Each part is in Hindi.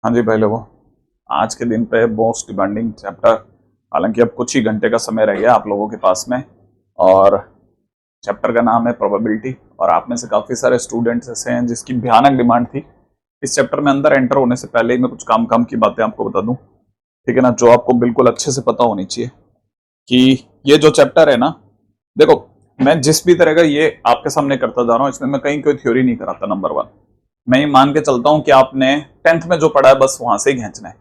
हाँ जी भाई लोगों, आज के दिन पे मोस्ट डिमांडिंग चैप्टर, हालांकि अब कुछ ही घंटे का समय रह गया आप लोगों के पास में। और चैप्टर का नाम है प्रोबेबिलिटी। और आप में से काफ़ी सारे स्टूडेंट्स ऐसे हैं जिसकी भयानक डिमांड थी। इस चैप्टर में अंदर एंटर होने से पहले ही मैं कुछ काम की बातें आपको बता दूं, ठीक है ना, जो आपको बिल्कुल अच्छे से पता होनी चाहिए कि ये जो चैप्टर है ना, देखो मैं जिस भी तरह का ये आपके सामने करता जा रहा हूँ, इसमें मैं कहीं कोई थ्योरी नहीं कराता। नंबर वन, मैं ये मान के चलता हूं कि आपने 10th में जो पढ़ा है बस वहां से ही खींचना है।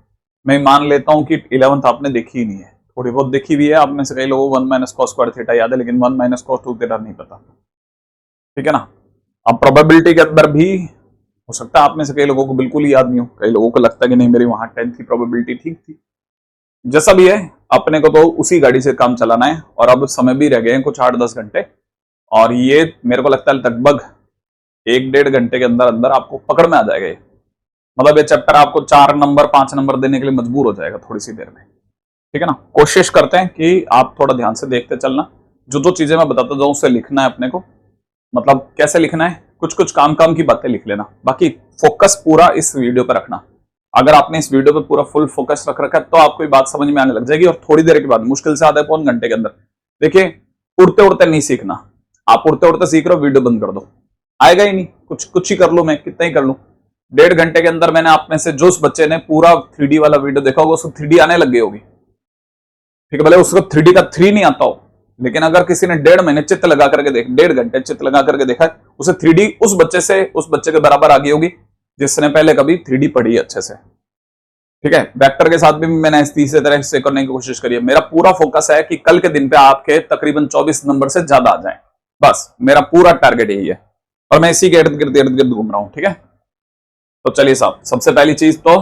मैं मान लेता हूं कि 11th आपने देखी ही नहीं है, थोड़ी बहुत देखी हुई है। आप में से कई लोगों को 1 माइनस कॉस स्क्वायर थीटा याद है, लेकिन 1 माइनस कॉस 2 थीटा नहीं पता, ठीक है ना। अब प्रोबेबिलिटी के अंदर भी हो सकता है आप में से कई लोगों को बिल्कुल ही याद नहीं हो, कई लोगों को लगता है कि नहीं मेरी वहां 10th की प्रोबेबिलिटी ठीक थी। जैसा भी है, अपने को तो उसी गाड़ी से काम चलाना है। और अब समय भी रह गए हैं कुछ 8-10 घंटे, और ये मेरे को लगता है लगभग 1-1.5 घंटे के अंदर अंदर आपको पकड़ में आ जाएगा ये। मतलब ये चैप्टर आपको 4 नंबर 5 नंबर देने के लिए मजबूर हो जाएगा थोड़ी सी देर में, ठीक है ना। कोशिश करते हैं कि आप थोड़ा ध्यान से देखते चलना, जो जो चीजें मैं बताता जाऊं उससे लिखना है अपने को। मतलब कैसे लिखना है, कुछ कुछ काम की बातें लिख लेना, बाकी फोकस पूरा इस वीडियो पर रखना। अगर आपने इस वीडियो पर पूरा फुल फोकस रख रखा है तो आपको ये बात समझ में आने लग जाएगी। और थोड़ी देर के बाद, मुश्किल से आधा पौन घंटे के अंदर, देखिए उड़ते उड़ते नहीं सीखना। आप उड़ते उड़ते सीख रहे हो, वीडियो बंद कर दो, आएगा ही नहीं। कुछ कुछ ही कर लूं, मैं कितना ही कर लूं। 1.5 घंटे के अंदर मैंने आप में से जो उस बच्चे ने पूरा 3D वाला वीडियो देखा होगा, उसको 3D आने लग गई होगी, ठीक है। भले उसको 3D का 3 नहीं आता हो, लेकिन अगर किसी ने 1.5 महीने चित्त लगा करके देख 1.5 घंटे चित्त लगा करके देखा है, उसे 3D उस बच्चे के बराबर आ गई होगी जिसने पहले कभी 3D पढ़ी अच्छे से, ठीक है। वेक्टर के साथ भी मैंने इसी तरह से करने की कोशिश करी है। मेरा पूरा फोकस है कि कल के दिन पे आपके तकरीबन 24 नंबर से ज्यादा आ जाए, बस मेरा पूरा टारगेट यही है। और मैं इसी के इर्द गिर्द घूम रहा हूं, ठीक है। तो चलिए साहब, सबसे पहली चीज तो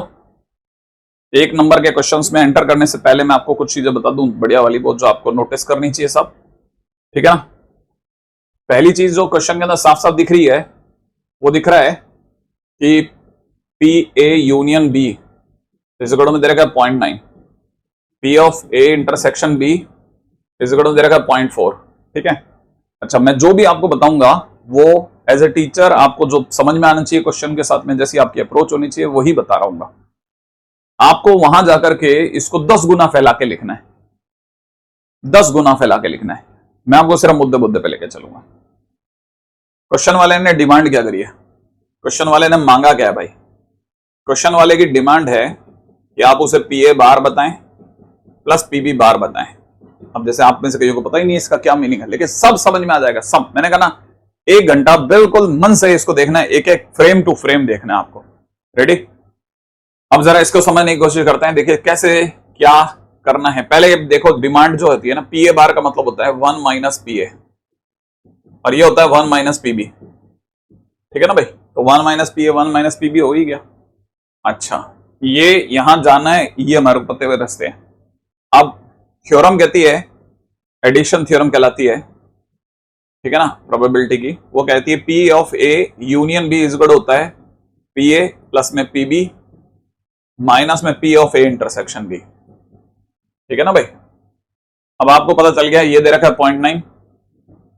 1 नंबर के क्वेश्चंस में एंटर करने से पहले मैं आपको कुछ चीजें बता दूं बढ़िया वाली, बहुत जो आपको नोटिस करनी चाहिए सब, ठीक है ना। पहली चीज जो क्वेश्चन के अंदर साफ साफ दिख रही है, वो दिख रहा है कि P A union B is equal to दे रखा है 0.9, P of A intersection B is equal to दे रखा है 0.4, ठीक है। अच्छा, मैं जो भी आपको बताऊंगा वो एज ए टीचर आपको जो समझ में आना चाहिए क्वेश्चन के साथ में, जैसी आपकी अप्रोच होनी चाहिए, वही बता रहा हूं। आपको वहां जाकर के इसको 10 गुना फैला के लिखना है, 10 गुना फैला के लिखना है। मैं आपको सिर्फ मुद्दे पे लेके चलूंगा। क्वेश्चन वाले ने डिमांड क्या करी है, क्वेश्चन वाले ने मांगा क्या है भाई। क्वेश्चन वाले की डिमांड है कि आप उसे पी ए बार बताएं प्लस पी बी बार बताएं। अब जैसे आप में से कईयों को पता ही नहीं इसका क्या मीनिंग है, लेकिन सब समझ में आ जाएगा सब। मैंने कहा ना, 1 घंटा बिल्कुल मन से इसको देखना है, एक एक फ्रेम टू फ्रेम देखना है आपको। रेडी? अब जरा इसको समझने की कोशिश करते हैं। देखिए कैसे क्या करना है। पहले देखो, डिमांड जो होती है ना, पी ए बार का मतलब होता है 1 माइनस पी ए, और ये होता है 1 माइनस पी बी, ठीक है ना भाई। तो 1 minus P A 1 minus P B हो ही गया। अच्छा, ये यहां जाना है, ये हमारे पते हुए रास्ते हैं। अब थ्योरम कहती है, एडिशन थ्योरम कहलाती है, ठीक है ना, प्रोबेबिलिटी की। वो कहती है P of A union B is equal होता है पी ए प्लस में पी बी माइनस में P of A intersection B, ठीक है ना भाई। अब आपको पता चल गया, ये दे रखा है 0.9,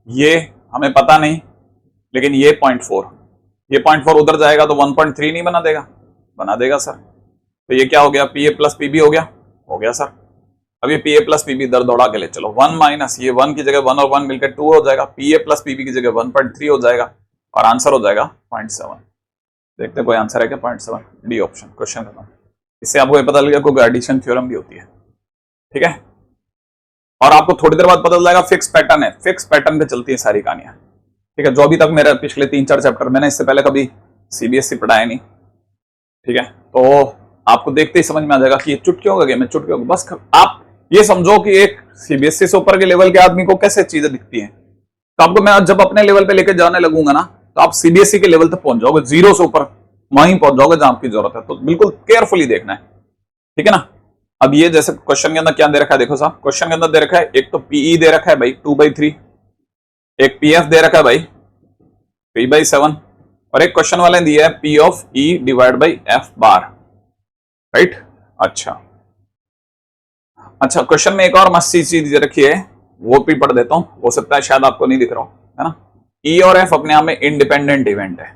ये हमें पता नहीं, लेकिन ये 0.4, ये 0.4 उधर जाएगा तो 1.3 नहीं बना देगा? बना देगा सर। तो ये क्या हो गया, P A plus P B हो गया सर। अब ये पी ए प्लस पीबी इधर दौड़ा के ले चलो, 1 माइनस ये 1 की जगह 1 और 1 मिलकर 2 हो जाएगा, पी ए प्लस पीबी की जगह 1.3 हो जाएगा, और आंसर हो जाएगा 0.7। देखते कोई आंसर है क्या? 0.7, डी ऑप्शन, क्वेश्चन खत्म। इससे आपको ये पता लग गया कोई एडिशन थ्योरम भी होती है, ठीक है। और आपको थोड़ी देर बाद पता चल जाएगा फिक्स पैटर्न है, फिक्स पैटर्न पे चलती है सारी कहानियां, ठीक है। जो अभी तक मेरे पिछले 3-4 चैप्टर, मैंने इससे पहले कभी सीबीएसई पढ़ाया नहीं, ठीक है। तो आपको देखते ही समझ में आ जाएगा कि ये चुटकियों का गेम है, चुटकियों का। बस आप ये समझो कि एक सीबीएसई से ऊपर के लेवल के आदमी को कैसे चीजें दिखती हैं। तो आपको मैं जब अपने लेवल पे लेके जाने लगूंगा ना, तो आप सीबीएसई के लेवल तक पहुंच जाओगे, 0 से ऊपर वहीं पहुंच जाओगे जहां आपकी जरूरत है। तो बिल्कुल केयरफुली देखना है, ठीक है ना। अब ये जैसे क्वेश्चन के अंदर क्या दे रखा है, देखो साहब, क्वेश्चन के अंदर दे रखा है एक तो पीई दे रखा है भाई 2/3, एक पीएफ दे रखा है भाई 3/7, और एक क्वेश्चन वाले ने दिया है P of E divide by F bar, right. अच्छा, क्वेश्चन में एक और मस्त चीज रखी है, वो भी पढ़ देता हूं, हो सकता है शायद आपको नहीं दिख रहा हो, है ना। ई और एफ अपने आप में इंडिपेंडेंट इवेंट है,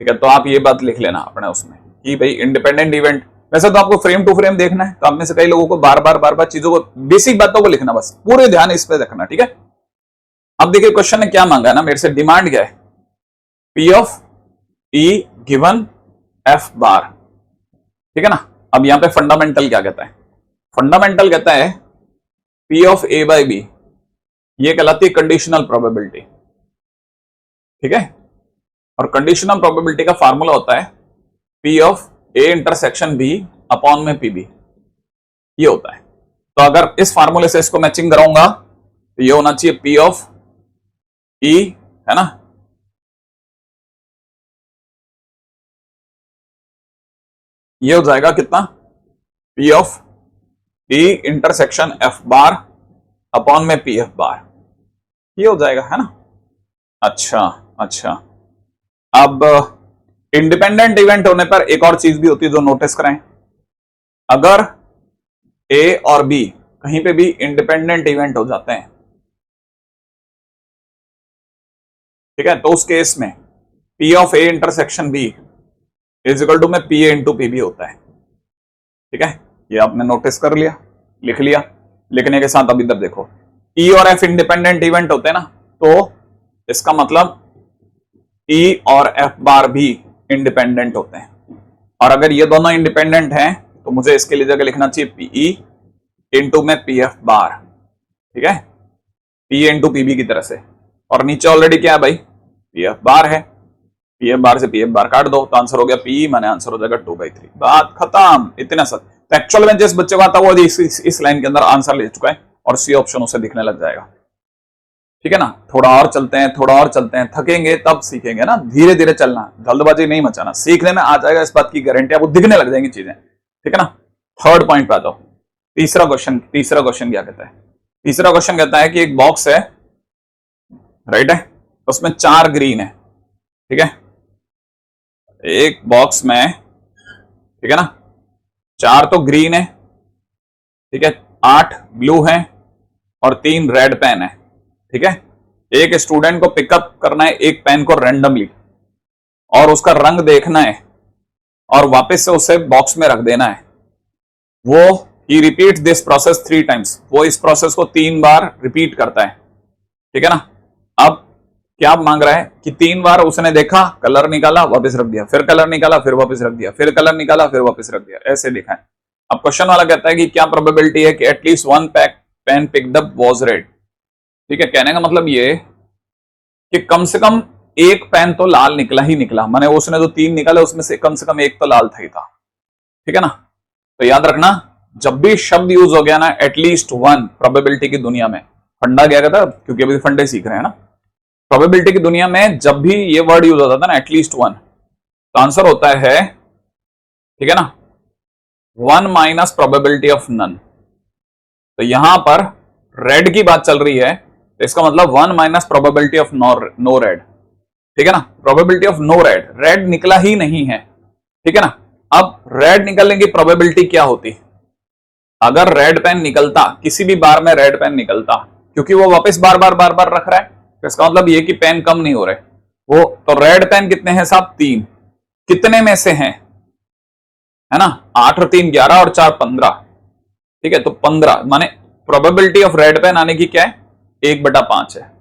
ठीक है। तो आप ये बात लिख लेना अपने उसमें, कि भाई इंडिपेंडेंट इवेंट, वैसे तो आपको फ्रेम टू फ्रेम देखना है, तो आप में से कई लोगों को बार बार चीजों को, बेसिक बातों को लिखना, बस पूरे ध्यान इस पे रखना, ठीक है। अब देखिए क्वेश्चन ने क्या मांगा है ना मेरे से, डिमांड क्या है, P of E given F bar, ठीक है ना। अब यहां पे फंडामेंटल क्या कहता है, फंडामेंटल कहता है P of A by B, ये कहलाती है कंडीशनल प्रोबेबिलिटी, ठीक है। और कंडीशनल प्रोबेबिलिटी का फार्मूला होता है P of A intersection B upon में पी बी, ये होता है। तो अगर इस फार्मूले से इसको मैचिंग कराऊंगा तो ये होना चाहिए पी ऑफ ई, है ना, ये हो जाएगा कितना, P of E intersection F bar upon में पी एफ बार, ये हो जाएगा, है ना। अच्छा अच्छा, अब इंडिपेंडेंट इवेंट होने पर एक और चीज भी होती है जो नोटिस करें, अगर ए और बी कहीं पे भी इंडिपेंडेंट इवेंट हो जाते हैं, ठीक है, तो उस केस में P of A intersection B is equal to में P A into P B होता है, ठीक है। ये आपने नोटिस कर लिया, लिख लिया। लिखने के साथ अब इधर देखो, ई और एफ इंडिपेंडेंट इवेंट होते हैं ना, तो इसका मतलब ई और एफ बार भी इंडिपेंडेंट होते हैं। और अगर ये दोनों इंडिपेंडेंट हैं तो मुझे इसके लिए जगह लिखना चाहिए पीई इंटू में पी एफ बार, ठीक है, पी इंटू पीबी की तरह से। और नीचे ऑलरेडी क्या है भाई, पी एफ बार है, पी एफ बार से पी एफ बार काट दो तो आंसर हो गया पीई, माने आंसर हो जाएगा 2/3, बात खत्म, इतना सब। तो एक्चुअल में जिस बच्चे को आता है वो इस लाइन के अंदर आंसर ले चुका है और सी ऑप्शन उसे दिखने लग जाएगा, ठीक है ना। थोड़ा और चलते हैं, थोड़ा और चलते हैं, थकेंगे तब सीखेंगे ना, धीरे धीरे चलना, जल्दबाजी नहीं मचाना, सीखने में आ जाएगा, इस बात की गारंटी, आपको दिखने लग जाएंगी चीजें, ठीक है ना। थर्ड पॉइंट पे आ जाओ, तीसरा क्वेश्चन क्या कहता है, तीसरा क्वेश्चन कहता है कि एक बॉक्स है, राइट है, उसमें 4 ग्रीन है, ठीक है, एक बॉक्स में, ठीक है ना, 4 तो ग्रीन है, ठीक है, 8 ब्लू है और 3 रेड पेन है, ठीक है। एक स्टूडेंट को पिकअप करना है एक पेन को रैंडमली और उसका रंग देखना है और वापस से उसे बॉक्स में रख देना है। वो ही रिपीट दिस प्रोसेस 3 टाइम्स, वो इस प्रोसेस को 3 बार रिपीट करता है, ठीक है ना। अब क्या मांग रहा है कि 3 बार उसने देखा, कलर निकाला, वापस रख दिया, फिर कलर निकाला, फिर वापस रख दिया, फिर कलर निकाला, फिर वापस रख दिया, ऐसे देखा है। अब क्वेश्चन वाला कहता है कि क्या प्रोबेबिलिटी है कि at least 1 pen picked up was red, ठीक है। कहने का मतलब ये कि कम से कम एक पेन तो लाल निकला ही निकला, माने उसने जो 3 निकाले उसमें से कम एक तो लाल था ही था, ठीक है ना। तो याद रखना, जब भी शब्द यूज हो गया ना एटलीस्ट 1, प्रोबेबिलिटी की दुनिया में, फंडा क्या कहता है, क्योंकि अभी फंडे सीख रहे हैं ना, प्रोबेबिलिटी की दुनिया में जब भी ये वर्ड यूज होता था ना एटलीस्ट 1, तो आंसर होता है, ठीक है ना, 1 माइनस प्रोबेबिलिटी ऑफ नन। तो यहां पर रेड की बात चल रही है, तो इसका मतलब 1 minus probability of no red, ठीक है ना, probability of no red, red निकला ही नहीं है, ठीक है ना। अब रेड निकलने की प्रोबेबिलिटी क्या होती, अगर रेड पेन निकलता, किसी भी बार में रेड पेन निकलता, क्योंकि वो वापस बार बार रख रहा है, तो इसका मतलब ये कि पेन कम नहीं हो रहे वो, तो रेड पेन कितने हैं साहब, 3, कितने में से हैं, है ना, 8 और 3 11 और 4 15, ठीक है, तो 15 माने प्रोबेबिलिटी ऑफ रेड पेन आने की क्या है, 1/5 है।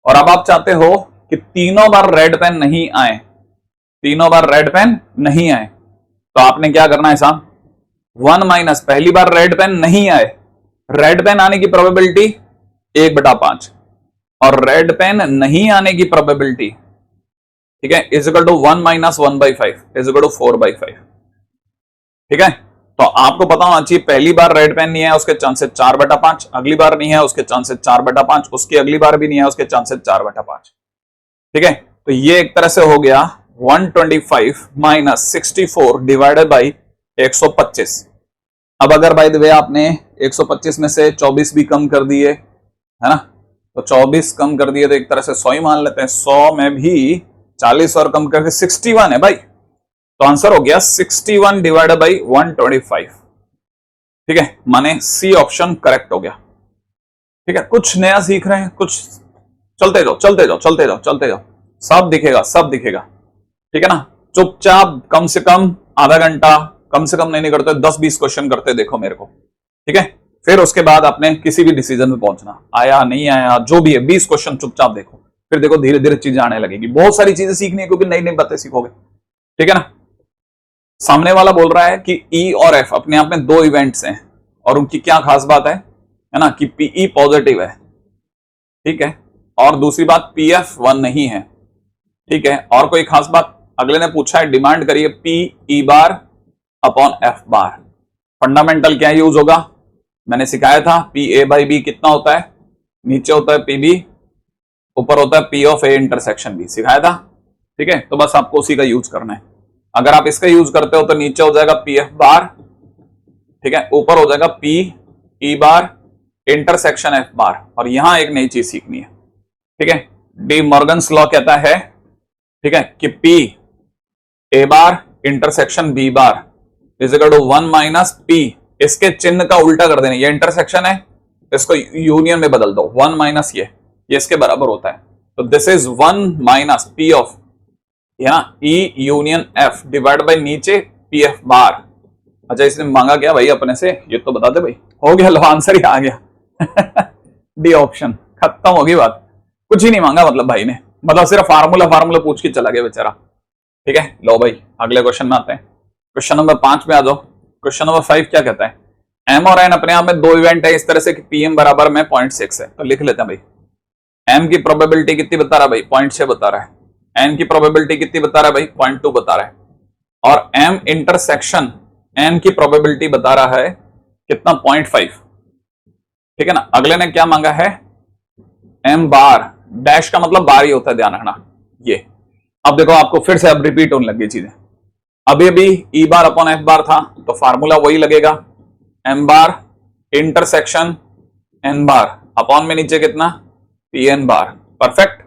और अब आप चाहते हो कि तीनों बार रेड पेन नहीं आए, तीनों बार रेड पेन नहीं आए, तो आपने क्या करना है साहब, 1 माइनस, पहली बार रेड पेन नहीं आए, रेड पेन आने की प्रोबेबिलिटी 1/5 और रेड पेन नहीं आने की प्रोबेबिलिटी, ठीक है, is equal to 1 minus 1/5 is equal to 4/5, ठीक है। तो आपको पता होना चाहिए पहली बार रेड पेन नहीं है उसके चांसेस 4/5, अगली बार नहीं है उसके चांसेस 4/5, उसकी अगली बार भी नहीं है उसके चांसेस 4/5, ठीक है। तो ये एक तरह से हो गया 125 माइनस 64 डिवाइडेड बाई 125। अब अगर बाय द वे आपने 125 में से 24 भी कम कर दिए, है ना, तो 24 कम कर दिए तो एक तरह से 100 ही मान लेते हैं, 100 में भी 40 और कम करके 61 है भाई, तो आंसर हो गया 61 डिवाइडेड बाई 125, ठीक है, माने सी ऑप्शन करेक्ट हो गया, ठीक है। कुछ नया सीख रहे हैं, कुछ चलते जाओ, सब दिखेगा, ठीक है ना। चुपचाप कम से कम आधा घंटा, कम से कम नहीं करते 10-20 क्वेश्चन करते देखो मेरे को, ठीक है। फिर उसके बाद आपने किसी भी डिसीजन में पहुंचना, आया नहीं आया जो भी है 20 क्वेश्चन चुपचाप देखो, फिर देखो धीरे धीरे चीजें आने लगेगी। बहुत सारी चीजें सीखनी है क्योंकि नई नई बातें सीखोगे, ठीक है ना। सामने वाला बोल रहा है कि ई और एफ अपने आप में दो इवेंट्स हैं और उनकी क्या खास बात है ना, कि पीई पॉजिटिव है, ठीक है, और दूसरी बात पीएफ 1 नहीं है, ठीक है। और कोई खास बात अगले ने पूछा है, डिमांड करिए P E bar upon F bar. Fundamental क्या यूज होगा, मैंने सिखाया था, पी ए बाई बी कितना होता है, नीचे होता है पी बी, ऊपर होता है P of A intersection B, सिखाया था, ठीक है। तो बस आपको उसी का यूज करना है। अगर आप इसका यूज करते हो तो नीचे हो जाएगा पी एफ बार, ठीक है, ऊपर हो जाएगा P E bar intersection F बार। और यहां एक नई चीज सीखनी है, ठीक है। डी मॉर्गन्स लॉ कहता है, ठीक है, कि P A bar intersection B bar is equal to 1 minus P, इसके चिन्ह का उल्टा कर देना, ये इंटरसेक्शन है, इसको यूनियन में बदल दो, 1 माइनस ये इसके बराबर होता है। तो this is 1 minus P of E union F divide by नीचे पी एफ बार। अच्छा, इसने मांगा क्या भाई अपने से, ये तो बता दे भाई। हो गया, लो आंसर ही आ गया डी ऑप्शन, खत्म होगी बात। कुछ ही नहीं मांगा मतलब भाई ने, मतलब सिर्फ फार्मूला पूछ के चला गया बेचारा, ठीक है। लो भाई अगले क्वेश्चन में आते हैं, क्वेश्चन नंबर 5 में आ जाओ। क्वेश्चन नंबर 5 क्या कहता है, एम और एन अपने आप में दो इवेंट है इस तरह से कि पीएम बराबर में 0.6 है, तो लिख लेते हैं भाई। एम की प्रोबेबिलिटी कितनी बता रहा है भाई, 0.6 बता रहा है। एन की प्रोबेबिलिटी कितनी बता रहा है भाई, 0.2 बता रहा है। और एम इंटरसेक्शन एन की प्रोबेबिलिटी बता रहा है कितना, 0.5, ठीक है ना। अगले ने क्या मांगा है, एम बार, डैश का मतलब बार ही होता है, ध्यान रखना ये। अब देखो आपको फिर से अब रिपीट होने लगी चीजें। अभी अभी ई बार अपॉन एफ बार था, तो फार्मूला वही लगेगा, एम बार इंटरसेक्शन एन बार अपॉन में नीचे कितना, पी एन बार, परफेक्ट,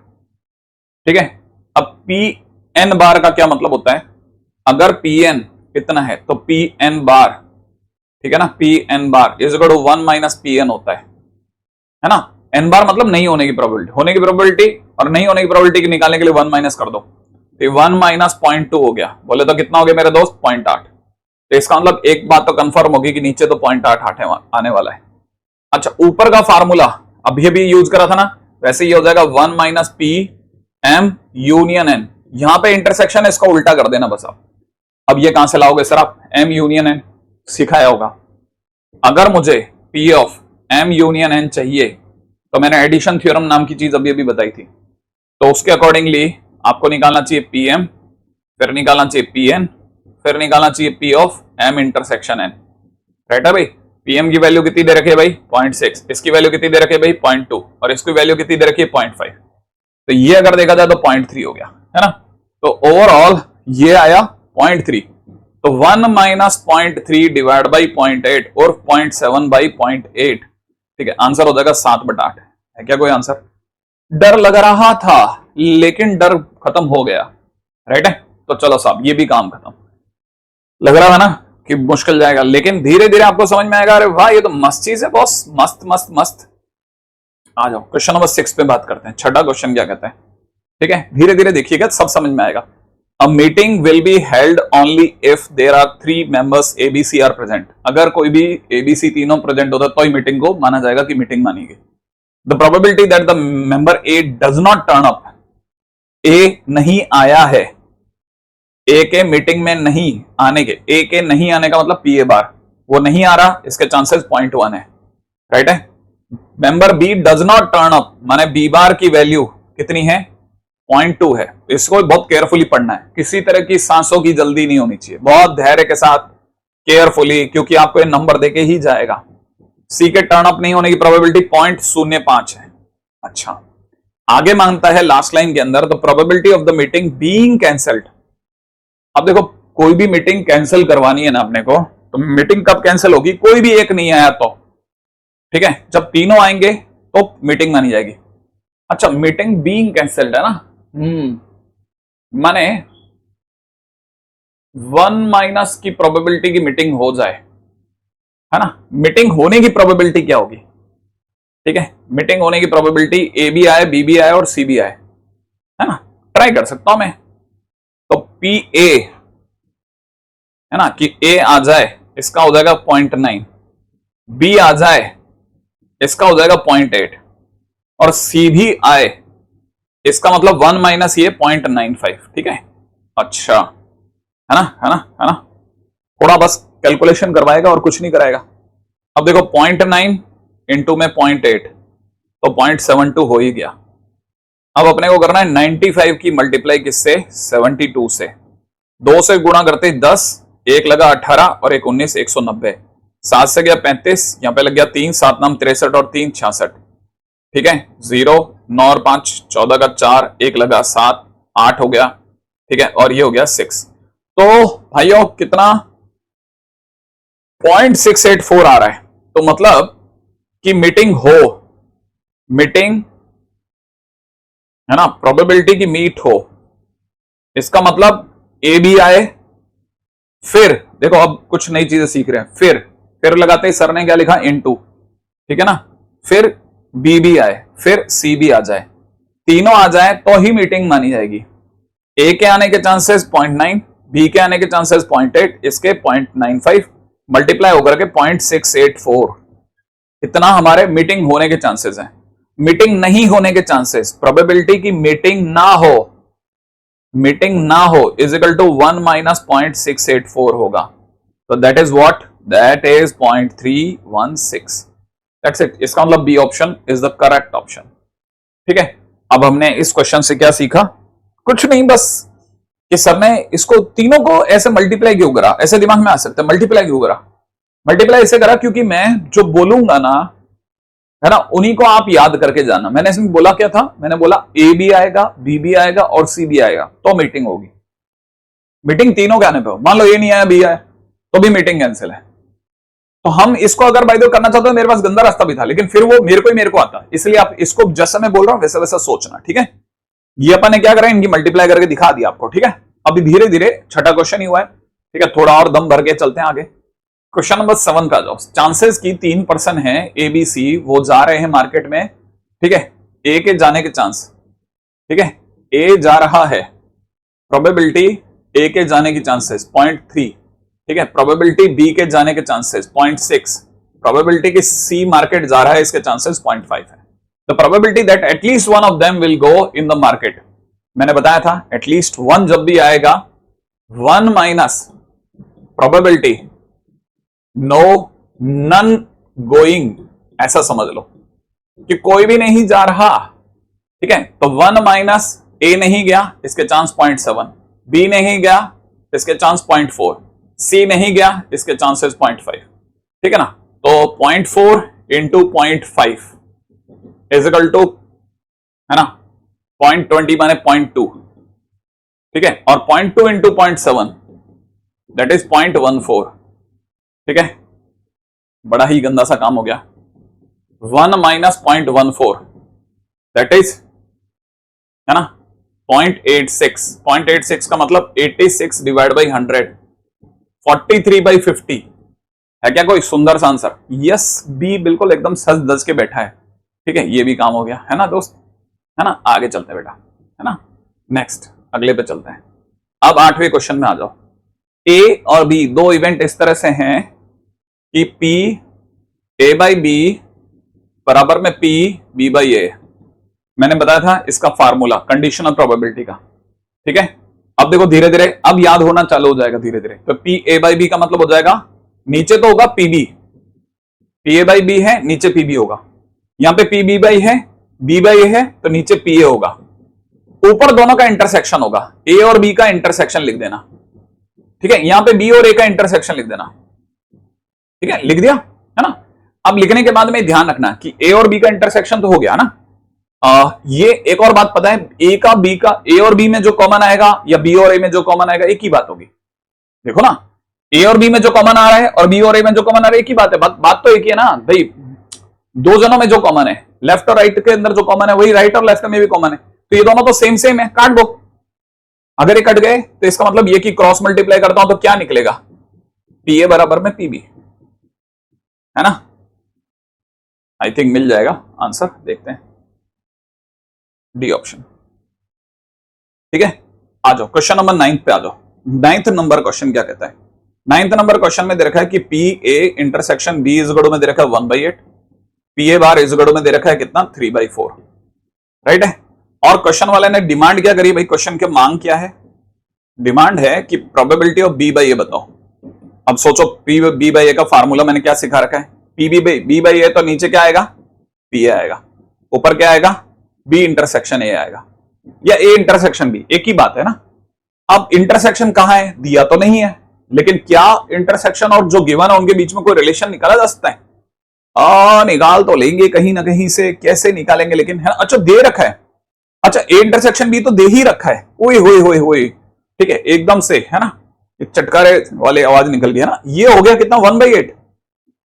ठीक है। अब पी एन बार का क्या मतलब होता है, अगर पी एन कितना है तो पी एन बार, ठीक है ना, P N bar is equal to 1 minus P N होता है ना। एन बार मतलब नहीं होने की प्रोबेबिलिटी, होने की प्रोबेबिलिटी और नहीं होने की प्रोबेबिलिटी निकालने के लिए 1 माइनस कर दो, तो 1 माइनस 0.2 हो गया। बोले तो कितना हो गया मेरे दोस्त, 0.8। तो इसका मतलब एक बात तो कंफर्म होगी कि नीचे तो 0.88 आने वाला है। अच्छा, ऊपर का फार्मूला अभी अभी यूज करा था ना, वैसे ही हो जाएगा 1 minus P M union N. यहां पे इंटरसेक्शन है, इसका उल्टा कर देना बस आप। अब ये कहां से लाओगे सर आप, एम यूनियन एन सिखाया होगा। अगर मुझे P of M union N चाहिए तो मैंने एडिशन थ्योरम नाम की चीज अभी अभी बताई थी, तो उसके अकॉर्डिंगली आपको निकालना चाहिए पी एम, फिर निकालना चाहिए पी एन, फिर निकालना चाहिए P of M intersection N, right है भाई। पीएम की वैल्यू कितनी दे रखी है भाई, 0.6, इसकी वैल्यू कितनी दे रखी है भाई 0.2, और इसकी वैल्यू कितनी दे रखी है 0.5। तो ये अगर देखा जाए तो 0.3 हो गया, है ना। तो ओवरऑल ये आया 0.3, तो 1 माइनस 0.3 डिवाइड बाई 0.8 और 0.7 बाई 0.8, ठीक है। आंसर हो जाएगा 7/8। है क्या कोई आंसर, डर लग रहा था लेकिन डर खत्म हो गया, राइट है। तो चलो साहब ये भी काम खत्म, लग रहा है ना कि मुश्किल जाएगा, लेकिन धीरे धीरे आपको समझ में आएगा। अरे वाह ये तो मस्त चीज है बॉस, मस्त मस्त मस्त। आ जाओ क्वेश्चन नंबर 6 पे बात करते हैं। छठा क्वेश्चन क्या कहता है, ठीक है, धीरे धीरे देखिएगा सब समझ में आएगा। A meeting will be held only if there are 3 members ABC are present. अगर कोई भी एबीसी तीनों प्रेजेंट होता है तो ही मीटिंग को माना जाएगा कि मीटिंग मानी गई। The probability that the member A does not turn up, A नहीं आया है, ए के मीटिंग में नहीं आने के, ए के नहीं आने का मतलब पी ए बार, वो नहीं आ रहा, इसके चांसेस 0.1 है, राइट है। Member B does not turn up माने बी बार की वैल्यू कितनी है, 0.2 है। इसको बहुत केयरफुली पढ़ना है, किसी तरह की सांसों की जल्दी नहीं होनी चाहिए, बहुत धैर्य के साथ केयरफुली, क्योंकि आपको ये नंबर देके ही जाएगा। सी के टर्न अप नहीं होने की प्रोबेबिलिटी 0.05 है। अच्छा, आगे मांगता है लास्ट लाइन के अंदर the probability of the meeting being cancelled. अब देखो कोई भी मीटिंग कैंसिल करवानी है ना अपने को, तो मीटिंग कब कैंसिल होगी, कोई भी एक नहीं आया तो, ठीक है, जब तीनों आएंगे तो मीटिंग मानी जाएगी। अच्छा, मीटिंग बीइंग कैंसिल्ड है ना, माने 1 माइनस की प्रोबेबिलिटी की मीटिंग हो जाए, है ना। मीटिंग होने की प्रोबेबिलिटी क्या होगी, ठीक है, मीटिंग होने की प्रोबेबिलिटी ए भी आए, बी भी आए और सी भी आए, है ना। ट्राई कर सकता हूं मैं, तो पी ए है ना, कि ए आ जाए इसका हो जाएगा 0.9, बी आ जाए इसका हो जाएगा 0.8 और सी भी आए इसका मतलब 1 माइनस ये 0.95, ठीक है। अच्छा, है ना, है ना, है ना, थोड़ा बस कैलकुलेशन करवाएगा और कुछ नहीं कराएगा। अब देखो 0.9 इंटू में 0.8 तो 0.72 हो ही गया। अब अपने को करना है 95 की मल्टीप्लाई किससे, 72 से। 2 से गुणा करते 10, एक लगा 18 और एक 19, 190। 7 से गया 35, यहां पे लग गया 3, 7 नाम 63 और 3 66, ठीक है। 0, 9 और 5 14 का 4, एक लगा 7, 8 हो गया, ठीक है, और ये हो गया 6। तो भाइयों कितना 0.684 आ रहा है। तो मतलब कि मीटिंग हो, मीटिंग है ना, प्रोबेबिलिटी की मीट हो, इसका मतलब ए बी आए। फिर देखो अब कुछ नई चीजें सीख रहे हैं। फिर लगाते ही सर ने क्या लिखा, इनटू, ठीक है ना। फिर बी भी आए, फिर सी भी आ जाए, तीनों आ जाए तो ही मीटिंग मानी जाएगी। ए के आने के चांसेस 0.9, बी के आने के चांसेस 0.8, इसके 0.95 मल्टीप्लाई होकर के 0.684, इतना हमारे मीटिंग होने के चांसेस हैं। मीटिंग नहीं होने के चांसेस, प्रोबेबिलिटी की मीटिंग ना हो, मीटिंग ना हो इज इक्वल टू 1 माइनस 0.684 होगा। तो that is what, that is 0.316। That's it. इसका मतलब B option is the correct option, ठीक है। अब हमने इस क्वेश्चन से क्या सीखा, कुछ नहीं, बस कि सर ने इसको तीनों को ऐसे मल्टीप्लाई क्यों करा। ऐसे दिमाग में आ सकता है मल्टीप्लाई क्यों करा। मल्टीप्लाई ऐसे करा क्योंकि मैं जो बोलूंगा ना, है ना, उन्हीं को आप याद करके जाना। मैंने इसमें बोला क्या था, मैंने बोला ए भी आएगा, बी भी आएगा और सी भी आएगा तो मीटिंग होगी। मीटिंग तीनों के आने पे हो। मान लो ए नहीं आया, बी आया, तो भी मीटिंग कैंसिल है। तो हम इसको अगर बाय द वे करना चाहते हो, मेरे पास गंदा रास्ता भी था, लेकिन फिर वो मेरे को आता, इसलिए आप इसको जैसा मैं बोल रहा हूं वैसा वैसा सोचना, ठीक है। ये अपन ने क्या करा, इनकी मल्टीप्लाई करके दिखा दिया आपको, ठीक है। अभी धीरे धीरे छठा क्वेश्चन ही हुआ है, ठीक है, थोड़ा और दम भर के चलते हैं आगे। क्वेश्चन नंबर 7 का जाओ। चांसेस की 3% है, ए बी सी वो जा रहे हैं मार्केट में, ठीक है। ए के जाने के चांस, ठीक है, ए जा रहा है, प्रोबेबिलिटी ए के जाने की चांसेस 0.3, ठीक है। प्रोबेबिलिटी बी के जाने के चांसेस 0.6, प्रोबेबिलिटी कि सी मार्केट जा रहा है इसके चांसेस 0.5 है। The probability that at least one of them will go in the market, मैंने बताया था एटलीस्ट वन जब भी आएगा, 1 minus probability no none going, ऐसा समझ लो कि कोई भी नहीं जा रहा, ठीक है। तो 1 माइनस ए नहीं गया, इसके चांस 0.7, बी नहीं गया, इसके चांस 0.4, सी नहीं गया, इसके चांसेस 0.5, ठीक है ना। तो 0.4 इंटू 0.5 इज इक्वल टू, है ना, 0.20 माने 0.2, ठीक है, और 0.2 इंटू 0.7 दैट इज 0.14, ठीक है। बड़ा ही गंदा सा काम हो गया। 1 माइनस 0.14 दैट इज, है ना, 0.86। 0.86 का मतलब 86 डिवाइड बाई 100, 43/50 है क्या कोई सुंदर सा आंसर। यस, बी बिल्कुल एकदम सच दस के बैठा है, ठीक है। ये भी काम हो गया, है ना दोस्त, है ना। आगे चलते हैं बेटा, है ना, नेक्स्ट अगले पे चलते हैं। अब 8वें क्वेश्चन में आ जाओ। ए और बी दो इवेंट इस तरह से हैं कि पी ए बाई बी बराबर में पी बी बाई ए। मैंने बताया था इसका फार्मूला कंडीशनल प्रोबेबिलिटी का, ठीक है। अब देखो धीरे धीरे अब याद होना चालू हो जाएगा धीरे धीरे। तो पी ए बाई बी का मतलब हो जाएगा, नीचे तो होगा PB, P A by B है, नीचे पीबी होगा। यहां पे पी बी बाई है, बी बाई ए है, तो नीचे पी ए होगा। ऊपर दोनों का इंटरसेक्शन होगा, ए और बी का इंटरसेक्शन लिख देना, ठीक है। यहां पे बी और ए का इंटरसेक्शन लिख देना, ठीक है, लिख दिया, है ना। अब लिखने के बाद में ध्यान रखना कि ए और बी का इंटरसेक्शन तो हो गया ना। ये एक और बात पता है, ए का बी का, ए और बी में जो कॉमन आएगा या बी और ए में जो कॉमन आएगा एक ही बात होगी। देखो ना, ए और बी में जो कॉमन आ रहा है और बी और ए में जो कॉमन आ रहा है एक ही बात है। बात तो एक ही है ना भाई। दो जनों में जो कॉमन है, लेफ्ट और राइट के अंदर जो कॉमन है वही राइट और लेफ्ट में भी कॉमन है। तो ये दोनों तो सेम सेम है, काट दो। अगर ये कट गए तो इसका मतलब ये कि क्रॉस मल्टीप्लाई करता हूं तो क्या निकलेगा, पी ए बराबर में पी बी, है ना। आई थिंक मिल जाएगा आंसर, देखते हैं डी ऑप्शन, ठीक है। आ जाओ क्वेश्चन नंबर 9 पे आ जाओ। 9th नंबर क्वेश्चन क्या कहता है? 9th नंबर क्वेश्चन में दे रखा है कि P A intersection B is equal to में दे रखा है 1/8, P A bar is equal to में दे रखा है कितना 3/4, राइट है। और क्वेश्चन वाले ने डिमांड क्या करी भाई? क्वेश्चन के मांग क्या है? डिमांड है कि प्रोबेबिलिटी ऑफ बी बाई ए बताओ। अब सोचो पी बी बाई ए का फार्मूला मैंने क्या सिखा रखा है? पी बी बाई ए, तो नीचे क्या आएगा? पी ए आएगा, ऊपर क्या आएगा? बी इंटरसेक्शन ए आएगा, या ए इंटरसेक्शन बी, एक ही बात है ना। अब इंटरसेक्शन कहां है? दिया तो नहीं है, लेकिन क्या इंटरसेक्शन और जो गिवन है उनके बीच में कोई रिलेशन निकाला जा सकता है? निकाल तो लेंगे कहीं ना कहीं से, कैसे निकालेंगे लेकिन, है। अच्छा दे रखा है, अच्छा ए इंटरसेक्शन बी तो दे ही रखा है। ओए होए होए होए, ठीक है, एकदम से, है ना, एक चटकारे वाले आवाज निकल गया ना। ये हो गया कितना? 1/8।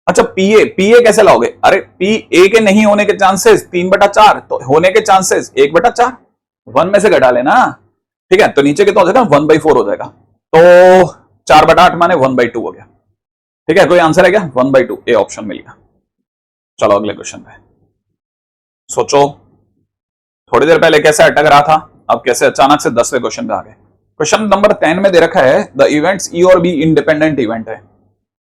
अच्छा पी ए कैसे लाओगे? अरे पी ए के नहीं होने के चांसेस 3/4, तो होने के चांसेस 1/4, 1 में से घटा लेना, ठीक है। तो नीचे कितना हो जाएगा? 1/4 हो जाएगा, तो 4/8 माने 1/2 हो गया, ठीक है। कोई आंसर है क्या? 1/2, ए ऑप्शन मिल गया। चलो अगले क्वेश्चन पे सोचो, थोड़ी देर पहले कैसे अटक रहा था, अब कैसे अचानक से 10वें क्वेश्चन पे आ गए। क्वेश्चन नंबर 10 में दे रखा है द इवेंट्स ई और बी इंडिपेंडेंट इवेंट है।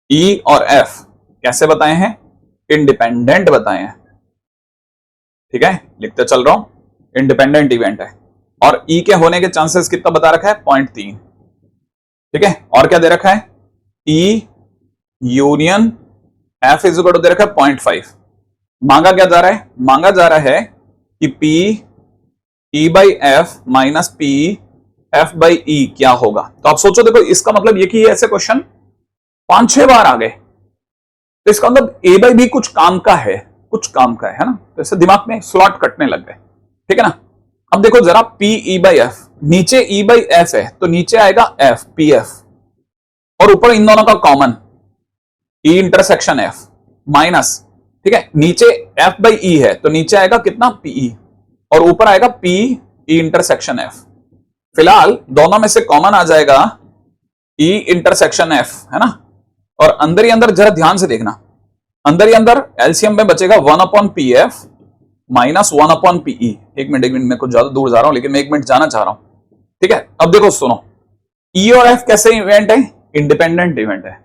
ई और एफ कैसे बताए हैं? इंडिपेंडेंट बताए हैं, ठीक है, लिखते चल रहा हूं, इंडिपेंडेंट इवेंट है। और ई के होने के चांसेस कितना बता रखा है? 0.3, ठीक है। और क्या दे रखा है? E union F is equal to दे रखा है 0.5। मांगा क्या जा रहा है? मांगा जा रहा है कि P E by F minus P F by E क्या होगा। तो आप सोचो, देखो इसका मतलब ये कि ऐसे क्वेश्चन 5-6 बार आ गए, तो इसका मतलब ए बाई बी कुछ काम का है, कुछ काम का है ना। तो ऐसे दिमाग में स्लॉट कटने लग गए, ठीक है ना। अब देखो जरा, पी ई बाई एफ, नीचे ई बाई एफ है तो नीचे आएगा एफ, पी एफ, और ऊपर इन दोनों का common E intersection F minus, ठीक है, नीचे एफ बाई ई है तो नीचे आएगा कितना? पीई, और ऊपर आएगा पी ई इंटरसेक्शन एफ। फिलहाल दोनों में से कॉमन आ जाएगा ई इंटरसेक्शन एफ, है ना। और अंदर ही अंदर जरा ध्यान से देखना, अंदर ही अंदर एलसीएम में बचेगा 1/pf माइनस 1/pe। एक मिनट मैं कुछ ज्यादा दूर जा रहा हूं, लेकिन मैं 1 मिनट जाना चाह रहा हूं, ठीक है। अब देखो सुनो, ई और एफ कैसे इवेंट है? इंडिपेंडेंट इवेंट है।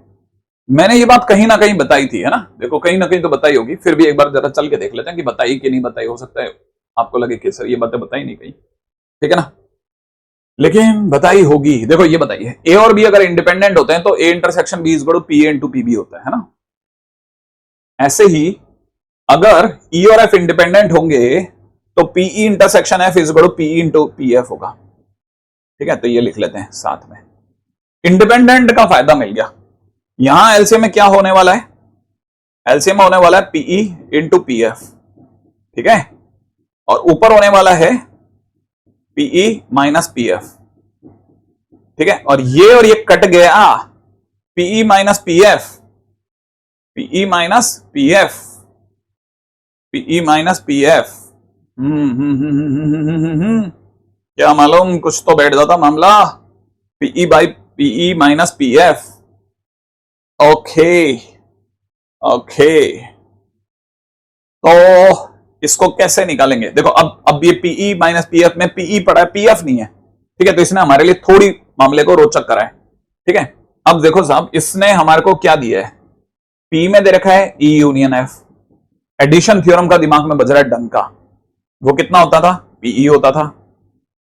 मैंने ये बात कहीं ना कहीं बताई थी, है ना। देखो कहीं ना कहीं तो बताई होगी, फिर भी एक बार जरा चल के देख लेते हैं कि बताई कि नहीं बताई। हो सकता है आपको लगे कि सर ये बातें बताई नहीं कहीं, ठीक है ना, लेकिन बताई होगी। देखो ये बताइए, ए और बी अगर इंडिपेंडेंट होते हैं तो A intersection B is equal to P A into PB होता है ना। ऐसे ही अगर ई और एफ इंडिपेंडेंट होंगे तो PE intersection F is equal to PE into PF होगा, ठीक है। तो ये लिख लेते हैं साथ में, इंडिपेंडेंट का फायदा मिल गया। यहां एलसीएम में क्या होने वाला है? एलसीएम में होने वाला है पीई इंटू पीएफ, ठीक है, और ऊपर होने वाला है पीई माइनस पीएफ, ठीक है। और ये कट गया, PE minus PF, PE minus PF, PE minus PF. क्या मालूम, कुछ तो बैठ जाता मामला। PE by PE minus PF, okay okay. तो इसको कैसे निकालेंगे? देखो अब ये पीई माइनस पीएफ में पीई पड़ा है, पीएफ नहीं है, ठीक है। तो इसने हमारे लिए थोड़ी मामले को रोचक करा है, ठीक है। अब देखो साहब, इसने हमारे को क्या दिया है? पी में दे रखा है E union F. Addition theorem का दिमाग में बज रहा है डंका। वो कितना होता था? पीई होता था,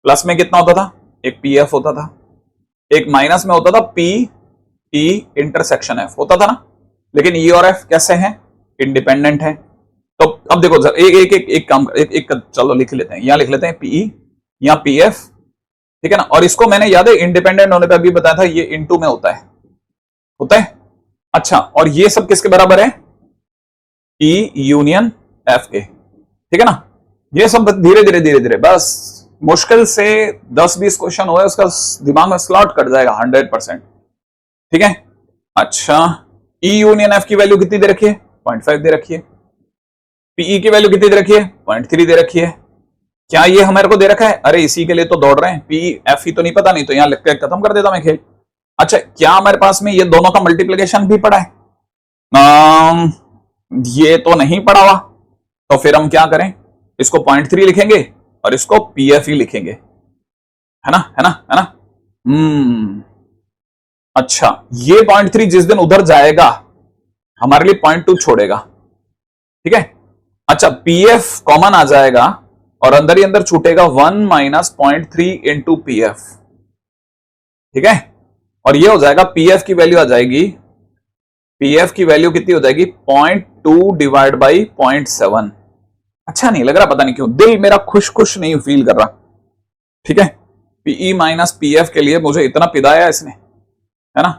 प्लस में कितना होता था? एक पीएफ होता था, एक माइनस में होता था पी ई इंटरसेक्शन एफ होता था ना। लेकिन ई और एफ कैसे हैं? इंडिपेंडेंट है। तो अब देखो एक काम एक चलो लिख लेते हैं, यहां लिख लेते हैं पीई, यहां पीएफ, ठीक है ना। और इसको मैंने याद है इंडिपेंडेंट होने पे अभी बताया था, ये इनटू में होता है। अच्छा, और ये सब किसके बराबर है? ई यूनियन एफ के, ठीक है ना। ये सब धीरे धीरे बस मुश्किल से 10-20 क्वेश्चन हुए, उसका दिमाग में स्लॉट कट जाएगा 100%, ठीक है। अच्छा, ई यूनियन एफ की वैल्यू कितनी दे रखी है? 0.5 दे रखी है। पीई की वैल्यू कितनी दे रखी है? 0.3 दे रखी है। क्या ये हमारे को दे रखा है? अरे इसी के लिए तो दौड़ रहे हैं, पी एफ ही तो नहीं पता, नहीं तो यहां लिख के खत्म कर देता मैं खेल। अच्छा, क्या हमारे पास में ये दोनों का मल्टीप्लीकेशन भी पड़ा है? ये तो नहीं पड़ा हुआ, तो फिर हम क्या करें? इसको 0.3 लिखेंगे और इसको पीएफ ही लिखेंगे, है ना, है ना, है ना। अच्छा, ये 0.3 जिस दिन उधर जाएगा हमारे लिए 0.2 छोड़ेगा, ठीक है। अच्छा, पीएफ कॉमन आ जाएगा और अंदर ही अंदर छूटेगा 1 माइनस 0.3 इंटू पीएफ, ठीक है। और ये हो जाएगा, पीएफ की वैल्यू आ जाएगी, पीएफ की वैल्यू कितनी हो जाएगी 0.2 डिवाइड बाई 0.7। अच्छा नहीं लग रहा, पता नहीं क्यों दिल मेरा खुश खुश नहीं फील कर रहा, ठीक है। पीई माइनस पीएफ के लिए मुझे इतना पिदाया इसने, है ना।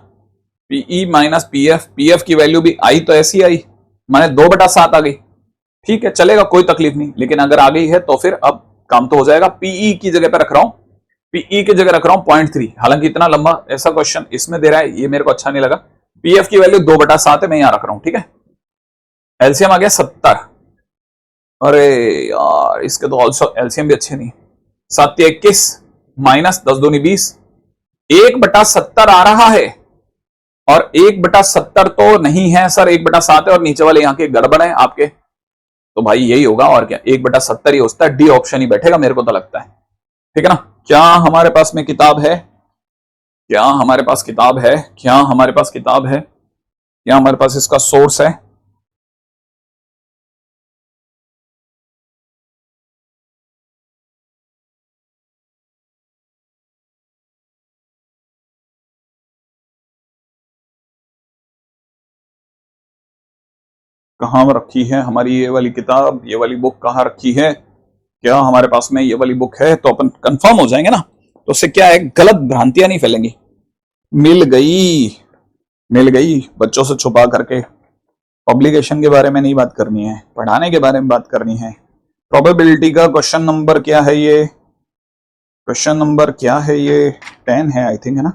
पीई माइनस पीएफ, पीएफ की वैल्यू भी आई तो ऐसी आई, माने 2/7 आ गई, ठीक है, चलेगा, कोई तकलीफ नहीं। लेकिन अगर आ गई है तो फिर अब काम तो हो जाएगा। पीई की जगह पे रख रहा हूं, पीई की जगह रख रहा हूं 0.3। हालांकि इतना लंबा ऐसा क्वेश्चन इसमें दे रहा है, ये मेरे को अच्छा नहीं लगा। पीएफ की वैल्यू 2/7 है, मैं यहां रख रहा हूं, ठीक है। एलसीएम आ गया 70। अरे यार, इसके तो ऑल्सो एलसीएम भी अच्छे नहीं। 7 21 माइनस 10 दूनी 20, 1/70 आ रहा है। और 1/70 तो नहीं है सर, 1/7 है, और नीचे वाले यहां के गड़बड़ है आपके, तो भाई यही होगा और क्या, 1/70 ही होता है। डी ऑप्शन ही बैठेगा मेरे को तो लगता है, ठीक है ना। क्या हमारे पास में किताब है, क्या हमारे पास किताब है, क्या हमारे पास किताब है, क्या हमारे पास इसका सोर्स है। कहां रखी है हमारी ये वाली किताब, ये वाली बुक कहां रखी है, क्या हमारे पास में ये वाली बुक है, तो अपन कंफर्म हो जाएंगे ना, तो उससे क्या है, गलत भ्रांतियां नहीं फैलेंगी। मिल गई, मिल गई, बच्चों से छुपा करके। पब्लिकेशन के बारे में नहीं बात करनी है, पढ़ाने के बारे में बात करनी है। प्रोबेबिलिटी का क्वेश्चन नंबर क्या है, ये क्वेश्चन नंबर क्या है, ये 10 है आई थिंक, है ना।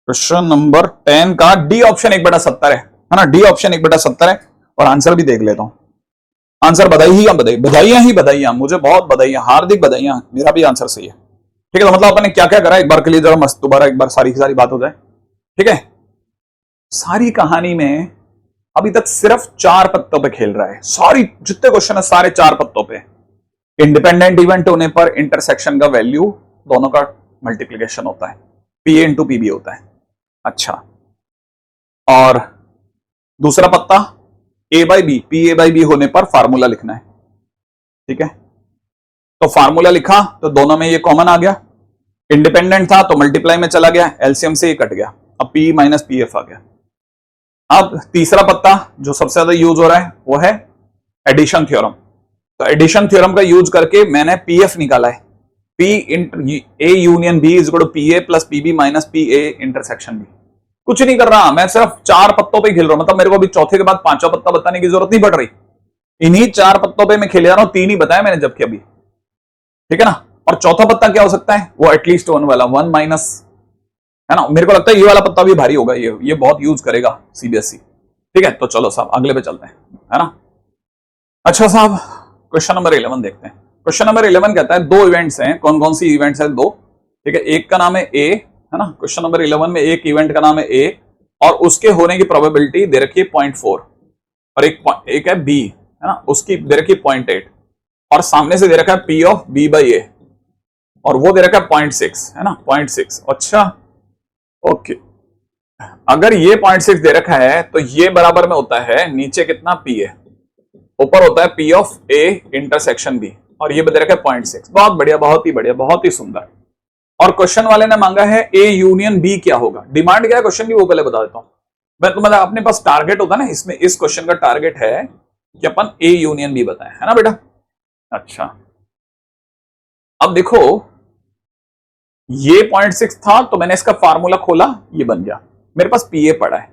क्वेश्चन नंबर 10 का डी ऑप्शन 1/70 है ना, डी ऑप्शन 1/70 है। और आंसर भी देख लेता हूं, आंसर बधाइयां बधाइयां ही बधाइयां, मुझे बहुत बधाइयां, हार्दिक बधाइयां, मेरा भी आंसर सही है, ठीक है। तो मतलब अपन ने क्या क्या करा, एक बार के लिए जरा मस्त दोबारा एक बार सारी की सारी बात हो जाए, ठीक है। सारी कहानी में अभी तक सिर्फ 4 पत्तों पे खेल रहा है, सारी जितने क्वेश्चन है सारे 4 पत्तों पे। इंडिपेंडेंट इवेंट होने पर इंटरसेक्शन का वैल्यू दोनों का मल्टीप्लीकेशन होता है, पीए इंटू पीबी होता है। अच्छा, और दूसरा पत्ता A by B, P A by B होने पर फार्मूला लिखना है, ठीक है। तो फार्मूला लिखा तो दोनों में ये कॉमन आ गया, इंडिपेंडेंट था तो मल्टीप्लाई में चला गया, एलसीएम से ये कट गया, अब पी माइनस पी एफ आ गया। अब तीसरा पत्ता जो सबसे ज्यादा यूज हो रहा है वो है एडिशन थ्योरम। तो एडिशन थ्योरम का यूज करके मैंने पीएफ निकाला है, P A union B is equal to P A plus PB minus P A intersection B. कुछ नहीं कर रहा, मैं सिर्फ 4 पत्तों पे खेल रहा हूं, मतलब मेरे को अभी चौथे के बाद 5वां पत्ता बताने की जरूरत नहीं पड़ रही, इन्हीं 4 पत्तों पे मैं खेल जा रहा हूं, 3 ही बताया मैंने जबकि अभी, ठीक है ना। और चौथा पत्ता क्या हो सकता है, वो एटलीस्ट 1 वाला, 1 माइनस, है ना। मेरे को लगता है ये वाला पत्ता भी भारी होगा, ये बहुत यूज करेगा सीबीएसई, ठीक है। तो चलो साहब अगले पे चलते हैं, है ना। अच्छा साहब, क्वेश्चन नंबर 11 देखते हैं। क्वेश्चन नंबर 11 कहता है 2 इवेंट्स हैं, कौन कौन सी इवेंट्स हैं, 2, ठीक है। एक का नाम है ए, है ना। क्वेश्चन नंबर 11 में एक इवेंट का नाम है ए और उसके होने की प्रोबेबिलिटी दे रखी है 0.4, और एक है बी, है ना, उसकी दे रखी है 0.8, और सामने से दे रखा है पी ऑफ बी बाई ए, और वो दे रखा है 0.6, है ना, 0.6। अच्छा ओके, अगर ये 0.6 दे रखा है तो ये बराबर में होता है नीचे कितना, पी ए, ऊपर होता है P of A intersection B, और ये दे रखा है 0.6। बहुत बढ़िया, बहुत ही बढ़िया, बहुत ही सुंदर। और क्वेश्चन वाले ने मांगा है ए यूनियन बी क्या होगा। डिमांड क्या है क्वेश्चन की वो पहले बता देता हूं मैं, तो मतलब अपने पास टारगेट होता है ना, इसमें इस क्वेश्चन का टारगेट है कि अपन ए यूनियन बी बताएं, है ना बेटा। अच्छा, अब देखो ये 0.6 था तो मैंने इसका फार्मूला खोला, ये बन गया, मेरे पास पीए पड़ा है।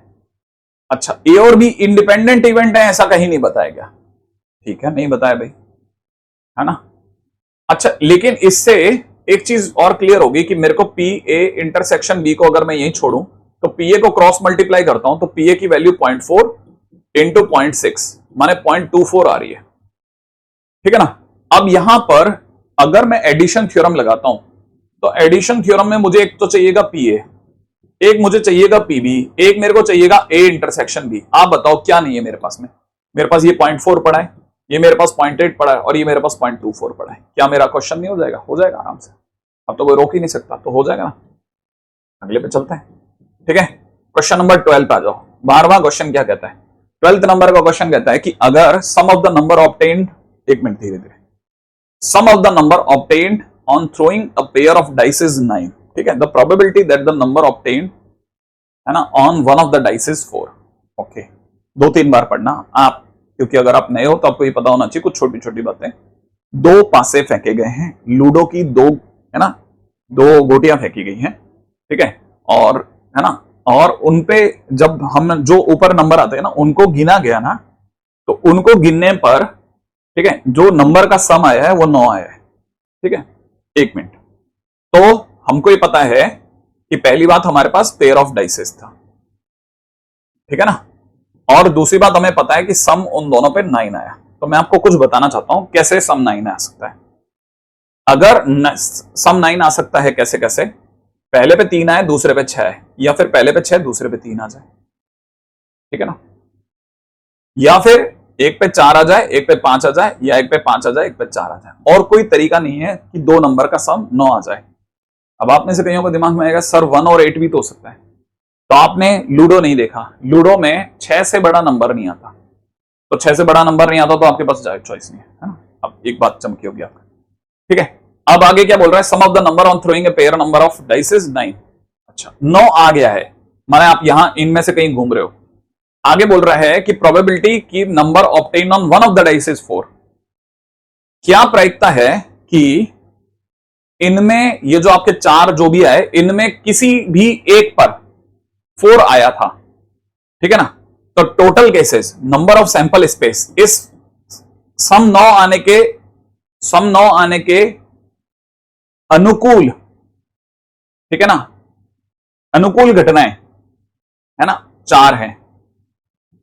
अच्छा, ए और बी इंडिपेंडेंट इवेंट है ऐसा कहीं नहीं बताया गया, ठीक है, नहीं बताया भाई, है ना। अच्छा, लेकिन इससे एक चीज और क्लियर होगी कि मेरे को पी ए इंटरसेक्शन बी को अगर मैं यही छोड़ूं तो पीए को क्रॉस मल्टीप्लाई करता हूं तो पीए की वैल्यू 0.4 इंटू 0.6 माने 0.24 आ रही है, ठीक है ना। अब यहां पर अगर मैं एडिशन थ्योरम लगाता हूं तो एडिशन थ्योरम में मुझे एक तो चाहिएगा पीए, एक मुझे चाहिएगा पीबी, एक मेरे को चाहिएगा ए इंटरसेक्शन बी। आप बताओ क्या नहीं है मेरे पास में, मेरे पास ये 0.4 पड़ा है, ये मेरे पास 0.8 पड़ा है और ये मेरे पास 0.24 पड़ा है, क्या मेरा क्वेश्चन नहीं हो जाएगा? हो जाएगा आराम से, अब तो कोई रोक ही नहीं सकता, तो हो जाएगा ना। अगले पे चलते हैं, ठीक है। क्वेश्चन नंबर 12 पे आ जाओ। 12वां क्वेश्चन क्या कहता है? 12th नंबर का क्वेश्चन कहता है कि अगर sum of the number obtained, एक मिनट धीरे धीरे, sum of the number obtained on throwing a pair of dice is 9, ठीक है। The probability that the number obtained, है ना, on one of the dice is 4। Okay, 2-3 बार पढ़ना आप, क्योंकि अगर आप नए हो तो आपको ये पता होना चाहिए कुछ छोटी छोटी बातें। 2 पासे फेंके गए हैं, लूडो की 2, है ना, 2 गोटियां फेंकी गई हैं, ठीक है, और है ना, और उनपे जब हम जो ऊपर नंबर आते हैं ना उनको गिना गया ना, तो उनको गिनने पर, ठीक है, जो नंबर का सम आया है वो 9 आया है, ठीक है। 1 मिनट, तो हमको ये पता है कि पहली बात हमारे पास पेयर ऑफ डाइसेस था, ठीक है ना, और दूसरी बात हमें पता है कि सम उन दोनों पे 9 आया। तो मैं आपको कुछ बताना चाहता हूं कैसे सम 9 आ सकता है। अगर सम 9 आ सकता है कैसे कैसे, पहले पे 3 आए दूसरे पे 6 आए, या फिर पहले पे 6 दूसरे पे 3 आ जाए, ठीक है ना, या फिर एक पे 4 आ जाए, एक पे 5 आ जाए, या एक पे 5 आ जाए, एक पे 4 आ जाए। और कोई तरीका नहीं है कि 2 नंबर का सम 9 आ जाए। अब आप में से कईयों को दिमाग में आएगा सर 1 और 8 भी तो हो सकता है, तो आपने लूडो नहीं देखा, लूडो में 6 से बड़ा नंबर नहीं आता, तो 6 से बड़ा नंबर नहीं आता तो आपके पास चॉइस नहीं है ना। अब एक बात चमकी होगी आपका, ठीक है। अब आगे क्या बोल रहा है? Sum of the number on throwing a pair number of dice is 9। अच्छा, 9 आ गया है, माने आप यहां इनमें से कहीं घूम रहे हो। आगे बोल रहा है कि प्रोबेबिलिटी की number obtain on one of the dice is 4। क्या प्रायिकता है कि इनमें ये जो आपके 4 जो भी आए, इनमें किसी भी एक पर 4 आया था, ठीक है ना। तो total cases, number of sample space, इस सम 9 आने के अनुकूल, ठीक है ना, अनुकूल घटनाएं, है ना, 4 हैं,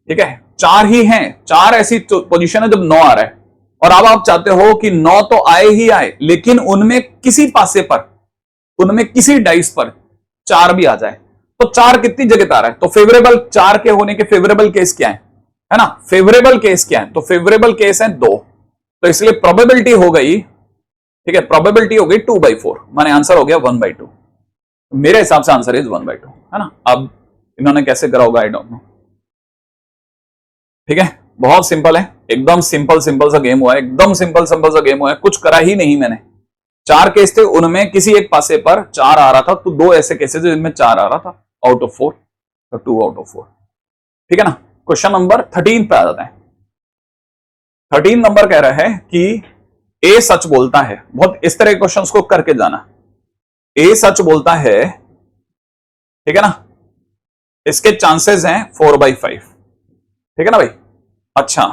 ठीक है, 4 ही हैं। 4 ऐसी पोजीशन है जब 9 आ रहा है, और अब आप चाहते हो कि 9 तो आए ही आए, लेकिन उनमें किसी पासे पर, उनमें किसी डाइस पर 4 भी आ जाए। तो 4 कितनी जगह आ रहा है? तो फेवरेबल 4 के होने के फेवरेबल केस क्या है ना, फेवरेबल केस क्या है? तो फेवरेबल केस है 2। तो इसलिए प्रोबेबिलिटी हो गई, ठीक है, प्रोबेबिलिटी हो गई 2/4, माने आंसर हो गया 1/2। मेरे हिसाब से आंसर इज 1/2, है ना। अब इन्होंने कैसे करा होगा आई डोंट नो, ठीक है, बहुत सिंपल है, एकदम सिंपल सा गेम हुआ है, एकदम सिंपल सा गेम हुआ है, कुछ करा ही नहीं मैंने। 4 केस थे, उनमें किसी एक पासे पर 4 आ रहा था, तो 2 ऐसे केसेस जिनमें 4 आ रहा था आउट ऑफ 4, तो 2 आउट ऑफ 4, ठीक है ना। क्वेश्चन नंबर 13 पे आ जाता है। 13 नंबर कह रहा है कि ए सच बोलता है, बहुत इस तरह के क्वेश्चंस को करके जाना। ए सच बोलता है, ठीक है ना, इसके चांसेस हैं 4/5, ठीक है ना भाई। अच्छा,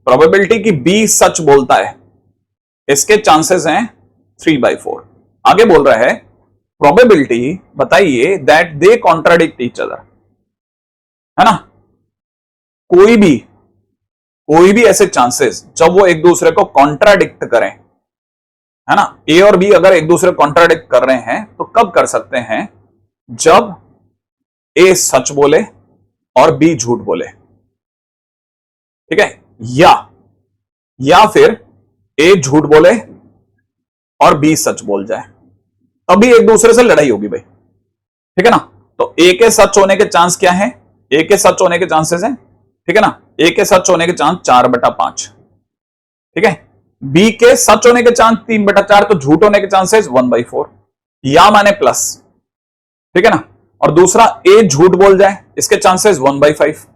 प्रोबेबिलिटी की बी सच बोलता है, इसके चांसेस हैं 3/4। आगे बोल रहा है प्रोबेबिलिटी बताइए that they contradict each other, है ना। कोई भी ऐसे चांसेस जब वो एक दूसरे को कॉन्ट्राडिक्ट करें, है ना, ए और बी अगर एक दूसरे को कॉन्ट्राडिक्ट कर रहे हैं तो कब कर सकते हैं? जब ए सच बोले और बी झूठ बोले, ठीक है, या फिर ए झूठ बोले और बी सच बोल जाए, तभी एक दूसरे से लड़ाई होगी भाई, ठीक है ना। तो ए के सच होने के चांस क्या है? ए के सच होने के चांसेस हैं, ठीक है ना, ए के सच होने के चांस 4/5, ठीक है। बी के सच होने के चांस 3/4, तो झूठ होने के चांसेस 1/4, या माने प्लस, ठीक है ना। और दूसरा ए झूठ बोल जाए, इसके चांसेस 1/5,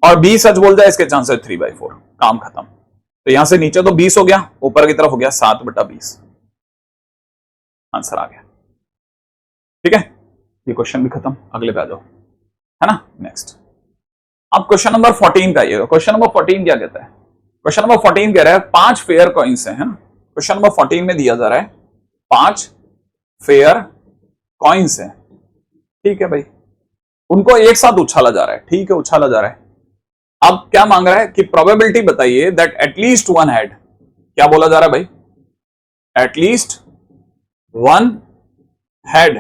और बी सच बोल जाए, इसके चांसेस 3/4, काम खत्म। तो यहां से नीचे तो 20 हो गया, ऊपर की तरफ हो गया 7/20, आंसर आ गया, ठीक है। ये क्वेश्चन भी खत्म, अगले पे आ जाओ, है ना। नेक्स्ट, अब क्वेश्चन नंबर 14 का आइएगा। क्वेश्चन नंबर 14 क्या कहता है? क्वेश्चन नंबर 14 कह रहा है 5 फेयर कॉइन्स हैं, है ना। क्वेश्चन नंबर 14 में दिया जा रहा है 5 फेयर कॉइन्स हैं, ठीक है भाई, उनको एक साथ उछाला जा रहा है, ठीक है, उछाला जा रहा है। अब क्या मांग रहा है कि प्रोबेबिलिटी बताइए दैट एटलीस्ट वन हेड, क्या बोला जा रहा है भाई? एटलीस्ट वन हेड,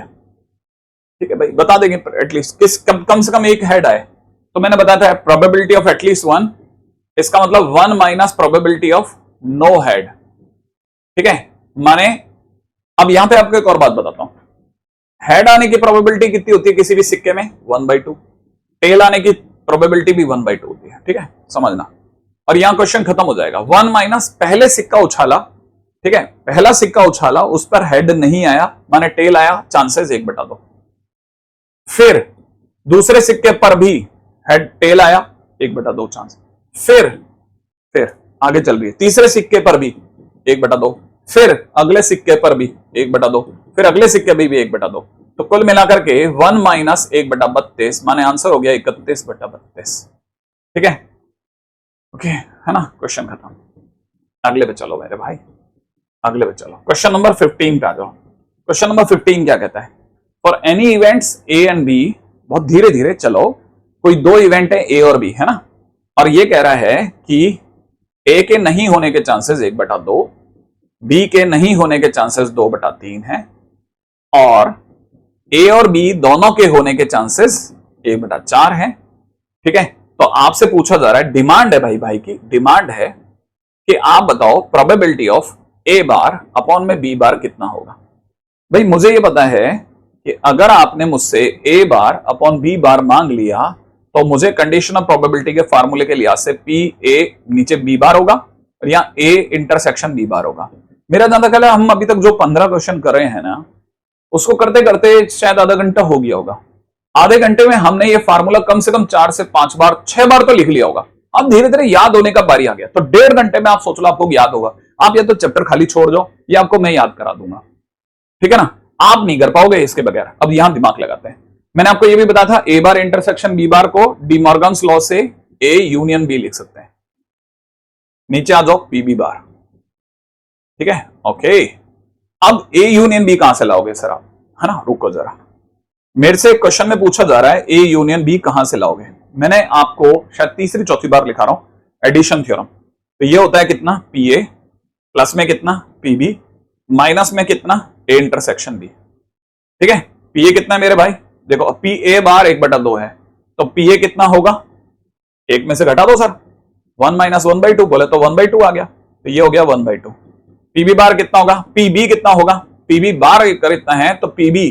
ठीक है भाई, बता देंगे एटलीस्ट कम से कम एक हेड आए। तो मैंने बताया था प्रोबेबिलिटी ऑफ एटलीस्ट वन इसका मतलब 1 minus probability of no head. ठीक है, माने अब यहां पे आपको एक और बात बताता हूं, हेड आने की प्रोबेबिलिटी कितनी होती है किसी भी सिक्के में? 1/2। टेल आने की प्रोबेबिलिटी भी 1/2 होती है। ठीक है, समझना। और यहां क्वेश्चन खत्म हो जाएगा। 1 माइनस पहले सिक्का उछाला, ठीक है, पहला सिक्का उछाला, उस पर हेड नहीं आया, माने टेल आया, चांसेस 1/2। फिर दूसरे सिक्के पर भी हेड टेल आया, 1/2 चांस। फिर आगे चल रही है, तीसरे सिक्के पर भी 1/2, फिर अगले सिक्के पर भी 1/2, फिर अगले सिक्के पर भी 1/2। तो कुल मिलाकर के 1 माइनस 1/32, माने आंसर हो गया 31/32। ठीक है, ओके, है ना, क्वेश्चन खत्म। अगले पे चलो मेरे भाई, अगले पे चलो। क्वेश्चन नंबर 15 पे आ जाओ। क्वेश्चन नंबर 15 क्या कहता है? For any events A and B, बहुत धीरे धीरे चलो, कोई दो इवेंट है ए और बी, है ना, और ये कह रहा है कि ए के नहीं होने के चांसेस 1/2, बी के नहीं होने के चांसेस 2/3 है, और ए और बी दोनों के होने के चांसेस 1/4 है। ठीक है, तो आपसे पूछा जा रहा है, डिमांड है भाई की डिमांड है कि आप बताओ probability of A bar upon में बी बार कितना होगा। भाई मुझे ये पता है कि अगर आपने मुझसे ए बार अपॉन बी बार मांग लिया तो मुझे कंडीशन ऑफ प्रोबेबिलिटी के फार्मूले के लिहाज से पी ए नीचे बी बार होगा और यहाँ ए इंटरसेक्शन बी बार होगा। मेरा ज्यादा ख्याल है हम अभी तक जो 15 क्वेश्चन कर रहे हैं ना, उसको करते करते शायद आधा घंटा हो गया होगा। आधे घंटे में हमने ये फार्मूला कम से कम 4 से 5 बार 6 बार तो लिख लिया होगा। अब धीरे धीरे याद होने का बारी आ गया, तो 1.5 घंटे में आप सोच लो आपको याद होगा। आप या तो चैप्टर खाली छोड़ जाओ या आपको मैं याद करा दूंगा। ठीक है ना, आप नहीं कर पाओगे इसके बगैर। अब यहां दिमाग लगाते हैं। मैंने आपको यह भी बताया था ए बार इंटरसेक्शन बी बार को डी मॉर्गन्स लॉ से ए यूनियन बी लिख सकते हैं। नीचे आ जाओ, पी बी बार। ठीक है, ओके। अब ए यूनियन बी कहां से लाओगे सर आप, है ना, रुको जरा, मेरे से क्वेश्चन में पूछा जा रहा है ए यूनियन बी कहां से लाओगे। मैंने आपको शायद तीसरी चौथी बार लिखा रहा हूं एडिशन थ्योरम। तो ये होता है कितना, पी ए प्लस में कितना, पी बी माइनस में कितना, ए इंटरसेक्शन बी। ठीक है, पी ए कितना है मेरे भाई, देखो पी ए बार 1/2 है, तो पी ए कितना होगा, एक में से घटा दो सर, 1 माइनस 1/2 बोले तो 1/2 आ गया, तो ये हो गया 1/2। पी बी बार कितना होगा, पी बी कितना होगा, पी बी बार इतना है तो पी बी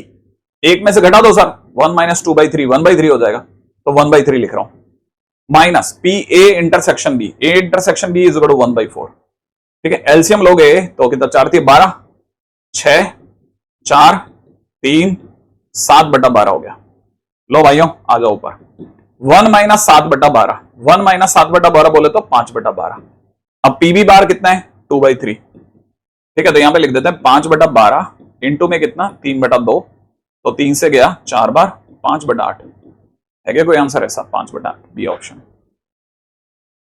एक में से घटा दो सर, 1 माइनस 2/3 1/3 हो जाएगा, तो 1/3 लिख रहा हूं, minus P A intersection B, A intersection B is equal to 1/4। ठीक है, एलसीएम लोगे तो कितना, 4 थी 12, 6 4 3 7/12 हो गया। लो भाइयों आ जाओ ऊपर, 1 माइनस 7/12, 1 माइनस 7/12 बोले तो 5/12। अब पीबी बार कितना है, 2/3। ठीक है, तो यहां पे लिख देते हैं 5/12 इंटू में कितना, 3/2, तो 3 से गया 4 बार, 5/8 है क्या कोई आंसर ऐसा, 5/8 बी ऑप्शन।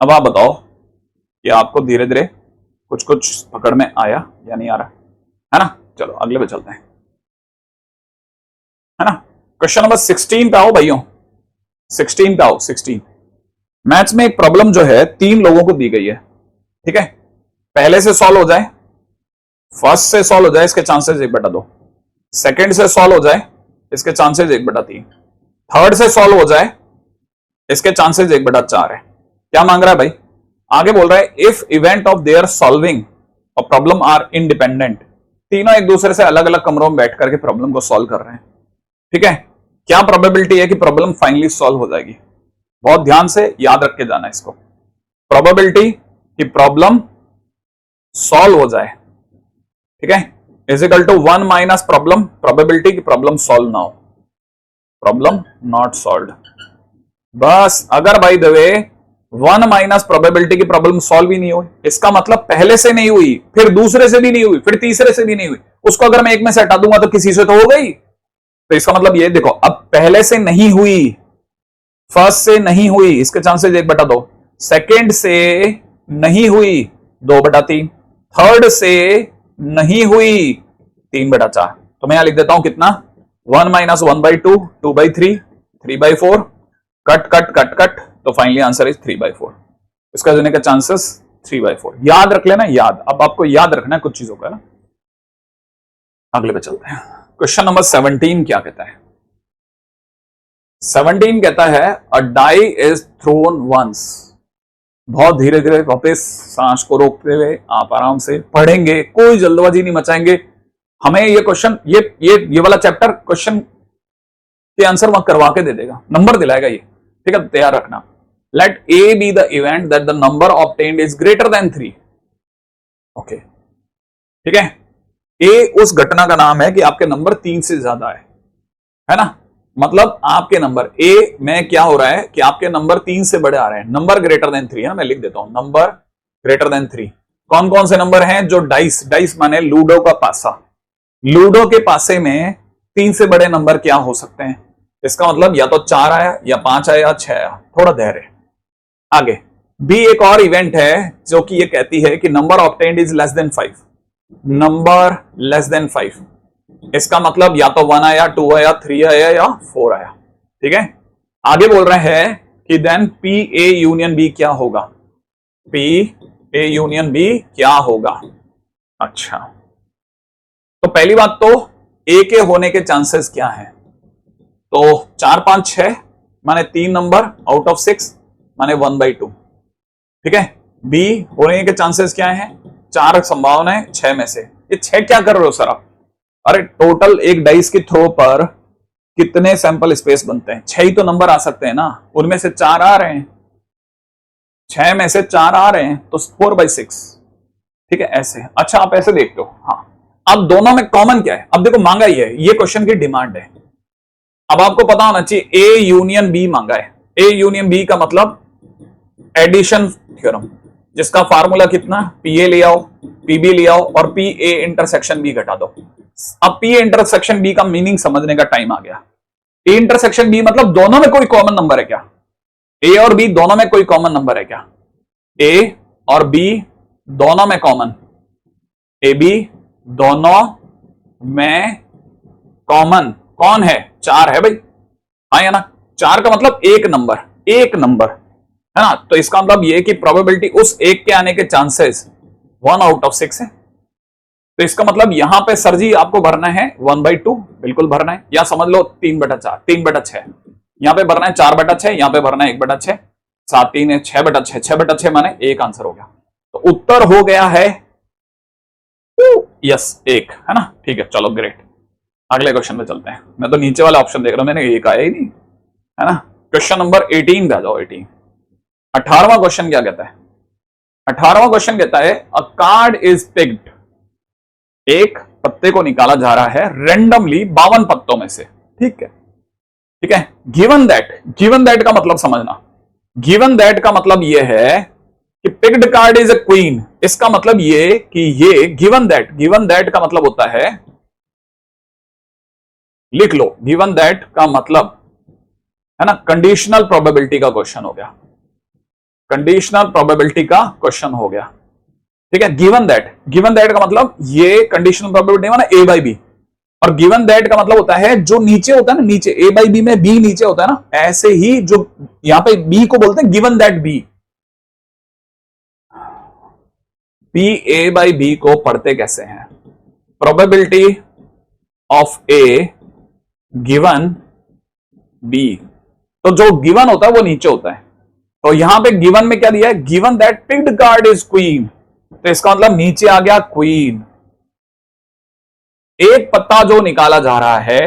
अब आप बताओ कि आपको धीरे धीरे कुछ कुछ पकड़ में आया या नहीं आ रहा, है ना। चलो अगले पे चलते हैं, है ना। क्वेश्चन नंबर 16 पे आओ भाइयों, 16 पे आओ। 16 मैथ्स में एक प्रॉब्लम जो है 3 लोगों को दी गई है। ठीक है, पहले से सॉल्व हो जाए, फर्स्ट से सॉल्व हो जाए, इसके चांसेस 1/2, सेकंड से सॉल्व हो जाए, इसके चांसेस 1/3, थर्ड से सॉल्व हो जाए, इसके चांसेस 1/4 है। क्या मांग रहा है भाई, आगे बोल रहा है if event of their solving और प्रॉब्लम आर इंडिपेंडेंट, तीनों एक दूसरे से अलग अलग कमरों में बैठ करके प्रॉब्लम को सॉल्व कर रहे हैं। ठीक है, क्या प्रोबेबिलिटी है कि प्रॉब्लम फाइनली सॉल्व हो जाएगी, बहुत ध्यान से याद रख के जाना इसको। प्रोबेबिलिटी कि प्रॉब्लम सॉल्व हो जाए, ठीक है, is equal to 1 minus problem, probability कि प्रॉब्लम सॉल्व ना हो, प्रॉब्लम नॉट सॉल्व। बस अगर by the way 1 minus probability की प्रॉब्लम सॉल्व ही नहीं हुई, इसका मतलब पहले से नहीं हुई, फिर दूसरे से भी नहीं हुई, फिर तीसरे से भी नहीं हुई, उसको अगर मैं एक में से हटा दूंगा तो किसी से तो हो गई। तो इसका मतलब ये देखो, अब पहले से नहीं हुई, फर्स्ट से नहीं हुई, इसके चांसेस 1/2, सेकेंड से नहीं हुई 2/3, थर्ड से नहीं हुई 3/4। तो मैं यहां लिख देता हूं कितना, 1 minus 1/2, 2/3, 3/4, cut cut cut cut, तो फाइनली आंसर इज 3/4। इसका होने का चांसेस 3/4। याद रख लेना, याद, अब आपको याद रखना है कुछ चीजों का ना। अगले पे चलते हैं, क्वेश्चन नंबर 17 क्या कहता है। 17 कहता है अ डाई इज थ्रोन वंस, बहुत धीरे धीरे वापस सांस को रोकते हुए आप आराम से पढ़ेंगे, कोई जल्दबाजी नहीं मचाएंगे। हमें ये क्वेश्चन ये वाला चैप्टर क्वेश्चन के आंसर वहां करवा के दे देगा, नंबर दिलाएगा ये, ठीक है, तैयार रखना। Let A B the event that the number obtained is greater than 3। Okay, ठीक है। ए उस घटना का नाम है कि आपके नंबर 3 से ज्यादा है ना। मतलब आपके नंबर ए में क्या हो रहा है कि आपके नंबर 3 से बड़े आ रहे हैं, नंबर ग्रेटर देन 3 है ना। मैं लिख देता हूं नंबर ग्रेटर देन 3। कौन कौन से नंबर हैं? जो डाइस माने लूडो का पासा, लूडो के पासे में 3 से बड़े नंबर क्या हो सकते हैं? इसका मतलब या तो 4 आया या 5 आया या 6 आया। थोड़ा धैर्य। आगे बी एक और इवेंट है जो कि ये कहती है कि number obtained is less than 5, number less then 5। इसका मतलब या तो 1 आया, 2 आया, 3 आया या 4 आया, ठीक है। आगे बोल रहे हैं कि then P A union B क्या होगा? पी ए यूनियन बी क्या होगा? अच्छा, तो पहली बात तो ए के होने के चांसेस क्या हैं? तो 4 5 6 माने 3 नंबर आउट ऑफ 6 माने 1/2, ठीक है। बी होने के चांसेस क्या हैं? 4 संभावनाएं 6 में से। ये 6 क्या कर रहे हो सर आप? अरे टोटल एक डाइस के थ्रो पर कितने सैंपल स्पेस बनते हैं? 6 ही तो नंबर आ सकते हैं ना, उनमें से 4 आ रहे हैं, 6 में से 4 आ रहे हैं, तो 4/6, ठीक है, ऐसे। अच्छा, आप ऐसे देखते हो। हाँ, अब दोनों में कॉमन क्या है? अब देखो, मांगा ही है, ये क्वेश्चन की डिमांड है। अब आपको पता होना चाहिए ए यूनियन बी मांगा है। ए यूनियन बी का मतलब एडिशन थ्योरम, जिसका फार्मूला कितना? पी ए ले आओ, पी बी ले आओ और पी ए इंटरसेक्शन बी घटा दो। अब पी इंटरसेक्शन बी का मीनिंग समझने का टाइम आ गया। ए इंटरसेक्शन बी मतलब दोनों में कोई कॉमन नंबर है क्या? ए और बी दोनों में कोई कॉमन नंबर है क्या? ए और बी दोनों में कॉमन, ए बी दोनों में कॉमन कौन है? 4 है भाई, हाँ या ना। 4 का मतलब एक नंबर है ना। तो इसका मतलब यह कि प्रोबेबिलिटी उस एक के आने के चांसेस 1 आउट ऑफ 6 है। तो इसका मतलब यहां पे सर जी आपको भरना है 1/2, बिल्कुल भरना है, या समझ लो 3/4, 3/6। यहां पे भरना है 4/6, यहां पे भरना है 1/6, 7 3 है 6/6, 6/6 माने एक आंसर हो गया। तो उत्तर हो गया है यस 1, है ना। ठीक है, चलो ग्रेट, अगले क्वेश्चन पे चलते हैं। मैं तो नीचे वाला ऑप्शन देख रहा हूं, मैंने एक आया ही नहीं, है ना। क्वेश्चन नंबर 18 पे आ जाओ। 18वां क्वेश्चन क्या कहता है? 18वां क्वेश्चन कहता है अ कार्ड इज पिक्ड, एक पत्ते को निकाला जा रहा है रेंडमली 52 पत्तों में से, ठीक है, ठीक है। गिवन दैट का मतलब समझना। गिवन दैट का मतलब यह है कि picked card is a queen. इसका मतलब ये कि ये गिवन दैट का मतलब होता है, लिख लो, गिवन दैट का मतलब है ना कंडीशनल प्रोबेबिलिटी का क्वेश्चन हो गया, कंडीशनल प्रोबेबिलिटी का क्वेश्चन हो गया, ठीक है। गिवन दैट का मतलब ये कंडीशनल प्रोबेबिलिटी माना ए बाई बी, और गिवन दैट का मतलब होता है जो नीचे होता है ना, नीचे ए बाई बी में बी नीचे होता है ना, ऐसे ही जो यहां पे बी को बोलते हैं given that B. B A by B को पढ़ते कैसे हैं? Probability of A given B, तो जो गिवन होता है वो नीचे होता है। तो यहां पे गिवन में क्या दिया है? Given that picked card is queen, तो इसका मतलब नीचे आ गया क्वीन। एक पत्ता जो निकाला जा रहा है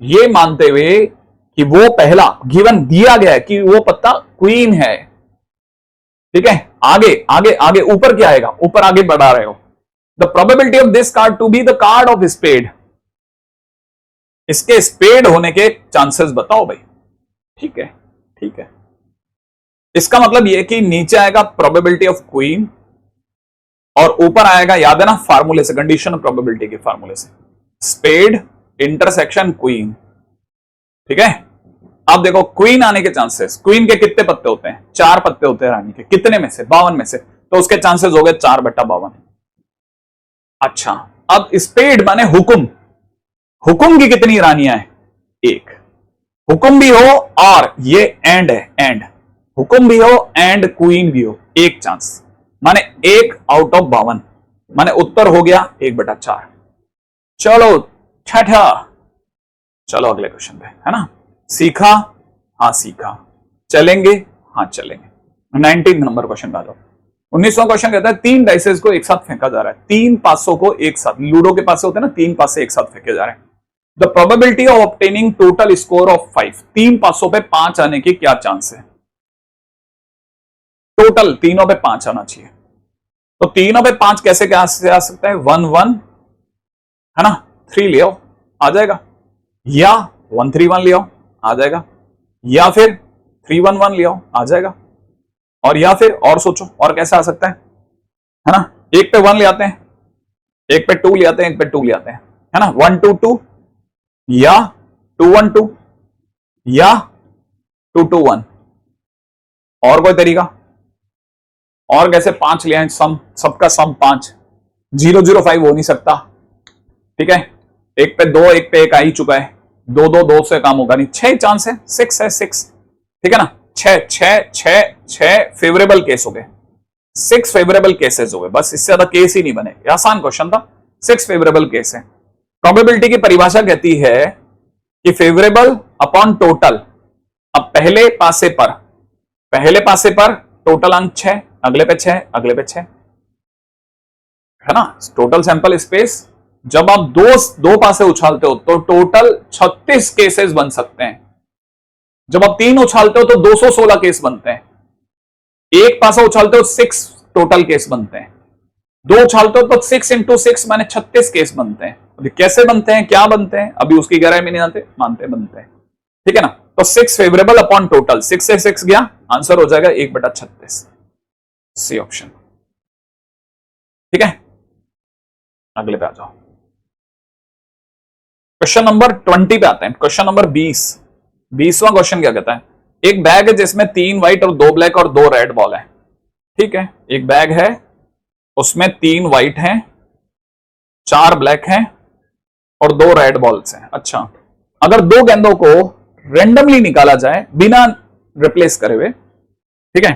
ये मानते हुए कि वो पहला गिवन दिया गया है कि वो पत्ता क्वीन है, ठीक है। आगे आगे आगे ऊपर क्या आएगा? ऊपर आगे बढ़ा रहे हो। The probability of this card to be the card of spade, इसके स्पेड होने के चांसेस बताओ भाई, ठीक है, ठीक है। इसका मतलब यह कि नीचे आएगा प्रोबेबिलिटी ऑफ क्वीन और ऊपर आएगा, याद है ना फार्मूले से, कंडीशन प्रोबेबिलिटी के फार्मूले से, स्पेड इंटरसेक्शन क्वीन, ठीक है। अब देखो क्वीन आने के चांसेस, क्वीन के कितने पत्ते होते हैं? 4 पत्ते होते हैं रानी के, कितने में से? 52 में से, तो उसके चांसेस हो गए 4/52। अच्छा, अब स्पेड माने हुकुम, हुकुम की कितनी रानियां हैं? 1। हुकुम भी हो और ये एंड है, एंड हुकुम भी हो एंड क्वीन भी हो, एक चांस, माने 1 आउट ऑफ 52, माने उत्तर हो गया 1/4। चलो छठा, चलो अगले क्वेश्चन पे, है ना। सीखा? हाँ सीखा। चलेंगे? हाँ चलेंगे। 19 नंबर क्वेश्चन का जाओ। 19वां क्वेश्चन कहता है तीन डाइसेस को एक साथ फेंका जा रहा है, तीन पासों को एक साथ, लूडो के पासे होते हैं ना, तीन पासे एक साथ फेंके जा रहे हैं। The probability of obtaining total score of 5, तीन पासों पे 5 आने की क्या चांस है? टोटल तीनों पे 5 आना चाहिए, तो तीनों पे 5 कैसे क्या से आ सकता है? 1 1 है ना, 3 ले आओ आ जाएगा, या 1 3 1 ले आओ आ जाएगा, या फिर 3 1 1 ले आओ आ जाएगा, और या फिर और सोचो और कैसे आ सकता है ना? एक पे 1 ले आते हैं, एक पे 2 ले आते हैं, एक पे 2 ले आते हैं, है ना, 1 2 2, या 2 1 2, या 2 2 1। और कोई तरीका? और कैसे 5 ले आए? सम, सबका सम 5, 0 0 5 हो नहीं सकता, ठीक है। एक पे 2, एक पे 1 आ ही चुका है, 2 2 2 से काम होगा नहीं, 6 चांस है, 6 है, 6, ठीक है ना। 6 6 6 6 फेवरेबल केस हो गए, 6 फेवरेबल केसेस हो गए, बस इससे ज्यादा केस ही नहीं बने। आसान क्वेश्चन था, 6 फेवरेबल केस है। प्रोबेबिलिटी की परिभाषा कहती है कि फेवरेबल अपॉन टोटल। अब पहले पासे पर टोटल अंक 6, अगले पे 6, अगले पे 6, है ना, टोटल सैंपल स्पेस। जब आप दो पासे उछालते हो तो टोटल 36 केसेस बन सकते हैं। जब आप 3 उछालते हो तो 216 केस बनते हैं। एक पासा उछालते हो 6 टोटल केस बनते हैं। 2 उछालते हो तो 6 × 6 माने 36 केस बनते हैं। अभी कैसे बनते हैं, क्या बनते हैं, अभी उसकी गहराई में नहीं आते, मानते बनते हैं, ठीक है ना। तो 6 फेवरेबल अपॉन टोटल, 6 से 6 गया, आंसर हो जाएगा 1/36, सी ऑप्शन, ठीक है। अगले पे आ जाओ, क्वेश्चन नंबर 20 पे आते हैं। क्वेश्चन नंबर 20वां क्वेश्चन क्या कहता है? एक बैग है जिसमें 3 व्हाइट और 2 ब्लैक और 2 रेड बॉल है, ठीक है। एक बैग है, उसमें 3 व्हाइट हैं, 4 ब्लैक हैं और 2 रेड बॉल्स हैं। अच्छा, अगर 2 गेंदों को रेंडमली निकाला जाए बिना रिप्लेस करे हुए, ठीक है।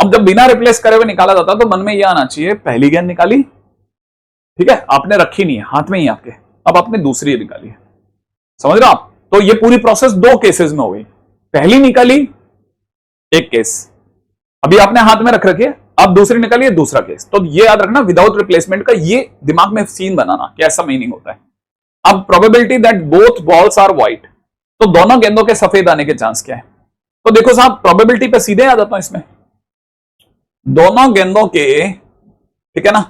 अब जब बिना रिप्लेस करे हुए निकाला जाता तो मन में यह आना चाहिए, पहली गेंद निकाली, ठीक है, आपने रखी नहीं है, हाथ में ही आपके, अब आपने दूसरी निकाली है, समझ रहे हो आप? तो ये पूरी प्रोसेस 2 केसेस में हो गई। पहली निकाली, एक केस, अभी आपने हाथ में रख रखी है, अब दूसरी निकाली है, दूसरा केस। तो ये याद रखना, विदाउट रिप्लेसमेंट का ये दिमाग में सीन बनाना कि ऐसा मीनिंग होता है। अब probability that both balls are white, तो दोनों गेंदों के सफेद आने के चांस क्या है? तो देखो साहब, प्रोबेबिलिटी पे सीधे आ जाता हूं इसमें, दोनों गेंदों के, ठीक है ना,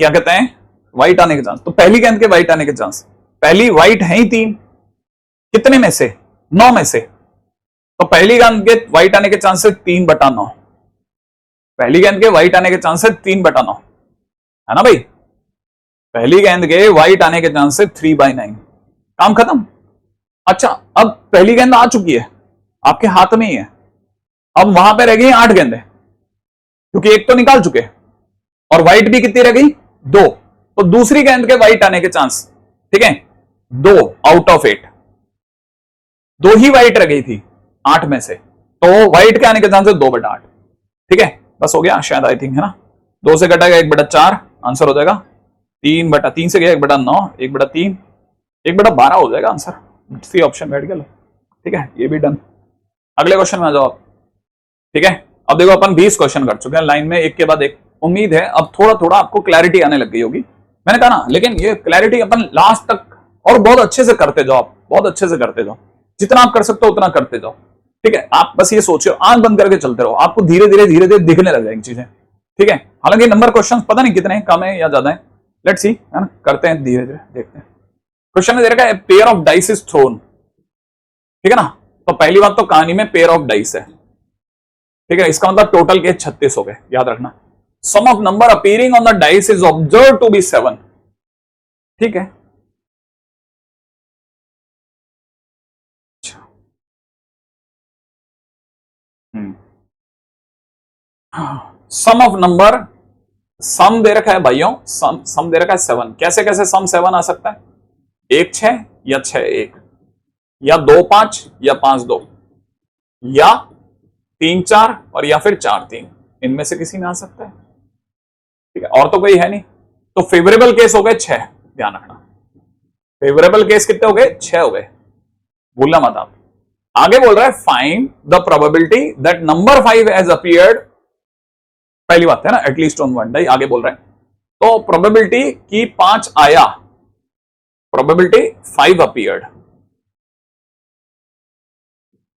क्या कहते हैं, व्हाइट आने के चांस। तो पहली गेंद के व्हाइट आने के चांस, पहली व्हाइट है ही 3, कितने में से? 9 में से, तो पहली गेंद के व्हाइट आने के चांस है 3/9, पहली गेंद के व्हाइट आने के चांस है 3/9, है ना भाई। पहली गेंद के व्हाइट आने के चांस है 3/9, काम खत्म। अच्छा, अब पहली गेंद आ चुकी है, आपके हाथ में ही है, अब वहां पे रह गई 8 गेंदें, क्योंकि एक तो निकाल चुके, और व्हाइट भी कितनी रह गई? 2, तो दूसरी गेंद के व्हाइट आने के चांस, ठीक है, 2 आउट ऑफ 8, 2 ही व्हाइट रह गई थी 8 में से, तो व्हाइट के आने के चांस है 2/8, ठीक है। बस हो गया शायद, आई थिंक, है ना। 2 से कटेगा 1/4, आंसर हो जाएगा 3/3 से गया 1/9, 1/3, 1/12 हो जाएगा आंसर, सी ऑप्शन बैठ गया, ठीक है, ये भी डन। अगले क्वेश्चन में आ जाओ आप, ठीक है। अब देखो अपन 20 क्वेश्चन कर चुके हैं लाइन में, एक के बाद एक। उम्मीद है अब थोड़ा थोड़ा आपको क्लैरिटी आने लग गई होगी, मैंने कहा ना, लेकिन ये क्लैरिटी अपन लास्ट तक और बहुत अच्छे से करते जाओ, आप बहुत अच्छे से करते जाओ, जितना आप कर सकते हो उतना करते जाओ, ठीक है। आप बस ये सोचो, आंख बंद करके चलते रहो, आपको धीरे धीरे दिखने लग जाएंगी चीजें, ठीक है। हालांकि नंबर क्वेश्चन पता नहीं कितने हैं, कम है या ज्यादा है, लेट्स सी, है ना, करते हैं धीरे धीरे, देखते हैं। क्वेश्चन में दे रखा है pair of dice is throne, ठीक है ना। तो पहली बात तो कहानी में पेयर ऑफ डाइस है, ठीक है, इसका मतलब टोटल के 36 हो गए, याद रखना। Sum of number appearing on the dice is observe to be 7, ठीक है। सम ऑफ नंबर, सम दे रखा है भाइयों, सम दे रखा है 7, कैसे कैसे सम 7 आ सकता है? 1 6 या 6 1, या 2 5 या 5 2, या 3 4 और या फिर 4 3, इनमें से किसी में आ सकता है, ठीक है, और तो कोई है नहीं। तो फेवरेबल केस हो गए 6, ध्यान रखना, फेवरेबल केस कितने हो गए? 6 हो गए, भूलना मत आप, आगे बोल रहा है find the probability that number 5 has appeared, पहली बात है ना, एटलीस्ट ऑन वन डाई। आगे बोल रहे हैं तो प्रोबेबिलिटी की 5 आया, प्रोबेबिलिटी 5 अपीयर्ड।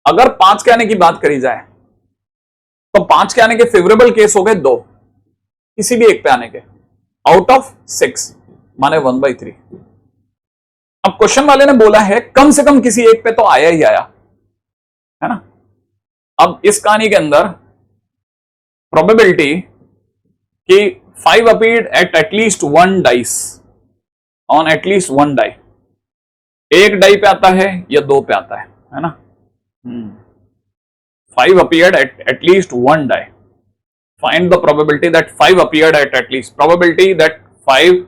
अगर 5 के आने की बात करी जाए तो 5 के आने के फेवरेबल केस हो गए 2, किसी भी एक पे आने के, आउट ऑफ 6 माने 1/3। अब क्वेश्चन वाले ने बोला है कम से कम किसी एक पे तो आया ही आया, है ना। अब इस कहानी के अंदर प्रोबेबिलिटी कि 5 appeared at at least 1 dice on at least 1 die, एक डाई पे आता है या 2 पे आता है ना। 5 appeared at least 1 die. Find the probability that 5 appeared at least. Probability that 5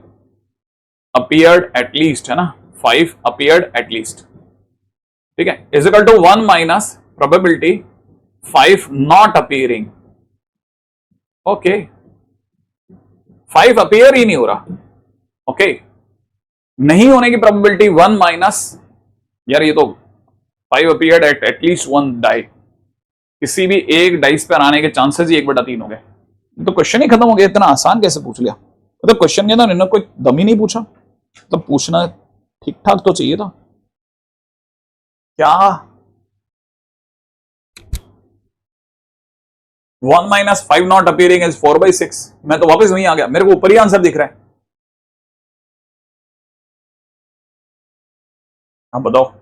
appeared at least, है ना, 5 appeared at least, ठीक है, is equal to 1 minus probability 5 not appearing. Okay, 5 appear ही नहीं हो रहा, okay, नहीं होने की probability 1 minus, यार ये तो 5 appeared at least 1 die, किसी भी एक डाइस पर आने के चांसेस ही 1/3 हो गए। तो क्वेश्चन ही खत्म हो गया, इतना आसान कैसे पूछ लिया। तो क्वेश्चन के अंदर इन्होंने कोई दम ही नहीं पूछा, तो पूछना ठीक ठाक तो चाहिए था क्या। 1 minus 5 not appearing is 4/6। मैं तो वापस वहीं आ गया, मेरे को ऊपर ही आंसर दिख रहा है। हाँ बताओ,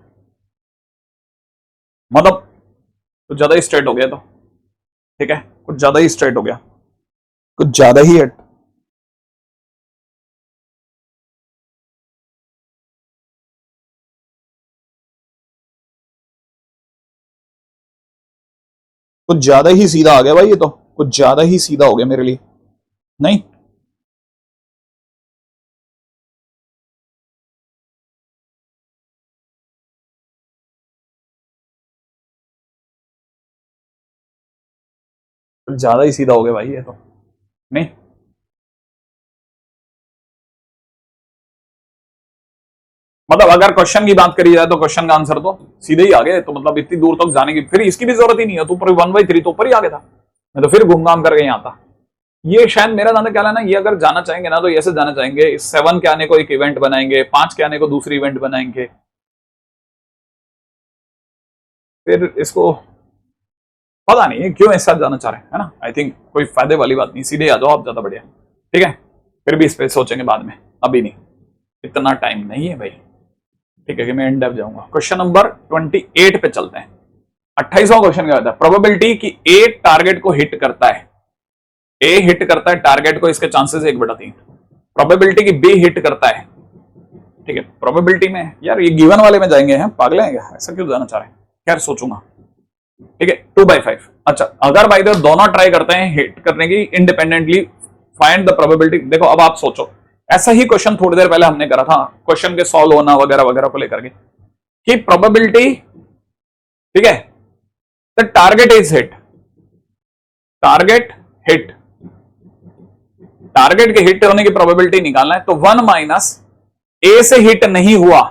मतलब कुछ ज्यादा ही स्ट्रेट हो गया, तो ठीक है, कुछ ज्यादा ही स्ट्रेट हो गया, कुछ ज्यादा ही हट। कुछ ज्यादा ही सीधा आ गया भाई, ये तो कुछ ज्यादा ही सीधा हो गया मेरे लिए, नहीं। कुछ ज्यादा ही सीधा हो गया भाई ये तो, नहीं। मतलब अगर क्वेश्चन की बात करी जाए तो क्वेश्चन का आंसर तो सीधे ही आ गए, तो मतलब इतनी दूर तक जाने की फिर इसकी भी जरूरत ही नहीं है, तो ऊपर 1/3 तो ऊपर ही आ गया था, मैं तो फिर घूम घाम करके यहाँ था। ये शायद मेरा जाना क्या ना, ये अगर जाना चाहेंगे ना तो ऐसे जाना चाहेंगे, 7 के आने को एक इवेंट बनाएंगे, 5 के आने को दूसरी इवेंट बनाएंगे, फिर इसको पता नहीं क्यों ऐसा जाना चाह रहे हैं, है ना। आई थिंक कोई फायदे वाली बात नहीं, सीधे आ जाओ आप, ज्यादा बढ़िया, ठीक है। फिर भी इस पे सोचेंगे बाद में, अभी नहीं, इतना टाइम नहीं है भाई, ठीक है कि मैं इन डेप्थ जाऊंगा। क्वेश्चन नंबर 28 पे चलते हैं। 28वां क्वेश्चन क्या होता है, प्रोबेबिलिटी कि ए टारगेट को हिट करता है, ए हिट करता है टारगेट को, इसके चांसेस 1/3। प्रोबेबिलिटी कि बी हिट करता है, ठीक है, प्रोबेबिलिटी में यार ये गिवन वाले में जाएंगे, हैं पागल हैं क्या, ऐसा क्यों जाना चाह रहे हैं, खैर सोचूंगा, ठीक है। 2/5। अच्छा, अगर भाई दोनों ट्राई करते हैं हिट करने की इंडिपेंडेंटली, फाइंड द प्रोबेबिलिटी। देखो अब आप सोचो, ऐसा ही क्वेश्चन थोड़ी देर पहले हमने करा था, क्वेश्चन के सॉल्व होना वगैरह वगैरह को लेकर के, कि प्रोबेबिलिटी, ठीक है, the target is hit, target hit, target के हिट होने की प्रोबेबिलिटी निकालना है, तो 1 माइनस ए से हिट नहीं हुआ,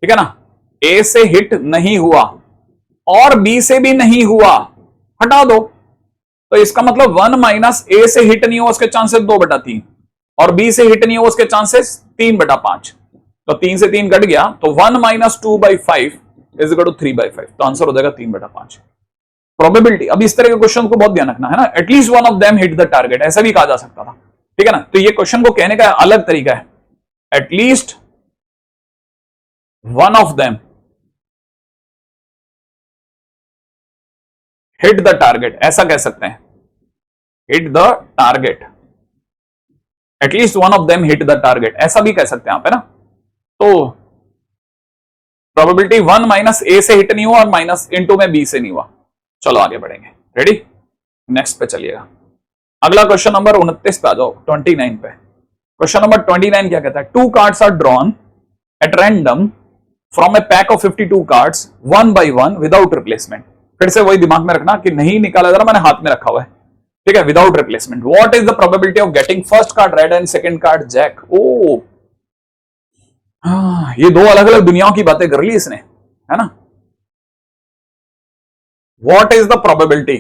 ठीक है ना, ए से हिट नहीं हुआ और बी से भी नहीं हुआ, हटा दो, तो इसका मतलब 1 माइनस ए से हिट नहीं हुआ उसके चांसेस 2/3 और बी से हिट नहीं हुआ उसके चांसेस 3/5, तो 3 से 3 कट गया, तो 1 माइनस 2/5 इज इक्वल टू 3/5, तो आंसर हो जाएगा 3/5। प्रोबेबिलिटी, अब इस तरह के क्वेश्चन को बहुत ध्यान रखना है ना, at least one of them hit the target, ऐसा भी कहा जा सकता था, ठीक है ना। तो ये क्वेश्चन को कहने का अलग तरीका है, at least one of them hit the target, ऐसा कह सकते हैं, hit the target, at least one of them hit the target, ऐसा भी कह सकते हैं आप, है ना। तो प्रोबेबिलिटी 1 माइनस ए से हिट नहीं हुआ और माइनस इनटू में बी से नहीं हुआ। चलो आगे बढ़ेंगे, रेडी, नेक्स्ट पे चलिएगा। अगला क्वेश्चन नंबर 29 पे आ जाओ, 29 पे। क्वेश्चन नंबर 29 क्या कहता है, 2 cards are drawn at random from a pack of 52 cards 1 by 1 without replacement. फिर से वही दिमाग में रखना कि नहीं निकाला जा रहा, मैंने हाथ में रखा हुआ है, ठीक है, without replacement. What is the probability of getting first card red and second card jack. ओ हाँ, ये दो अलग अलग दुनियाओं की बातें कर ली इसने, है ना। What is the probability?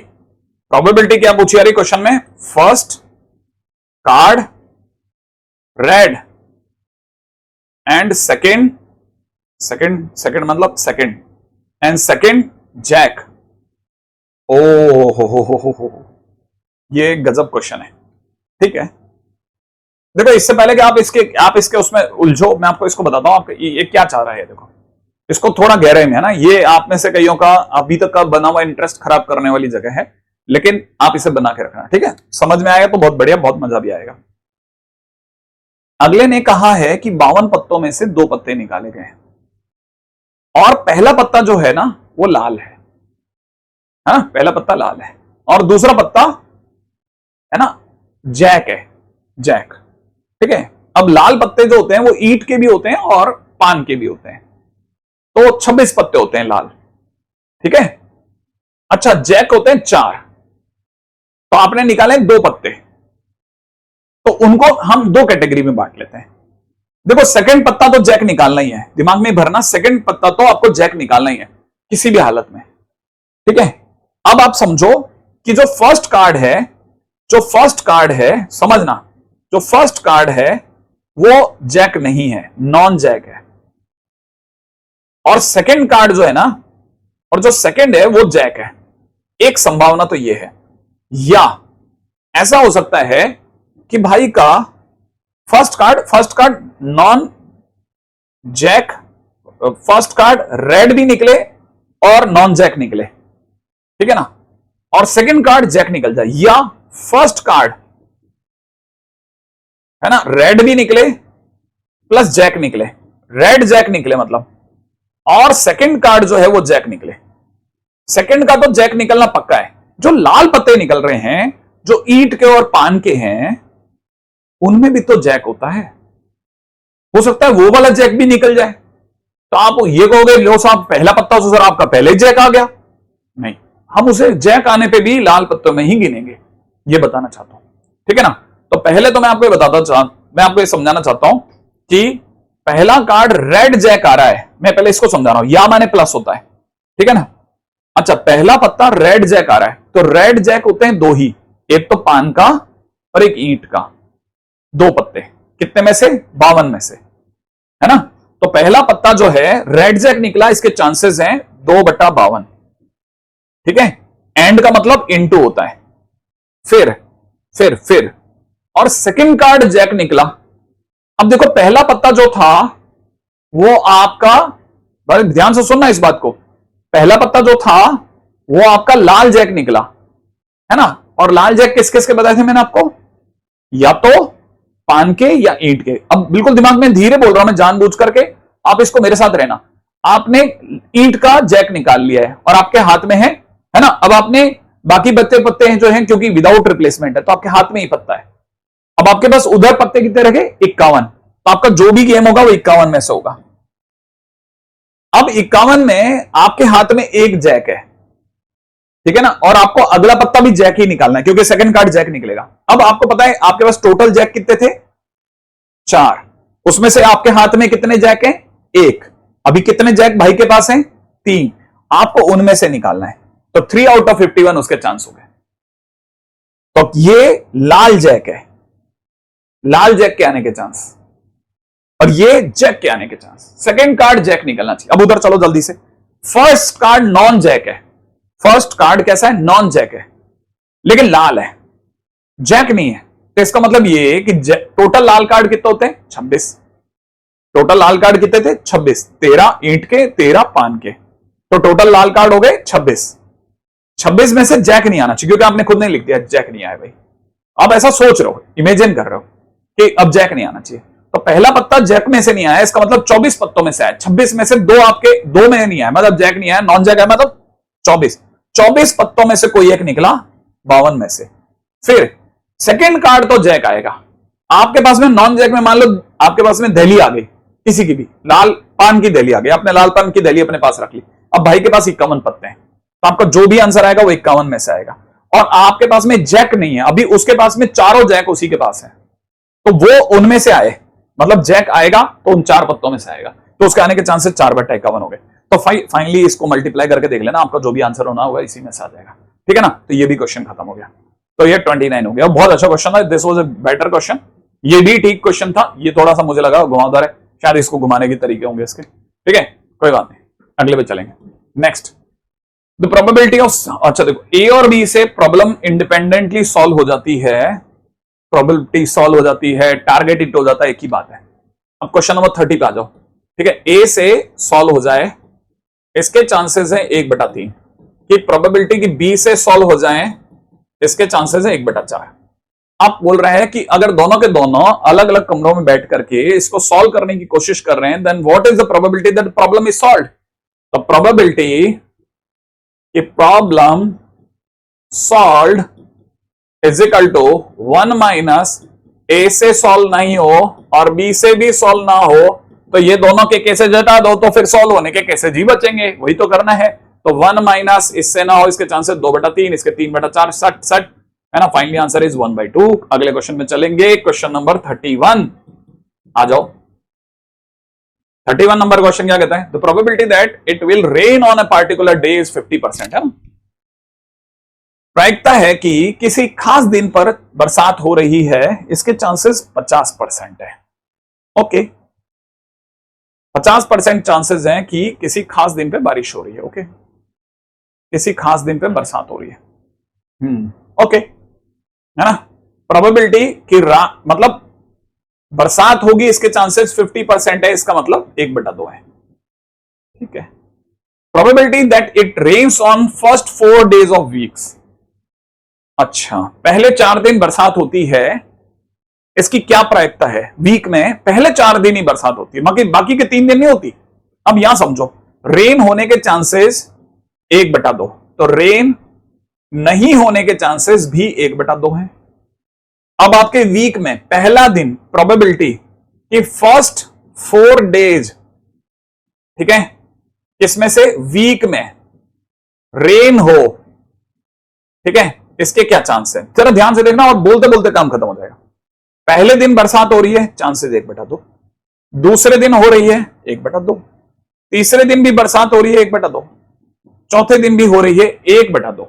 Probability क्या पूछी जा रही क्वेश्चन में? First card red and second मतलब सेकेंड एंड सेकेंड जैक। ओ हो, ये गजब क्वेश्चन है। ठीक है, देखो इससे पहले कि आप इसके उसमें उलझो, मैं आपको इसको बताता हूं आप ये क्या चाह रहा है। देखो इसको थोड़ा गहराई में है ना, ये आप में से कईयों का अभी तक का बना हुआ इंटरेस्ट खराब करने वाली जगह है, लेकिन आप इसे बना के रखना। ठीक है, समझ में आएगा तो बहुत बढ़िया, बहुत मजा भी आएगा। अगले ने कहा है कि 52 पत्तों में से 2 पत्ते निकाले गए और पहला पत्ता जो है ना वो लाल है ना, पहला पत्ता लाल है और दूसरा पत्ता है ना जैक है, जैक। ठीक है, अब लाल पत्ते जो होते हैं वो ईंट के भी होते हैं और पान के भी होते हैं, तो 26 पत्ते होते हैं लाल। ठीक है, अच्छा जैक होते हैं 4, तो आपने निकाले 2 पत्ते, तो उनको हम 2 कैटेगरी में बांट लेते हैं। देखो सेकंड पत्ता तो जैक निकालना ही है, दिमाग में भरना, सेकंड पत्ता तो आपको जैक निकालना ही है किसी भी हालत में। ठीक है, अब आप समझो कि जो फर्स्ट कार्ड है समझना, जो फर्स्ट कार्ड है वो जैक नहीं है, नॉन जैक है, और सेकंड कार्ड जो है ना, और जो सेकंड है वो जैक है। एक संभावना तो ये है, या ऐसा हो सकता है कि भाई का first card non jack, first card red भी निकले और नॉन जैक निकले। ठीक है ना, और सेकंड कार्ड जैक निकल जाए, या फर्स्ट कार्ड है ना रेड भी निकले प्लस जैक निकले, रेड जैक निकले मतलब, और सेकंड कार्ड जो है वो जैक निकले। सेकंड का तो जैक निकलना पक्का है। जो लाल पत्ते निकल रहे हैं जो ईंट के और पान के हैं उनमें भी तो जैक होता है, हो सकता है वो वाला जैक भी निकल जाए। तो आप ये कहोगे लो साहब पहला पत्ता तो सर आपका पहले जैक आ गया, नहीं, हम उसे जैक आने पे भी लाल पत्तों में ही गिनेंगे, ये बताना चाहता हूं। ठीक है ना, तो पहले तो मैं आपको ये समझाना चाहता हूं कि पहला कार्ड रेड जैक आ रहा है, मैं पहले इसको समझा रहा हूं, या माने प्लस होता है। ठीक है ना, अच्छा पहला पत्ता रेड जैक आ रहा है, तो रेड जैक होते हैं 2 ही, एक तो पान का और एक ईंट का, 2 पत्ते, कितने में से? 52 में से, है ना। तो पहला पत्ता जो है रेड जैक निकला, इसके चांसेस हैं 2/52। ठीक है, एंड का मतलब इनटू होता है, फिर और सेकंड कार्ड जैक निकला। अब देखो पहला पत्ता जो था वो आपका, बड़े ध्यान से सुनना इस बात को, पहला पत्ता जो था वो आपका लाल जैक निकला, है ना, और लाल जैक किस किस के बताए थे मैंने आपको? या तो पान के या ईंट के। अब बिल्कुल दिमाग में धीरे बोल रहा हूं मैं जानबूझ करके, आप इसको मेरे साथ रहना। आपने ईंट का जैक निकाल लिया है और आपके हाथ में है ना, अब आपने बाकी पत्ते हैं जो हैं, क्योंकि विदाउट रिप्लेसमेंट है तो आपके हाथ में ही पत्ता है। अब आपके पास उधर पत्ते कितने रखे? 51, तो आपका जो भी गेम होगा वो 51 में से होगा। अब 51 में आपके हाथ में एक जैक है, ठीक है ना, और आपको अगला पत्ता भी जैक ही निकालना है क्योंकि सेकंड कार्ड जैक निकलेगा। अब आपको पता है आपके पास टोटल जैक कितने थे? 4, उसमें से आपके हाथ में कितने जैक हैं? 1। अभी कितने जैक भाई के पास हैं? 3, आपको उनमें से निकालना है, तो 3 आउट ऑफ 51 उसके चांस हो गए। तो ये लाल जैक है, लाल जैक के आने के चांस, और ये जैक के आने के चांस। सेकंड कार्ड जैक निकलना चाहिए। अब उधर चलो जल्दी से, फर्स्ट कार्ड नॉन जैक है, फर्स्ट कार्ड कैसा है? नॉन जैक है, लेकिन लाल है, जैक नहीं है। तो इसका मतलब ये कि टोटल लाल कार्ड कितने होते हैं? 26। टोटल लाल कार्ड कितने थे? 26, 13 ईंट के, 13 पान के, तो टोटल लाल कार्ड हो गए 26। 26 में से जैक नहीं आना चाहिए क्योंकि आपने खुद नहीं लिख दिया जैक नहीं आया भाई। अब ऐसा सोच रहे हो, इमेजिन कर रहे हो कि अब जैक नहीं आना चाहिए, तो पहला पत्ता जैक में से नहीं आया, इसका मतलब 24 पत्तों में से आया, 26 में से 2 आपके 2 में नहीं आया, मतलब जैक नहीं आया, नॉन जैक है, मतलब 24 पत्तों में से कोई एक निकला 52 में से। फिर सेकंड कार्ड तो जैक आएगा, आपके पास में नॉन जैक में मान लो आपके पास में दहली आ गई, किसी की भी लाल पान की दहली आ गई, आपने लाल पान की दहली अपने पास रख ली। अब भाई के पास 51 पत्ते हैं, तो आपका जो भी आंसर आएगा वो 51 में से आएगा, और आपके पास में जैक नहीं है, अभी उसके पास में चारों जैक उसी के पास है, तो वो उनमें से आए, मतलब जैक आएगा तो उन 4 पत्तों में से आएगा, तो उसके आने के चांसेस 4/51 हो गए। तो फाइनली इसको मल्टीप्लाई करके देख लेना, आपका जो भी आंसर होना होगा इसी में से आ जाएगा। ठीक है ना, तो ये भी क्वेश्चन खत्म हो गया। तो ये 29 हो गया। बहुत अच्छा क्वेश्चन था, this was a better question. ये भी ठीक क्वेश्चन था, ये थोड़ा सा मुझे लगा घुमावदार है, शायद इसको घुमाने के तरीके होंगे इसके। ठीक है, कोई बात नहीं, अगले पे चलेंगे। नेक्स्ट, द प्रोबेबिलिटी ऑफ, अच्छा देखो, ए और बी से प्रॉब्लम इंडिपेंडेंटली सॉल्व हो जाती है, प्रोबेबिलिटी सॉल्व हो जाती है, टारगेट हिट हो जाता है, एक ही बात है। अब क्वेश्चन नंबर 30 पे आ जाओ। ठीक है, ए से सॉल्व हो जाए, इसके चांसेस है 1/3 की। प्रोबेबिलिटी की बी से सॉल्व हो जाए, इसके चांसेस है 1/4। आप बोल रहे हैं कि अगर दोनों के दोनों अलग अलग कमरों में बैठ करके इसको सॉल्व करने की कोशिश कर रहे हैं, then what is the probability that problem is solved. The probability कि problem solved is equal to 1 minus A से सॉल्व नहीं हो और बी से भी सॉल्व ना हो, तो ये दोनों के केसेस हटा दो, तो फिर सॉल्व होने के केसेस ही बचेंगे, वही तो करना है। तो 1 माइनस इससे ना हो, इसके चांसेस 2/3, इसके 3/4, 60 है ना। Finally answer is 1/2। अगले क्वेश्चन में चलेंगे, क्वेश्चन नंबर 31 आ जाओ। 31 नंबर क्वेश्चन क्या कहता है, the probability that it will rain on a particular day is 50%, है ना। प्रायिकता है कि किसी खास दिन पर बरसात हो रही है, इसके चांसेस 50% है। ओके, 50% चांसेस हैं कि किसी खास दिन पे बारिश हो रही है। ओके, किसी खास दिन पे बरसात हो रही है। ओके, है ना। प्रोबेबिलिटी कि मतलब बरसात होगी, इसके चांसेस 50% है, इसका मतलब 1/2 है। ठीक है। Probability that it rains on first 4 days of weeks, अच्छा पहले 4 दिन बरसात होती है, इसकी क्या प्रायिकता है। वीक में पहले 4 दिन ही बरसात होती है, बाकी के 3 दिन नहीं होती। अब यहां समझो, रेन होने के चांसेस 1/2, तो रेन नहीं होने के चांसेस भी 1/2 है। अब आपके वीक में पहला दिन प्रोबेबिलिटी कि फर्स्ट 4 days, ठीक है, इसमें से वीक में रेन हो, ठीक है, इसके क्या चांस है, जरा ध्यान से देखना और बोलते बोलते काम खत्म हो जाएगा। पहले दिन बरसात हो रही है, चांसेस 1/2, दूसरे दिन हो रही है 1/2, तीसरे दिन भी बरसात हो रही है 1/2, चौथे दिन भी हो रही है 1/2,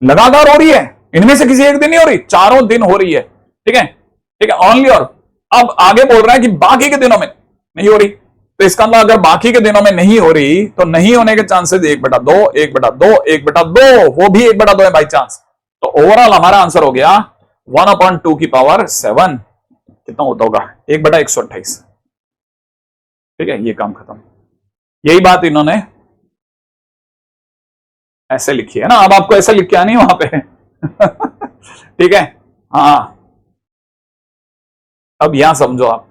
लगातार हो रही है, इनमें से किसी एक दिन नहीं हो रही, चारों दिन हो रही है। ठीक है, ठीक है, ऑनली और। अब आगे बोल रहा है कि बाकी के दिनों में नहीं हो रही, तो इसका मतलब अगर बाकी के दिनों में नहीं हो रही तो नहीं होने के चांसेस 1/2, 1/2, 1/2, वो भी 1/2 है बाई चांस। तो ओवरऑल हमारा आंसर हो गया 1/2 की पावर 7, कितना होता होगा 1/128। ठीक है, ये काम खत्म। यही बात इन्होंने ऐसे लिखी है ना, अब आपको ऐसे लिख के आनी वहां पे ठीक है, हाँ। अब यहां समझो आप,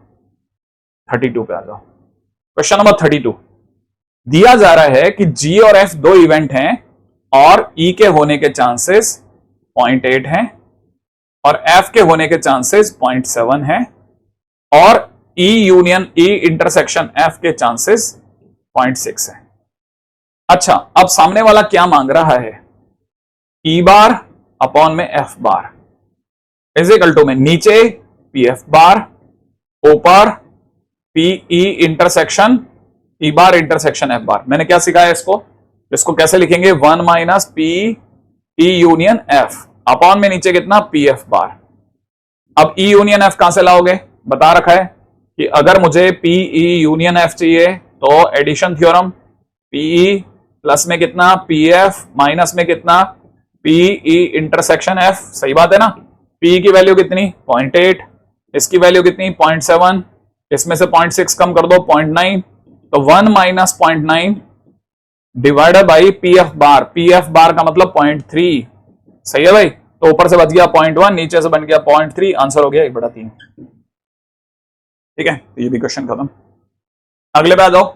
32 पे आ जाओ। क्वेश्चन नंबर 32 दिया जा रहा है कि जी और एफ 2 इवेंट हैं और ई के होने के चांसेस 0.8 हैं और एफ के होने के चांसेस 0.7 हैं और E union E intersection F के चांसेस 0.6 है। अच्छा, अब सामने वाला क्या मांग रहा है, ई बार अपॉन में F bar is equal to में नीचे पी एफ बार, ऊपर PE intersection E bar intersection F bar. मैंने क्या सिखाया इसको कैसे लिखेंगे, 1 minus P E union F upon में नीचे कितना पी एफ बार। अब ई यूनियन एफ कहां से लाओगे, बता रखा है कि अगर मुझे पीई यूनियन एफ चाहिए तो एडिशन थ्योरम, पीई प्लस में कितना पी एफ माइनस में कितना पीई इंटरसेक्शन एफ। सही बात है ना। पी की वैल्यू कितनी 0.8, इसकी वैल्यू कितनी 0.7, इसमें से 0.6 कम कर दो 0.9, तो 1 minus 0.9 divided by P F bar. P F बार का मतलब 0.3। सही है भाई, तो ऊपर से बच गया 0.1, नीचे से बन गया 0.3, आंसर हो गया 1/3। ठीक है, तो ये भी क्वेश्चन खत्म। अगले पे आ जाओ।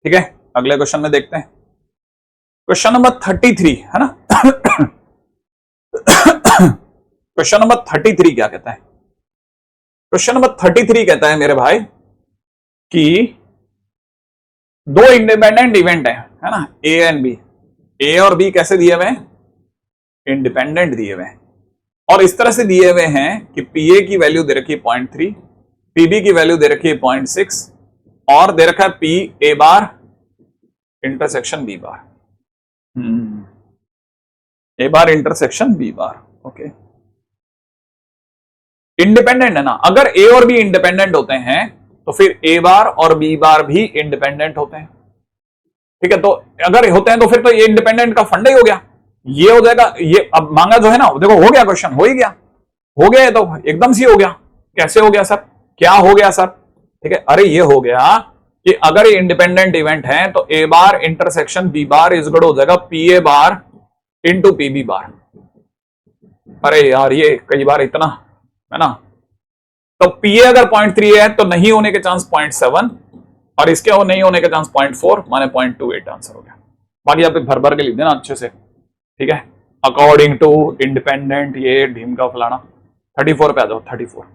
ठीक है, अगले क्वेश्चन में देखते हैं, क्वेश्चन नंबर 33 है ना क्वेश्चन नंबर 33 क्या कहता है, क्वेश्चन नंबर 33 कहता है मेरे भाई कि 2 इंडिपेंडेंट इवेंट है ना, ए एंड बी। ए और बी कैसे दिए हुए हैं, इंडिपेंडेंट दिए हुए हैं और इस तरह से दिए हुए हैं कि पीए की वैल्यू दे रखी है 0.3, पीबी की वैल्यू दे रखी है 0.6 और दे रखा है P A bar intersection B bar, A bar intersection B bar. Okay, independent है ना, अगर ए और बी इंडिपेंडेंट होते हैं तो फिर ए बार और बी बार भी इंडिपेंडेंट होते हैं। ठीक है, तो अगर होते हैं तो फिर तो ये इंडिपेंडेंट का फंडा ही हो गया, ये हो जाएगा। ये अब मांगा जो है ना, देखो हो गया, क्वेश्चन हो ही गया, हो गया, तो एकदम से हो गया। कैसे हो गया सर, क्या हो गया सर? ठीक है, अरे ये हो गया कि अगर ये इंडिपेंडेंट इवेंट है तो A bar intersection B bar is equal हो जाएगा P A bar into P B bar. अरे यार ये कई बार इतना है ना, तो पी ए अगर 0.3 है तो नहीं होने के चांस 0.7 और इसके नहीं होने के चांस 0.4 माने 0.28 आंसर हो गया। बाकी आप भर भर के लिख देना अच्छे से। ठीक है, अकॉर्डिंग टू इंडिपेंडेंट ये ढीम का फलाना। 34 पे आ जाओ। 34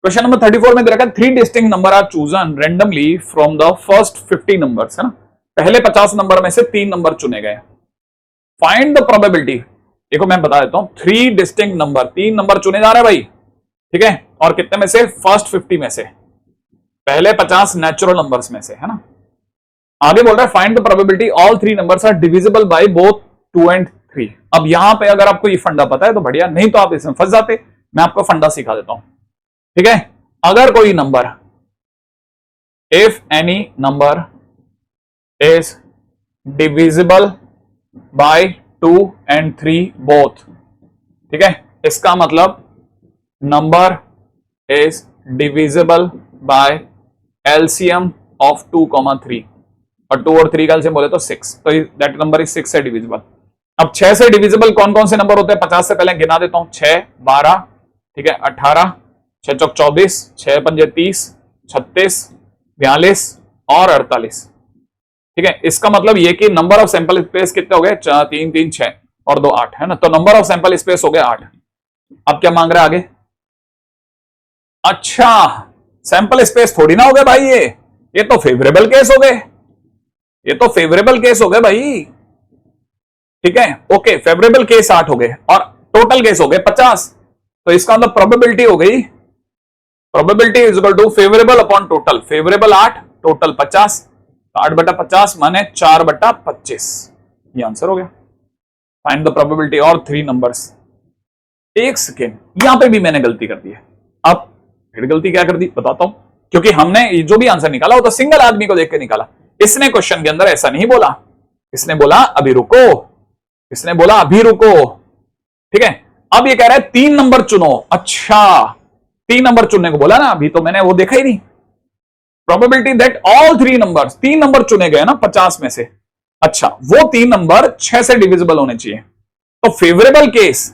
क्वेश्चन नंबर 34 में दे रखा है 3 distinct number are chosen randomly from the first 50 numbers, है ना, पहले 50 नंबर में से 3 नंबर चुने गए। फाइंड द प्रोबेबिलिटी, देखो मैं बता देता हूं, 3 डिस्टिंक्ट नंबर, 3 नंबर चुने जा रहे हैं भाई। ठीक है, और कितने में से? फर्स्ट 50 में से, पहले 50 नेचुरल नंबर्स में से, है ना। आगे बोल रहा है find the probability all 3 numbers are divisible by both 2 and 3। अब यहां पे अगर आपको ये फंडा पता है तो बढ़िया, नहीं तो आप इसमें फंस जाते। मैं आपको फंडा सिखा देता हूं। ठीक है, अगर कोई number, if any number is divisible by 2 and 3 both, ठीक है, इसका मतलब number is divisible by LCM of 2, 3, और 2 और 3 का एलसीएम बोले तो 6, तो दैट नंबर इज 6 से डिविजिबल। अब 6 से डिविजिबल कौन कौन से नंबर होते हैं? 50 से पहले गिना देता हूं, 6, 12, ठीक है, 18, 6 चौक 24, 6 पंजे 30, 36, 42 और 48। ठीक है, इसका मतलब ये कि नंबर ऑफ सैंपल स्पेस कितने हो गए? 4, 3, 3, 6 और 2, 8, है ना। तो नंबर ऑफ सैंपल स्पेस हो गए 8। अब क्या मांग रहा है आगे? अच्छा, सैंपल स्पेस थोड़ी ना हो गए भाई, ये तो फेवरेबल केस हो गए, ये तो फेवरेबल केस हो गए भाई। ठीक है, ओके, फेवरेबल केस 8 हो गए और टोटल केस हो गए 50। तो इसका मतलब प्रोबेबिलिटी हो गई, probability is equal to favourable upon total, favourable 8, total 50, 8/50 माने 4/25, ये आंसर हो गया। फाइंड द प्रोबेबिलिटी और 3 नंबर्स। एक सेकेंड, यहां पे भी मैंने गलती कर दी है। अब फिर गलती क्या कर दी बताता हूं, क्योंकि हमने जो भी आंसर निकाला वो तो सिंगल आदमी को देख के निकाला। इसने क्वेश्चन के अंदर ऐसा नहीं बोला, इसने बोला अभी रुको, इसने बोला अभी रुको। ठीक है, अब ये कह रहा है 3 नंबर चुनो। अच्छा, 3 नंबर चुनने को बोला ना, अभी तो मैंने वो देखा ही नहीं। Probability that all 3 numbers, 3 number चुने गए ना 50 में से। अच्छा, वो 3 नंबर 6 से डिविजिबल होने चाहिए। तो फेवरेबल केस,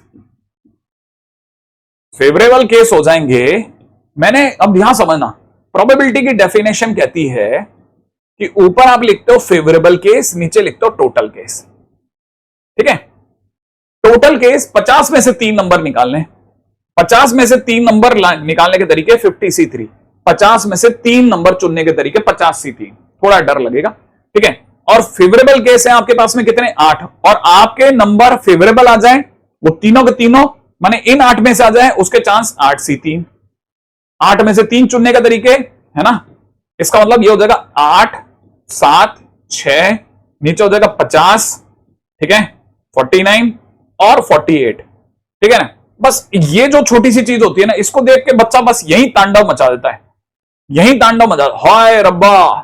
फेवरेबल केस हो जाएंगे। मैंने अब यहां समझना, प्रोबेबिलिटी की डेफिनेशन कहती है कि ऊपर आप लिखते हो फेवरेबल केस, नीचे लिखते हो टोटल केस। ठीक है, टोटल केस 50 में से 3 नंबर निकालने, 50 में से 3 नंबर निकालने के तरीके 50C3, 50 में से 3 नंबर चुनने के तरीके 50C3। थोड़ा डर लगेगा, ठीक है। और फेवरेबल केस है आपके पास में कितने? 8, और आपके नंबर फेवरेबल आ जाए वो तीनों के तीनों, माने इन 8 में से आ जाए, उसके चांस 8C3, 8 में से 3 चुनने के तरीके, है ना। इसका मतलब ये हो जाएगा 8, 7, 6, नीचे हो जाएगा 50, ठीक है, 49 और 48, ठीक है ना। बस ये जो छोटी सी चीज होती है ना, इसको देख के बच्चा बस यही तांडव मचा देता है, यही तांडव मचा, हाय रब्बा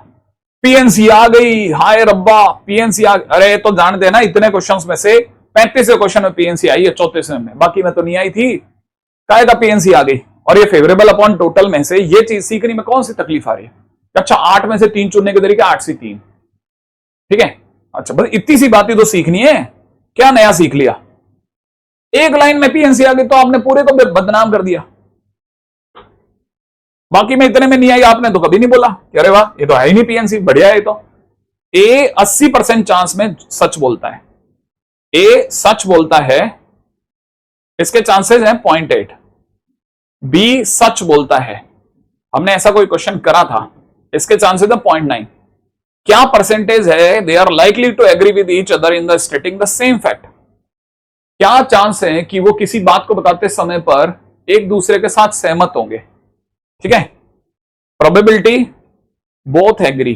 पीएनसी आ गई, हाय रब्बा पीएनसी आ। अरे तो जानते हैं ना, इतने क्वेश्चंस में से 35 क्वेश्चन में पीएनसी आई है, 34 में, बाकी में तो नहीं आई थी। कायदा पीएनसी आ गई। और ये फेवरेबल अपॉन टोटल में से ये चीज सीखने में कौन सी तकलीफ आ रही है? अच्छा, 8 में से 3 चुनने के तरीके 8C3, ठीक है। अच्छा, बस इतनी सी बात ही तो सीखनी है, क्या नया सीख लिया? एक लाइन में पीएनसी आ गई तो आपने पूरे को बदनाम कर दिया। बाकी में इतने में नहीं आई, आपने तो कभी नहीं बोला कि अरे वाह ये तो है ही नहीं पीएनसी, बढ़िया है। तो ए 80% चांस में सच बोलता है, ए सच बोलता है, इसके चांसेस हैं 0.8। बी सच बोलता है, हमने ऐसा कोई क्वेश्चन करा था, इसके चांसेस है 0.9। क्या परसेंटेज है? They are likely to agree with each other in the stating the same fact. क्या चांस है कि वो किसी बात को बताते समय पर एक दूसरे के साथ सहमत होंगे? ठीक है, प्रोबेबिलिटी बोथ एग्री,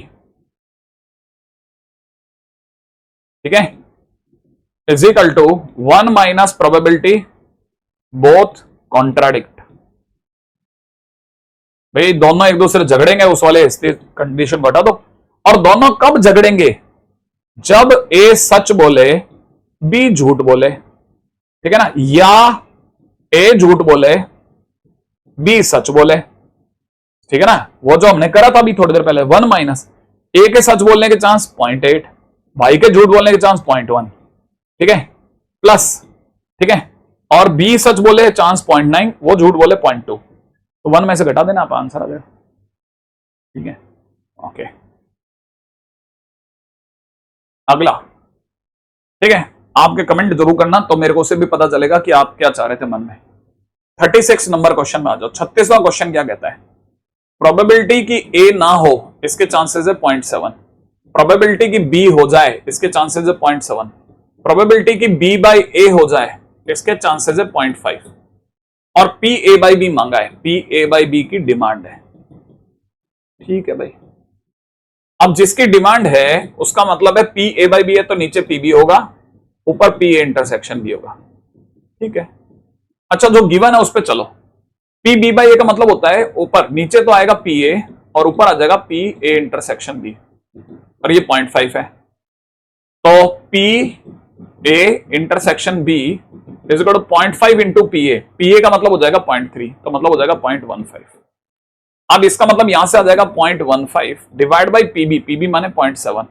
ठीक है, is equal to 1 minus probability both contradict. भाई दोनों एक दूसरे झगड़ेंगे, उस वाले कंडीशन बता दो। और दोनों कब झगड़ेंगे? जब ए सच बोले बी झूठ बोले, ठीक है ना, या ए झूठ बोले बी सच बोले, ठीक है ना। वो जो हमने करा था अभी थोड़ी देर पहले, 1 माइनस ए के सच बोलने के चांस 0.8, भाई के झूठ बोलने के चांस 0.1, ठीक है, प्लस, ठीक है, और बी सच बोले चांस 0.9, वो झूठ बोले 0.2, तो 1 में से घटा देना, आप आंसर आ जाएगा, ठीक है। ओके, अगला, ठीक है, आपके कमेंट जरूर करना तो मेरे को उससे भी पता चलेगा कि आप क्या चाह रहे थे मन में। 36 नंबर क्वेश्चन में आ जाओ। 36वां क्वेश्चन क्या कहता है? प्रोबेबिलिटी की ए ना हो इसके चांसेस है 0.7, प्रोबेबिलिटी की बी हो जाए इसके चांसेस है 0.7, प्रोबेबिलिटी की बी बाई ए हो जाए इसके चांसेस है 0.5, और पी ए बाई बी मांगा है, पी ए बाई बी की डिमांड है, ठीक है भाई। अब जिसकी डिमांड है उसका मतलब है पी ए बाई बी है तो नीचे पी बी होगा, ऊपर पी ए इंटरसेक्शन भी होगा, ठीक है। अच्छा, जो गिवन है उस पर चलो। पी बी बाई ए का मतलब होता है ऊपर, नीचे तो आएगा पी ए और ऊपर आ जाएगा पी ए इंटरसेक्शन बी, और ये 0.5 है, तो P A intersection B is equal to 0.5 into P A, P A का मतलब हो जाएगा 0.3, तो मतलब हो जाएगा 0.15। अब इसका मतलब यहां से आ जाएगा 0.15 डिवाइड बाई पीबी, पीबी माने 0.7,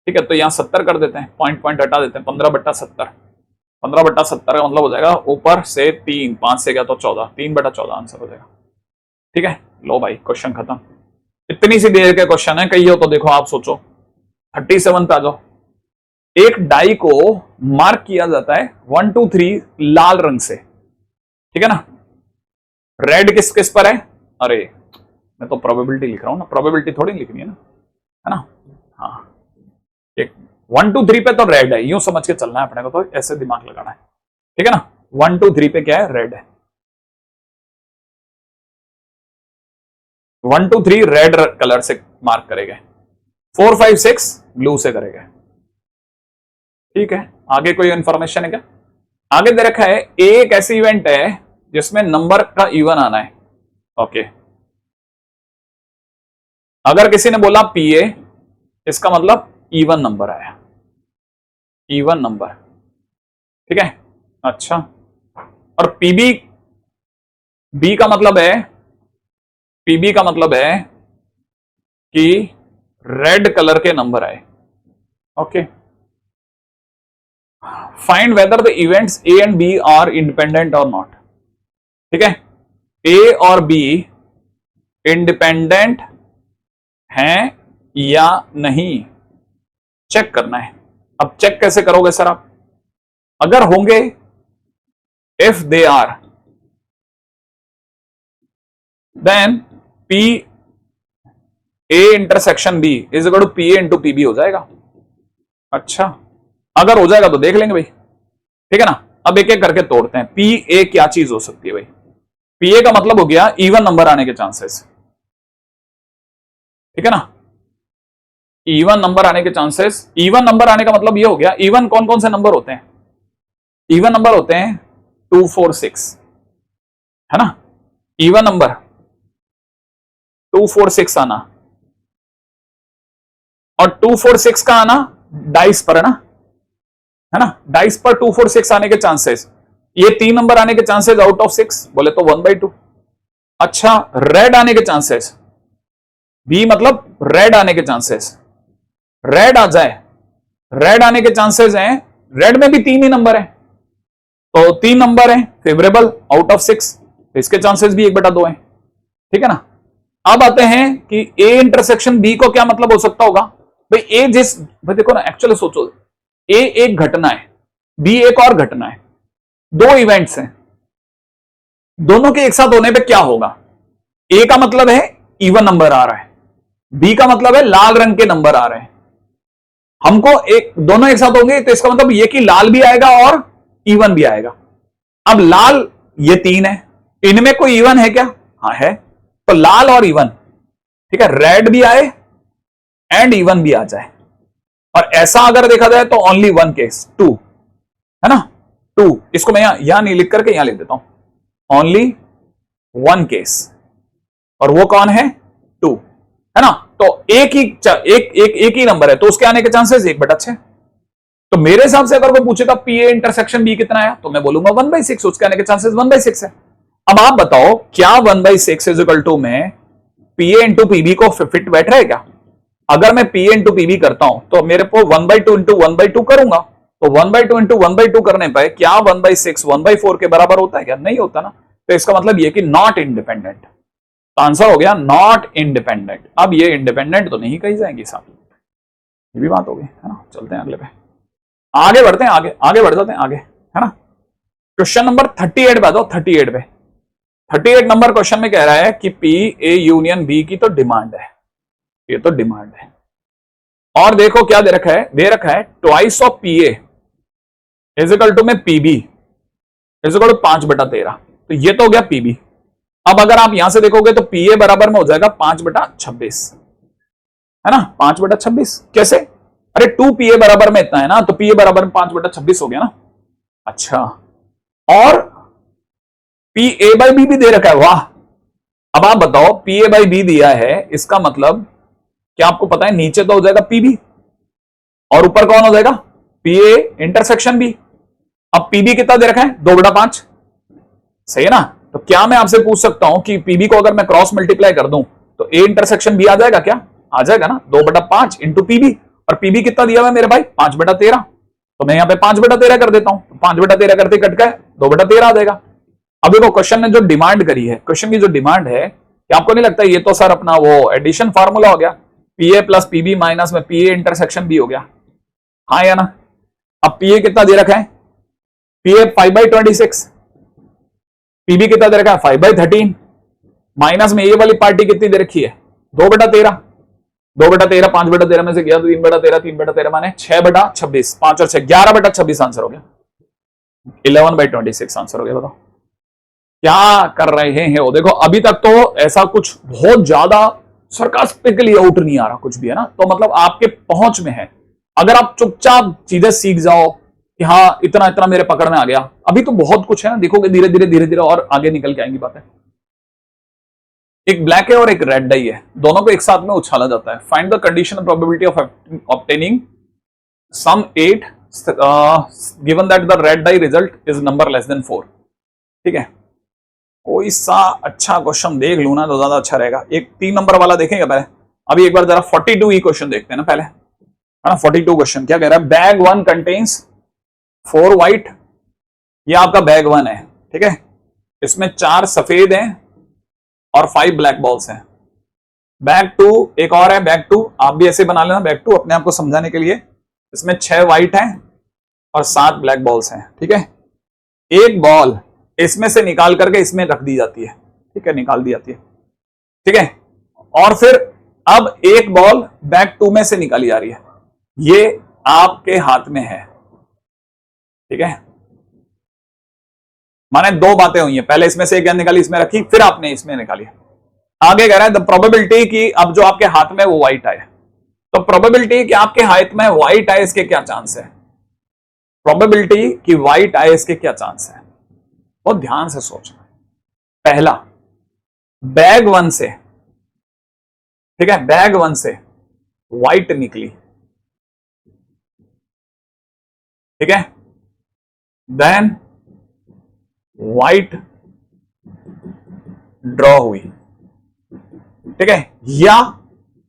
ठीक है, तो यहां 70 कर देते हैं, पॉइंट हटा देते हैं, 15/70, 15/70 का मतलब हो जाएगा ऊपर से 3, 5 से गया तो 14, 3/14 आंसर हो जाएगा, ठीक है। लो भाई, क्वेश्चन खत्म। इतनी सी देर के क्वेश्चन है, कही हो तो देखो, आप सोचो। 37 पे आ जाओ। एक डाई को मार्क किया जाता है 1 2 3 लाल रंग से, ठीक है ना। रेड किस किस पर है? अरे मैं तो प्रोबेबिलिटी लिख रहा हूं ना, प्रोबेबिलिटी थोड़ी लिखनी है ना, हाँ, एक 1 2 3 पे तो रेड है, यूं समझ के चलना है अपने को, तो ऐसे दिमाग लगाना है, ठीक है ना। 1 2 3 पे क्या है? रेड है। 1 2 3 रेड कलर से मार्क करेंगे, 4 5 6 ब्लू से करेंगे, ठीक है। आगे कोई इंफॉर्मेशन है क्या? आगे दे रखा है ए एक ऐसी इवेंट है जिसमें नंबर का इवन आना है, ओके। अगर किसी ने बोला पी ए, इसका मतलब इवन नंबर आया, इवन नंबर, ठीक है। अच्छा, और पीबी, बी का मतलब है, पीबी का मतलब है कि रेड कलर के नंबर आए, okay. Find whether the events A and B are independent और नॉट, ठीक है। ए और बी इंडिपेंडेंट हैं या नहीं, चेक करना है। अब चेक कैसे करोगे सर आप? अगर होंगे, if they are, then P A intersection B is equal to P A into P B हो जाएगा। अच्छा, अगर हो जाएगा तो देख लेंगे भाई, ठीक है ना। अब एक एक करके तोड़ते हैं। पी ए क्या चीज हो सकती है भाई? पी ए का मतलब हो गया इवन नंबर आने के चांसेस, ठीक है ना। इवन नंबर आने के चांसेस, इवन नंबर आने का मतलब ये हो गया, इवन कौन कौन से नंबर होते हैं? इवन नंबर होते हैं 2 4 6, है ना। इवन नंबर 2 4 6 आना, और 2 4 6 का आना डाइस पर, है ना, डाइस पर 2 4 6 आने के चांसेस, ये 3 नंबर आने के चांसेस आउट ऑफ 6 बोले तो 1/2। अच्छा, रेड आने के चांसेस, बी मतलब रेड आने के चांसेस, रेड आ जाए, रेड आने के चांसेस हैं, रेड में भी 3 ही नंबर है, तो 3 नंबर है फेवरेबल आउट ऑफ 6, इसके चांसेस भी 1/2 है, ठीक है ना। अब आते हैं कि ए इंटरसेक्शन बी को क्या मतलब हो सकता होगा भाई? ए जिस, भाई देखो ना, एक्चुअली सोचो, ए एक घटना है, बी एक और घटना है, 2 इवेंट्स हैं, दोनों के एक साथ होने पे क्या होगा? ए का मतलब है इवन नंबर आ रहा है, बी का मतलब है लाल रंग के नंबर आ रहे हैं। हमको एक, दोनों एक साथ होंगे तो इसका मतलब ये कि लाल भी आएगा और इवन भी आएगा। अब लाल, ये 3 है, इनमें कोई इवन है क्या? हाँ है, तो लाल और इवन, ठीक है, रेड भी आए एंड इवन भी आ जाए, और ऐसा अगर देखा जाए तो ओनली वन केस, 2, है ना, 2। इसको मैं यहां नहीं लिख करके यहां लिख देता हूं, ओनली वन केस, और वो कौन है, 2, है ना। तो एक ही नंबर है, तो उसके आने के चांसेस 1/6। तो मेरे हिसाब से अगर वो पूछेगा पी ए इंटरसेक्शन बी कितना है, तो मैं बोलूंगा 1/6, उसके आने के चांसेस 1/6 है। अब आप बताओ क्या 1/6 इज इक्वल टू में पी ए इंटू पीबी को फिट बैठ रहा है क्या? अगर मैं पी ए इंटू पीबी करता हूं तो मेरे को 1/2 इंटू 1/2 करूंगा, तो 1/2 इंटू 1/2 करने पर क्या 1/6 1/4 के बराबर होता है क्या? नहीं होता ना। तो इसका मतलब ये कि नॉट इंडिपेंडेंट। तो आंसर हो गया नॉट इंडिपेंडेंट। अब ये इंडिपेंडेंट तो नहीं कही जाएंगी साहब, ये भी बात हो गई, है ना। चलते हैं अगले पे, आगे बढ़ते हैं, आगे बढ़ जाते हैं आगे, है ना। क्वेश्चन नंबर 38 पे आ जाओ। 38 पे, 38 नंबर क्वेश्चन में कह रहा है कि पी ए यूनियन बी की तो डिमांड है, ये तो डिमांड है। और देखो क्या दे रखा है twice of P A is equal to में पीबी इज इक्वल टू 5/13। तो ये तो हो गया पीबी। अब अगर आप यहां से देखोगे तो पी ए बराबर में हो जाएगा 5/26, है ना, 5/26। कैसे? अरे 2 पी ए बराबर में इतना है ना, तो पी ए बराबर में 5/26 हो गया ना। अच्छा, और पी ए बाई बी भी दे रखा है, वाह। अब आप बताओ पी ए बाई बी दिया है, इसका मतलब क्या आपको पता है नीचे तो हो जाएगा पीबी और ऊपर कौन हो जाएगा, पी ए इंटरसेक्शन बी। अब पीबी कितना दे रखा है, 2/5, सही है ना। तो क्या मैं आपसे पूछ सकता हूं कि पीबी को अगर मैं क्रॉस मल्टीप्लाई कर दूं तो ए इंटरसेक्शन बी आ जाएगा क्या? आ जाएगा ना, 2/5 इंटू पीबी। और पीबी कितना दिया हुआ है मेरे भाई, 5/13। तो मैं यहां पे 5/13 कर देता हूं, 5/13 करते कट गए 2/13 आ जाएगा। अब देखो क्वेश्चन ने जो डिमांड करी है, क्वेश्चन की जो डिमांड है, क्या आपको नहीं लगता ये तो सर अपना वो एडिशन फार्मूला हो गया, P A plus PB minus में पी ए इंटरसेक्शन बी हो गया, हाँ या ना। अब पी ए कितना दे रखा है, पी ए 5/26, पीबी कितना दे रखा है 5/13, माइनस में ये वाली पार्टी कितनी दे रखी है 2/13। 2/13 5/13 में से गया तो 3/13, 3/13 माने 6/26, 5 और 6 11/26 आंसर हो गया, 11/26 आंसर हो गया। बताओ क्या कर रहे हैं वो। देखो अभी तक तो ऐसा कुछ बहुत ज्यादा सरकास्टिकली आउट नहीं आ रहा कुछ भी, है ना। तो मतलब आपके पहुंच में है, अगर आप चुपचाप चीजें सीख जाओ कि हाँ इतना इतना मेरे पकड़ में आ गया, अभी तो बहुत कुछ है ना, देखोगे धीरे धीरे और आगे निकल के आएंगी बातें। एक ब्लैक है और एक रेड डाई है, दोनों को एक साथ में उछाला जाता है। Find the condition probability of obtaining sum 8 given that the red die result is number less than 4। ठीक है, कोई सा अच्छा क्वेश्चन देख लू ना तो ज्यादा अच्छा रहेगा। एक 3 नंबर वाला देखेंगे पहले, अभी एक बार जरा 42 ही क्वेश्चन देखते हैं ना पहले, है ना। 42 क्वेश्चन क्या कह रहा है, बैग 1 कंटेन्स 4 व्हाइट, ये आपका बैग 1 है, ठीक है। इसमें 4 सफेद हैं और 5 ब्लैक बॉल्स हैं। बैग 2 एक और है, बैग 2 आप भी ऐसे बना लेना, बैग 2 अपने आप को समझाने के लिए। इसमें 6 व्हाइट हैं और 7 ब्लैक बॉल्स हैं, ठीक है। एक बॉल इसमें से निकाल करके इसमें रख दी जाती है, ठीक है, निकाल दी जाती है, ठीक है। और फिर अब एक बॉल बैग 2 में से निकाली जा रही है, ये आपके हाथ में है, ठीक है। माने 2 बातें हुई हैं, पहले इसमें से एक गेंद निकाली इसमें रखी, फिर आपने इसमें निकाली। आगे कह रहा है द प्रोबेबिलिटी कि अब जो आपके हाथ में वो व्हाइट आए, तो प्रोबेबिलिटी कि आपके हाथ में व्हाइट आए इसके क्या चांस है, प्रोबेबिलिटी कि व्हाइट आए इसके क्या चांस है, बहुत ध्यान से सोचना। पहला, बैग 1 से, ठीक है, बैग 1 से व्हाइट निकली, ठीक है, देन व्हाइट ड्रॉ हुई, ठीक है। या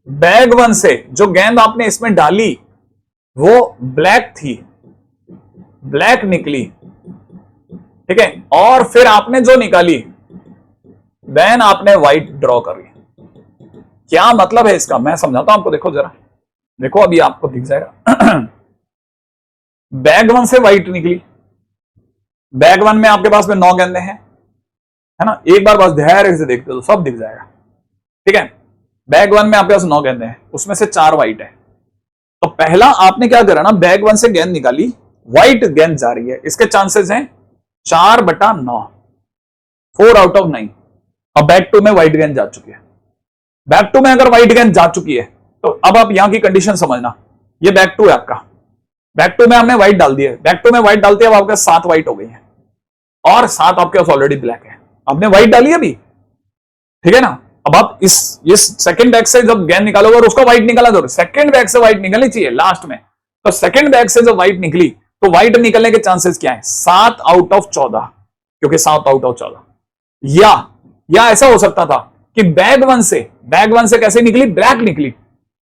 बैग 1 से जो गेंद आपने इसमें डाली वो ब्लैक थी, ब्लैक निकली, ठीक है, और फिर आपने जो निकाली देन आपने व्हाइट ड्रॉ करी। क्या मतलब है इसका, मैं समझाता हूं आपको, देखो जरा, देखो अभी आपको दिख जाएगा। बैग 1 से व्हाइट निकली, बैग 1 में आपके पास में 9 गेंदें हैं, है ना। एक बार बस धैर्य से देखते तो सब दिख जाएगा, ठीक है। बैग 1 में आपके पास 9 गेंदें हैं, उसमें से 4 व्हाइट है। तो पहला आपने क्या करा ना, बैग 1 से गेंद निकाली, व्हाइट गेंद जा रही है, इसके चांसेस हैं 4/9, 4 आउट ऑफ 9। अब बैग 2 में व्हाइट गेंद जा चुकी है, बैग 2 में अगर व्हाइट गेंद जा चुकी है तो अब आप यहां की कंडीशन समझना, ये बैक टू है आपका, बैक टू में हमने व्हाइट डाल दिया, बैक टू में व्हाइट डालते हैं, अब आपके 7 व्हाइट हो गई है और 7 आपके पास ऑलरेडी ब्लैक है, आपने व्हाइट डाली अभी, ठीक है ना। अब आप इस सेकंड बैग से जब गेंद निकालोगे और उसका व्हाइट निकाला, तो सेकंड बैग से व्हाइट निकलनी चाहिए लास्ट में, तो सेकंड बैग से जब व्हाइट निकली तो व्हाइट निकलने के चांसेस क्या है, 7 आउट ऑफ 14, क्योंकि 7 आउट ऑफ 14। या ऐसा हो सकता था कि बैग वन से कैसे निकली, ब्लैक निकली,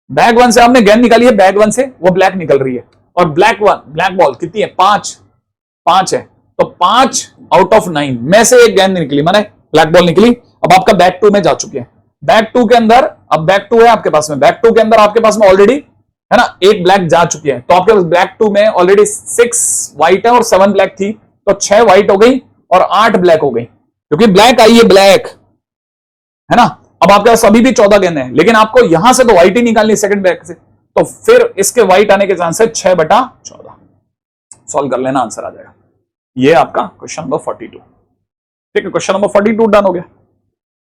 बैग वन से आपने गेंद निकाली है, बैग वन से वो ब्लैक निकल रही है, और ब्लैक बॉल कितनी है, 5 है, तो 5 आउट ऑफ 9 में से एक गेंद निकली, माने ब्लैक बॉल निकली। अब आपका बैक टू में जा चुके हैं, बैक टू के अंदर, अब बैक टू है आपके पास में, बैक टू के अंदर आपके पास में ऑलरेडी है ना एक ब्लैक जा चुकी है, तो आपके पास ब्लैक टू में ऑलरेडी 6 व्हाइट है और 7 ब्लैक थी, तो 6 व्हाइट हो गई और 8 ब्लैक हो गई, क्योंकि ब्लैक आई है, ब्लैक है ना। अब आपके पास अभी भी 14 गेंदें हैं, लेकिन आपको यहां से तो व्हाइट ही निकालनी सेकंड बैग से, तो फिर इसके व्हाइट आने के चांस है 6/14। सॉल्व कर लेना, आंसर आ जाएगा। ये आपका क्वेश्चन नंबर 42, ठीक है। क्वेश्चन नंबर 42 डन हो गया,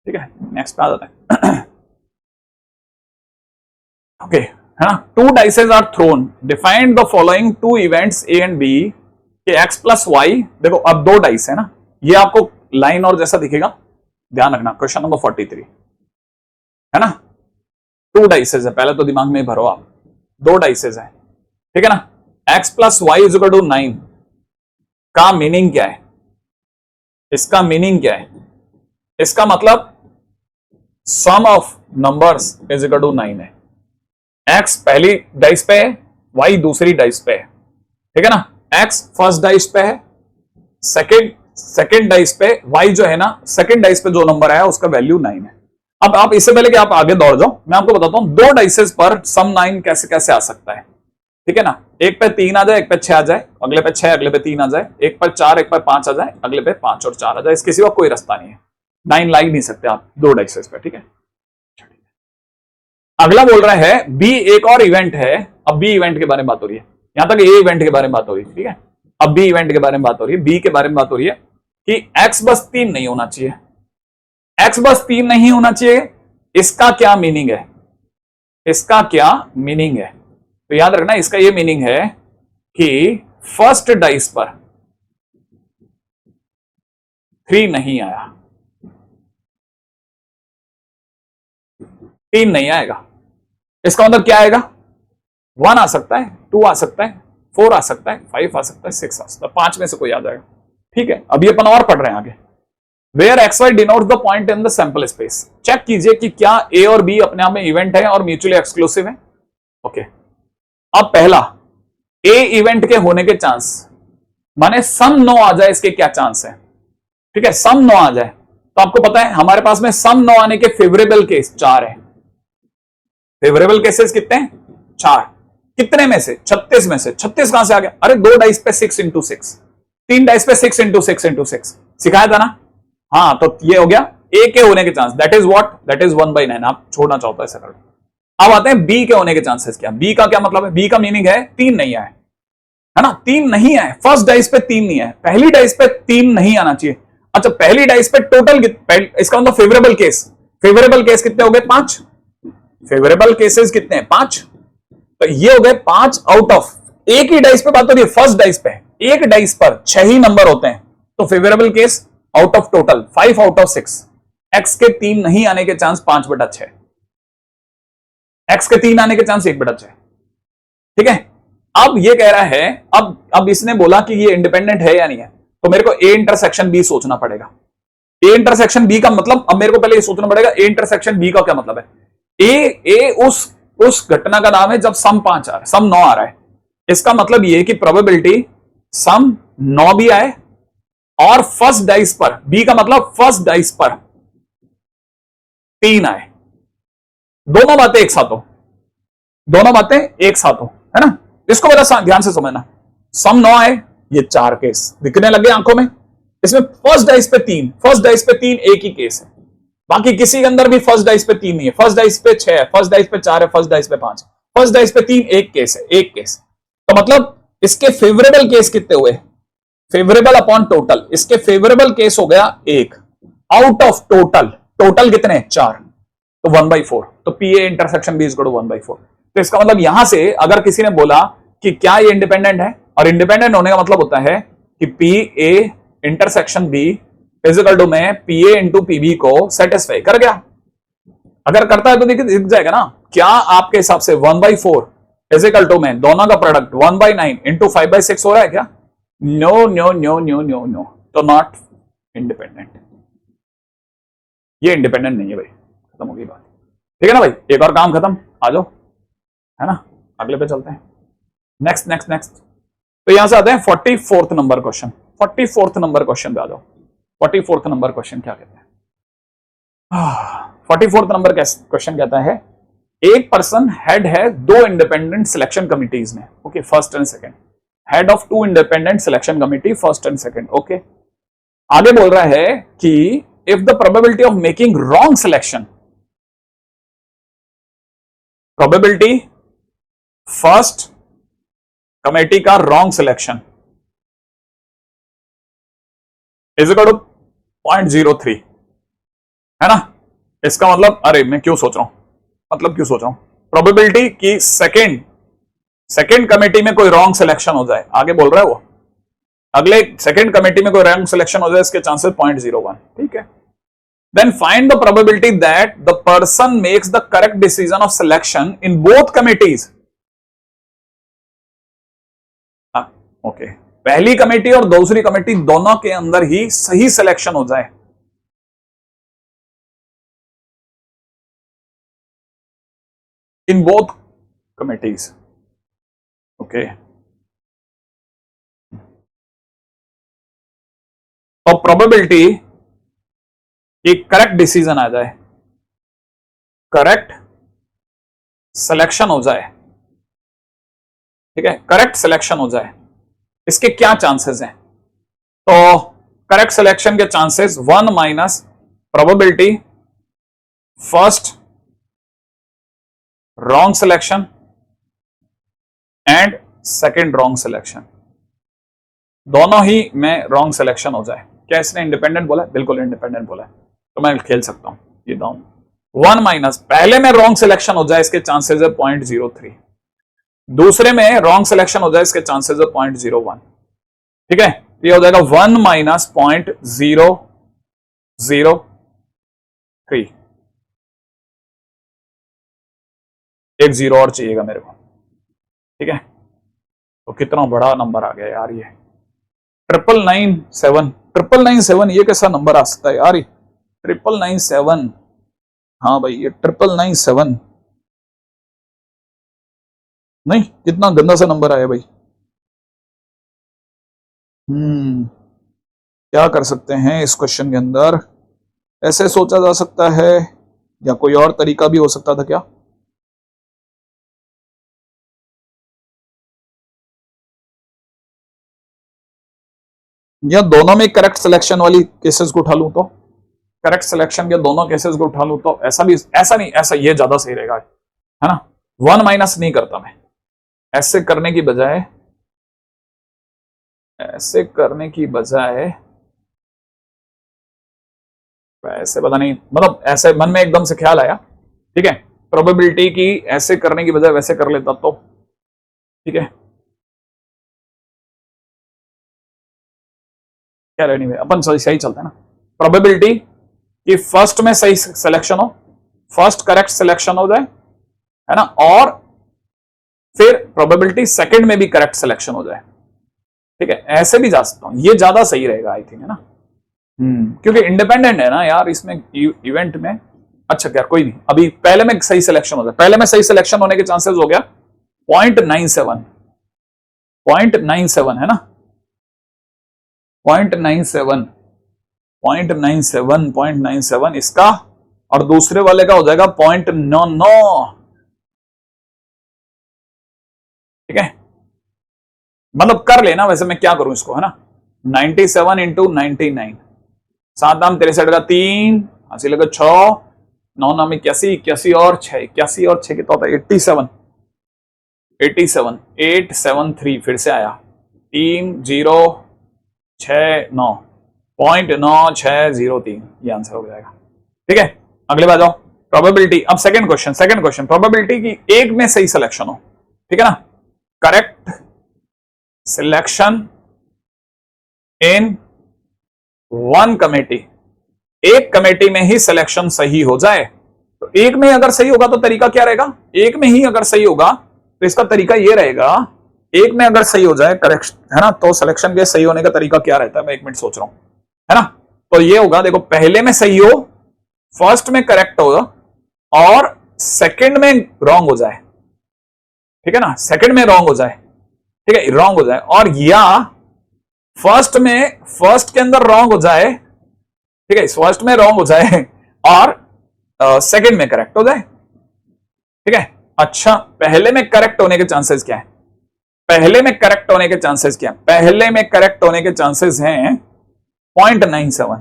ठीक है। नेक्स्ट पे आ जाते हैं। ओके, है ना। 2 dices are thrown, defined the following 2 events A and B के x प्लस वाई। देखो अब 2 डाइस है ना, ये आपको लाइन और जैसा दिखेगा, ध्यान रखना। क्वेश्चन नंबर 43 है ना, 2 डाइसेस है, पहले तो दिमाग में भरो आप, 2 डाइसेस है, ठीक है ना। x plus Y is equal to 9 का मीनिंग क्या है, इसका मीनिंग क्या है, इसका मतलब sum of numbers is equal to 9 है। x पहली डाइस पे है, y दूसरी डाइस पे है, ठीक है ना। x फर्स्ट डाइस पे है, सेकंड डाइस पे y जो है ना, सेकंड डाइस पे जो नंबर आया उसका वैल्यू 9 है। अब आप इससे पहले कि आप आगे दौड़ जाओ, मैं आपको बताता हूं 2 डाइसेस पर सम 9 कैसे कैसे आ सकता है, ठीक है ना। एक पे 3 आ जाए, एक पे 6 आ जाए, अगले पे 6, अगले पे 3 आ जाए, एक पर 4, एक पर 5 आ जाए, अगले पे 5 और 4 आ जाए, इसके सिवा कोई रास्ता नहीं है। 9 ला ही नहीं सकते आप 2 डाइसेस पे, ठीक है। अगला बोल रहा है बी एक और इवेंट है, अब बी इवेंट के बारे में बात हो रही है, यहां तक ए इवेंट के बारे में बात हो रही है, ठीक है। अब बी इवेंट के बारे में बात हो रही है, बी के बारे में बात हो रही है कि x बस 3 नहीं होना चाहिए, x बस 3 नहीं होना चाहिए। इसका क्या मीनिंग है, इसका क्या मीनिंग है, तो याद रखना इसका ये मीनिंग है कि फर्स्ट डाइस पर 3 नहीं आया, 3 नहीं आएगा, इसका मतलब क्या आएगा, 1 आ सकता है, 2 आ सकता है, 4 आ सकता है, 5 आ सकता है, 6 आ सकता है, 5 में से कोई आ जाएगा, ठीक है। अभी अपन और पढ़ रहे हैं आगे। Where X Y denotes the point in the sample space, check कीजिए कि क्या ए और बी अपने आप में इवेंट है और म्यूचुअली एक्सक्लूसिव है, ओके। अब पहला ए इवेंट के होने के चांस, माने सम 9 आ जाए, इसके क्या चांस है, ठीक है। सम 9 आ जाए तो आपको पता है हमारे पास में सम 9 आने के फेवरेबल केस 4 है, फेवरेबल केसेस कितने हैं, 4, कितने में से, 36 में से। 36 कहां से आ गया, अरे 2 डाइस पे 6 इंटू 6, 3 डाइस पे 6 इंटू 6 इंटू 6 सिखाया था ना, हाँ। तो ये हो गया ए के होने के chance, that is what, that is 1/9। आप छोड़ना चाहता है ऐसा कर। अब आते हैं बी के होने के चांसेस क्या, बी का क्या मतलब है, बी का मीनिंग है 3 नहीं आए, है ना, 3 नहीं आए, फर्स्ट डाइस पे 3 नहीं आए, पहली डाइस पे 3 नहीं आना चाहिए। अच्छा, पहली डाइस पे टोटल, इसका मतलब फेवरेबल केस, फेवरेबल केस कितने हो गए, 5, फेवरेबल केसेस कितने हैं, 5, तो ये हो गए 5 आउट ऑफ, एक ही डाइस पे बात हो रही है, फर्स्ट डाइस पे, एक डाइस पर 6 ही नंबर होते हैं, तो favourable case out of total 5 out of 6, x के 3 नहीं आने के चांस 5/6, एक्स के 3 आने के चांस 1/6, ठीक है। अब ये कह रहा है, अब इसने बोला कि ये इंडिपेंडेंट है या नहीं है, तो मेरे को ए इंटरसेक्शन बी सोचना पड़ेगा। ए इंटरसेक्शन बी का मतलब, अब मेरे को पहले ये सोचना पड़ेगा ए इंटरसेक्शन बी का क्या मतलब है। ए उस घटना का नाम है जब सम 5 आ रहा है, सम 9 आ रहा है, इसका मतलब ये कि प्रोबेबिलिटी सम 9 भी आए और फर्स्ट डाइस पर, बी का मतलब फर्स्ट डाइस पर 3 आए, दोनों बातें एक साथ हो, दोनों बातें एक साथ हो, है ना। इसको बड़ा ध्यान से समझना, सम 9 आए, ये 4 केस दिखने लगे आंखों में, इसमें फर्स्ट डाइस पे 3, फर्स्ट डाइस पे 3 एक ही केस है, बाकी किसी के अंदर भी फर्स्ट डाइस पे 3 नहीं है, फर्स्ट डाइस पे 6 है, फर्स्ट डाइस पे 4 है, फर्स्ट डाइस पे 5, फर्स्ट डाइस पे 3 एक केस है, एक केस, तो मतलब इसके फेवरेबल केस कितने हुए, फेवरेबल अपॉन टोटल, इसके फेवरेबल केस हो गया 1 आउट ऑफ टोटल, टोटल कितने 4, तो 1/4, तो P A intersection B is equal to 1/4। तो इसका मतलब यहां से अगर किसी ने बोला कि क्या ये इंडिपेंडेंट है, और इंडिपेंडेंट होने का मतलब होता है कि P A intersection B physical to में पी ए इंटू पीबी को सेटिस्फाई कर गया। अगर करता है तो देखिए दिख जाएगा ना। क्या आपके हिसाब से 1/4 फिजिकल टू में दोनों का प्रोडक्ट 1/9 इंटू 5/6 हो रहा है क्या? No no no no no no, तो नॉट इंडिपेंडेंट। ये इंडिपेंडेंट नहीं है भाई, खत्म हो गई बात। ठीक है ना भाई, एक और काम खत्म, आ जाओ, है ना, अगले पे चलते हैं। नेक्स्ट नेक्स्ट नेक्स्ट, तो यहां से आते हैं 44th number question. 44th number question पे आ जाओ। 44th नंबर क्वेश्चन क्या कहते हैं? 44th नंबर क्वेश्चन कहता है एक पर्सन हेड है दो इंडिपेंडेंट सिलेक्शन कमिटीज में, okay, first and second, head of two independent selection committee first and second, okay. आगे बोल रहा है कि if the probability of making wrong selection, probability first committee का wrong selection is equal to 0.03, है ना। इसका मतलब, अरे मैं क्यों सोच रहा हूं, मतलब क्यों सोच रहा हूं, प्रोबेबिलिटी की सेकंड कमेटी में कोई रॉन्ग सिलेक्शन हो जाए, आगे बोल रहा है वो, अगले सेकंड कमेटी में कोई रॉन्ग सिलेक्शन हो जाए, इसके चांसेस 0.01, ठीक है। Then find the probability that the person makes the correct decision of selection in both committees. Okay, पहली कमेटी और दूसरी कमेटी दोनों के अंदर ही सही सिलेक्शन हो जाए। इन बोथ कमिटीज, ओके। तो प्रोबेबिलिटी कि करेक्ट डिसीजन आ जाए, करेक्ट सिलेक्शन हो जाए, ठीक है, करेक्ट सिलेक्शन हो जाए, इसके क्या चांसेस हैं? तो करेक्ट सिलेक्शन के chances 1 minus probability first wrong selection and second wrong selection, दोनों ही में रॉन्ग सिलेक्शन हो जाए। क्या इसने इंडिपेंडेंट बोला है? बिल्कुल इंडिपेंडेंट बोला है, तो मैं खेल सकता हूं ये डाउन। 1 माइनस पहले में रॉन्ग सिलेक्शन हो जाए, इसके चांसेस है 0.03, दूसरे में रॉन्ग सिलेक्शन हो जाए, इसके चांसेस है 0.01, ठीक है। ये हो जाएगा 1 माइनस 0.003, एक जीरो और चाहिएगा मेरे को, ठीक है। तो कितना बड़ा नंबर आ गया यार, ये 99997 ये कैसा नंबर आ सकता है यार, 99997, हाँ भाई ये 99997, नहीं कितना गंदा सा नंबर आया भाई। क्या कर सकते हैं इस क्वेश्चन के अंदर? ऐसे सोचा जा सकता है या कोई और तरीका भी हो सकता था क्या? या दोनों में करेक्ट सिलेक्शन वाली केसेस को उठा लूं तो, करेक्ट सिलेक्शन के दोनों केसेस को उठा लूं तो, ऐसा भी, ऐसा नहीं, ऐसा ये ज्यादा सही रहेगा, है ना। 1 माइनस नहीं करता मैं, ऐसे करने की बजाय, ऐसे करने की बजाय, ऐसे पता नहीं, मतलब ऐसे मन में एकदम से ख्याल आया, ठीक है, प्रोबेबिलिटी की ऐसे करने की बजाय वैसे कर लेता तो, ठीक है। क्या रहनी है, अपन सही सही चलते हैं ना। प्रोबेबिलिटी कि फर्स्ट में सही सिलेक्शन हो, फर्स्ट करेक्ट सिलेक्शन हो जाए, है ना, और फिर प्रोबेबिलिटी सेकंड में भी करेक्ट सिलेक्शन हो जाए, ठीक है, ऐसे भी जा सकता हूं, ये ज्यादा सही रहेगा आई थिंक, है ना। क्योंकि इंडिपेंडेंट है ना यार इसमें इवेंट में। अच्छा क्या, कोई नहीं, अभी पहले में सही सिलेक्शन हो जाए, पहले में सही सिलेक्शन होने के चांसेस हो गया 0.97, 0.97 है ना, 0.97 इसका, और दूसरे वाले का हो जाएगा 0.99, ठीक है। मतलब कर लेना, वैसे मैं क्या करूं इसको, है ना, 97 इंटू 99, 7 नाम 63 का 3, अस्सी लगा 6, 9 नाम 81, 81 और 6, 81 और 6 कितना होता है 87, 873 फिर से आया 3069, 0.9603, ये आंसर हो जाएगा, ठीक है। अगले बार जाओ, प्रोबेबिलिटी, अब सेकंड क्वेश्चन प्रोबेबिलिटी की एक में सही सिलेक्शन हो, ठीक है ना, correct selection in one committee, एक कमेटी में ही सिलेक्शन सही हो जाए। तो एक में अगर सही होगा तो तरीका क्या रहेगा, एक में ही अगर सही होगा तो इसका तरीका ये रहेगा, एक में अगर सही हो जाए करेक्ट है ना, तो सिलेक्शन के सही होने का तरीका क्या रहता है, मैं एक मिनट सोच रहा हूं, है ना। तो ये होगा, देखो पहले में सही हो, फर्स्ट में करेक्ट हो और सेकंड में रॉन्ग हो जाए, ठीक है ना, सेकंड में रॉन्ग हो जाए, ठीक है, रॉन्ग हो जाए, और या फर्स्ट के अंदर रॉन्ग हो जाए, ठीक है, फर्स्ट में रॉन्ग हो जाए और सेकंड में करेक्ट हो जाए, ठीक है। अच्छा, पहले में करेक्ट होने के चांसेस क्या है, पहले में करेक्ट होने के चांसेस क्या है, पहले में करेक्ट होने के चांसेस हैं 0.97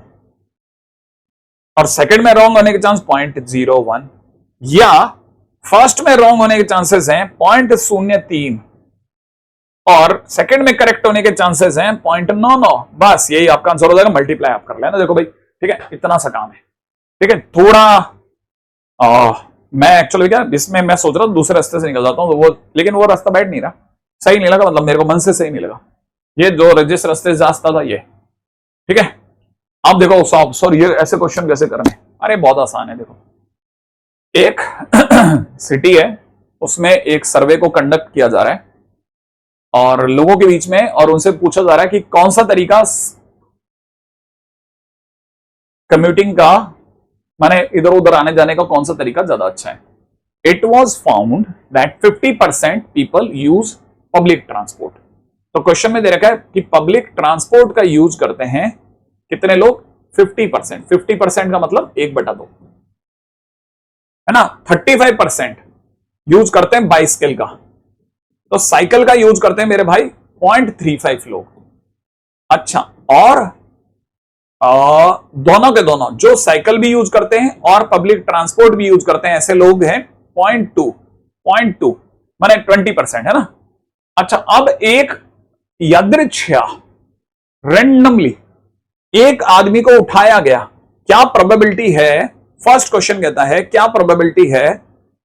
और सेकंड में रॉन्ग होने के चांस 0.01, या फर्स्ट में रॉन्ग होने के चांसेस हैं 0.03 और सेकंड में करेक्ट होने के चांसेस हैं 0.99। बस यही आपका आंसर हो जाएगा, मल्टीप्लाई आप कर लेना, देखो भाई, ठीक है, इतना सा काम है, ठीक है। थोड़ा मैं एक्चुअली क्या इसमें मैं सोच रहा हूं दूसरे रास्ते से निकल जाता हूं, तो वो लेकिन वो रास्ता बैठ नहीं रहा, सही नहीं लगा, मतलब मेरे को मन से सही नहीं लगा, ये जो जिस रास्ते से रास्ता था ये, ठीक है। अब देखो सर ये ऐसे क्वेश्चन कैसे करने, अरे बहुत आसान है, देखो एक सिटी है, उसमें एक सर्वे को कंडक्ट किया जा रहा है और लोगों के बीच में, और उनसे पूछा जा रहा है कि कौन सा तरीका कम्यूटिंग का, माने इधर उधर आने जाने का कौन सा तरीका ज्यादा अच्छा है। It was found that 50% people use public transport. तो क्वेश्चन में दे रखा है कि पब्लिक ट्रांसपोर्ट का यूज करते हैं कितने लोग, 50%। 50% का मतलब 1/2 है ना। 35% यूज करते हैं बाइसिकल का, तो साइकिल का यूज करते हैं मेरे भाई 0.35 लोग। अच्छा, और दोनों के दोनों जो साइकिल भी यूज करते हैं और पब्लिक ट्रांसपोर्ट भी यूज करते हैं ऐसे लोग हैं 0.2 माने 20%, है ना। अच्छा, अब एक यादृच्छिया रैंडमली एक आदमी को उठाया गया, क्या प्रोबेबिलिटी है, फर्स्ट क्वेश्चन कहता है क्या प्रोबेबिलिटी है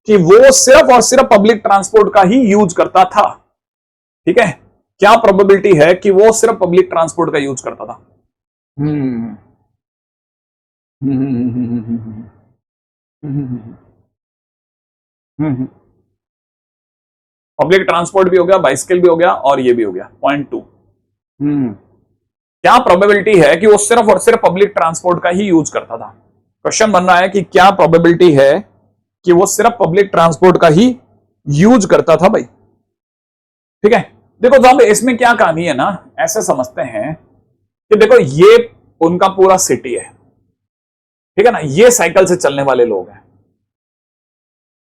कि वो सिर्फ और सिर्फ पब्लिक ट्रांसपोर्ट का ही यूज करता था, ठीक है, क्या प्रोबेबिलिटी है कि वो सिर्फ पब्लिक ट्रांसपोर्ट का यूज करता था। पब्लिक ट्रांसपोर्ट भी हो गया, बाइसिकल भी हो गया और ये भी हो गया 0.2। क्या प्रोबेबिलिटी है कि वो सिर्फ और सिर्फ पब्लिक ट्रांसपोर्ट का ही यूज करता था। क्वेश्चन बन रहा है कि क्या प्रोबेबिलिटी है कि वो सिर्फ पब्लिक ट्रांसपोर्ट का ही यूज करता था भाई, ठीक है। देखो तो अब इसमें क्या कहानी है ना, ऐसे समझते हैं कि देखो ये उनका पूरा सिटी है, ठीक है ना, ये साइकिल से चलने वाले लोग हैं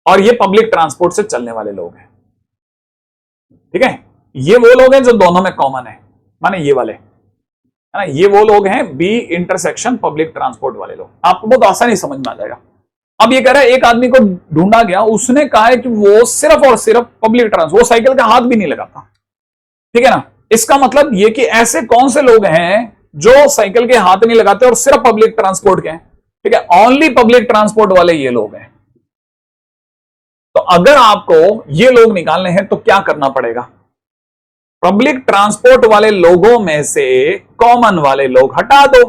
और ये पब्लिक ट्रांसपोर्ट से चलने वाले लोग हैं, ठीक है। ये वो लोग हैं जो दोनों में कॉमन है, माने ये वाले, है ना, ये वो लोग हैं बी इंटरसेक्शन पब्लिक ट्रांसपोर्ट वाले लोग, आपको बहुत आसानी समझ में आ जाएगा। अब ये कह रहा है एक आदमी को ढूंढा गया, उसने कहा है कि वो सिर्फ और सिर्फ पब्लिक ट्रांसपोर्ट, वो साइकिल का हाथ भी नहीं लगाता, ठीक है ना। इसका मतलब ये कि ऐसे कौन से लोग हैं जो साइकिल के हाथ नहीं लगाते और सिर्फ पब्लिक ट्रांसपोर्ट के हैं, ठीक है, ओनली पब्लिक ट्रांसपोर्ट वाले ये लोग हैं। तो अगर आपको ये लोग निकालने हैं तो क्या करना पड़ेगा, पब्लिक ट्रांसपोर्ट वाले लोगों में से कॉमन वाले लोग हटा दो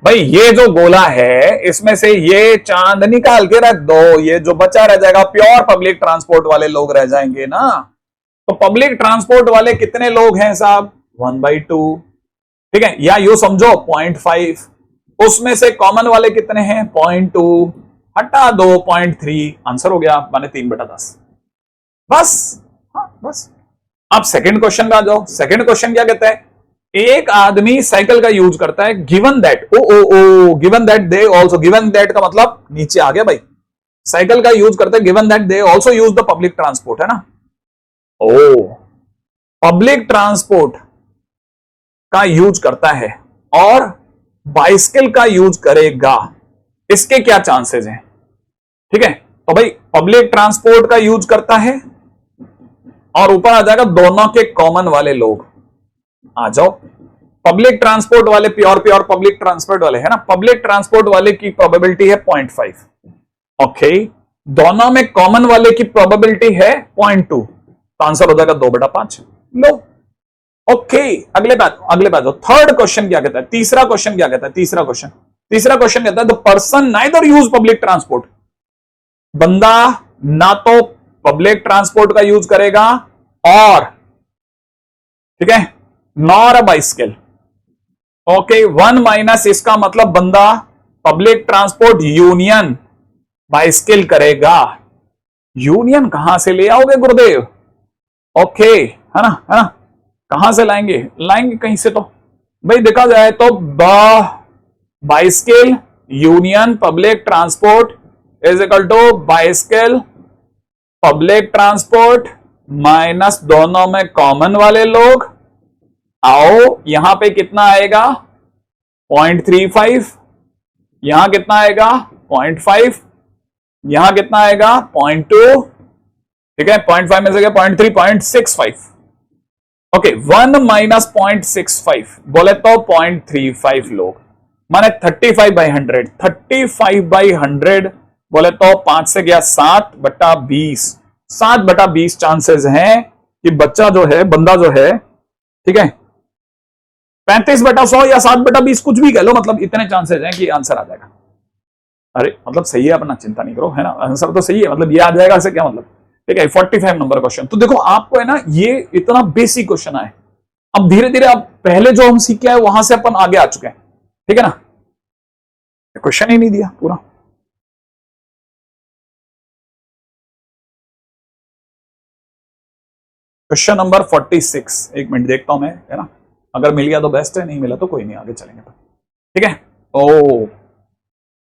भाई, ये जो गोला है इसमें से ये चांद निकाल के रख दो, ये जो बचा रह जाएगा प्योर पब्लिक ट्रांसपोर्ट वाले लोग रह जाएंगे ना। तो पब्लिक ट्रांसपोर्ट वाले कितने लोग हैं साहब, 1/2, ठीक है, या यू समझो 0.5, उसमें से कॉमन वाले कितने हैं 0.2, हटा दो 0.3, आंसर हो गया माने 3/10, बस। हाँ बस। अब सेकंड क्वेश्चन का जाओ, सेकंड क्वेश्चन क्या कहता है, एक आदमी साइकिल का यूज करता है given that, given that they also, given that का मतलब नीचे आ गया भाई, साइकिल का यूज करता है given that they also use the public transport, है ना। पब्लिक ट्रांसपोर्ट का यूज करता है और बाइसिकल का यूज करेगा, इसके क्या चांसेस हैं, ठीक है। तो भाई पब्लिक ट्रांसपोर्ट का यूज करता है और ऊपर आ जाएगा दोनों के कॉमन वाले लोग, आ जाओ पब्लिक ट्रांसपोर्ट वाले, प्योर पब्लिक ट्रांसपोर्ट वाले, है ना, पब्लिक ट्रांसपोर्ट वाले की प्रोबेबिलिटी है 0.5 ओके, दोनों में कॉमन वाले की प्रोबेबिलिटी है 0.2, तो आंसर हो जाएगा 2/5। लो ओके, अगले बात थर्ड क्वेश्चन क्या कहता है, तीसरा क्वेश्चन क्या कहता है, तीसरा क्वेश्चन कहता है the person neither use public transport, बंदा ना तो पब्लिक ट्रांसपोर्ट का यूज करेगा और ठीक है nor a bicycle. Okay, 1 minus इसका मतलब बंदा पब्लिक ट्रांसपोर्ट यूनियन बाइसिकल करेगा। यूनियन कहां से ले आओगे गुरुदेव? ओके, है ना, कहां से लाएंगे कहीं से, तो भाई देखा जाए तो bicycle union public transport is equal to bicycle public transport minus दोनों में कॉमन वाले लोग। आओ यहां पे कितना आएगा 0.35, यहां कितना आएगा 0.5, यहां कितना आएगा 0.2, ठीक है 0.5 में से क्या 0.3, 0.65। ओके, 1 माइनस 0.65 बोले तो 0.35 लोग, माने 35/100, 35/100 बोले तो 5 से गया 7/20, 7/20 चांसेस हैं कि बच्चा जो है, बंदा जो है, ठीक है 35/100 या 7/20 कुछ भी कह लो, मतलब इतने चांसेस हैं कि आंसर आ जाएगा। अरे मतलब सही है, अपना चिंता नहीं करो, है ना, आंसर तो सही है, मतलब ये आ जाएगा, ऐसे क्या मतलब, ठीक है 45 नंबर क्वेश्चन। तो देखो आपको है ना, ये इतना बेसिक क्वेश्चन आए, अब धीरे धीरे अब पहले जो हम सीखे हैं वहां से अपन आगे आ चुके हैं, ठीक है ना, क्वेश्चन ही नहीं दिया पूरा। क्वेश्चन नंबर 46, एक मिनट देखता हूं मैं, है ना, अगर मिल गया तो बेस्ट है, नहीं मिला तो कोई नहीं, आगे चलेंगे, ठीक है। ओ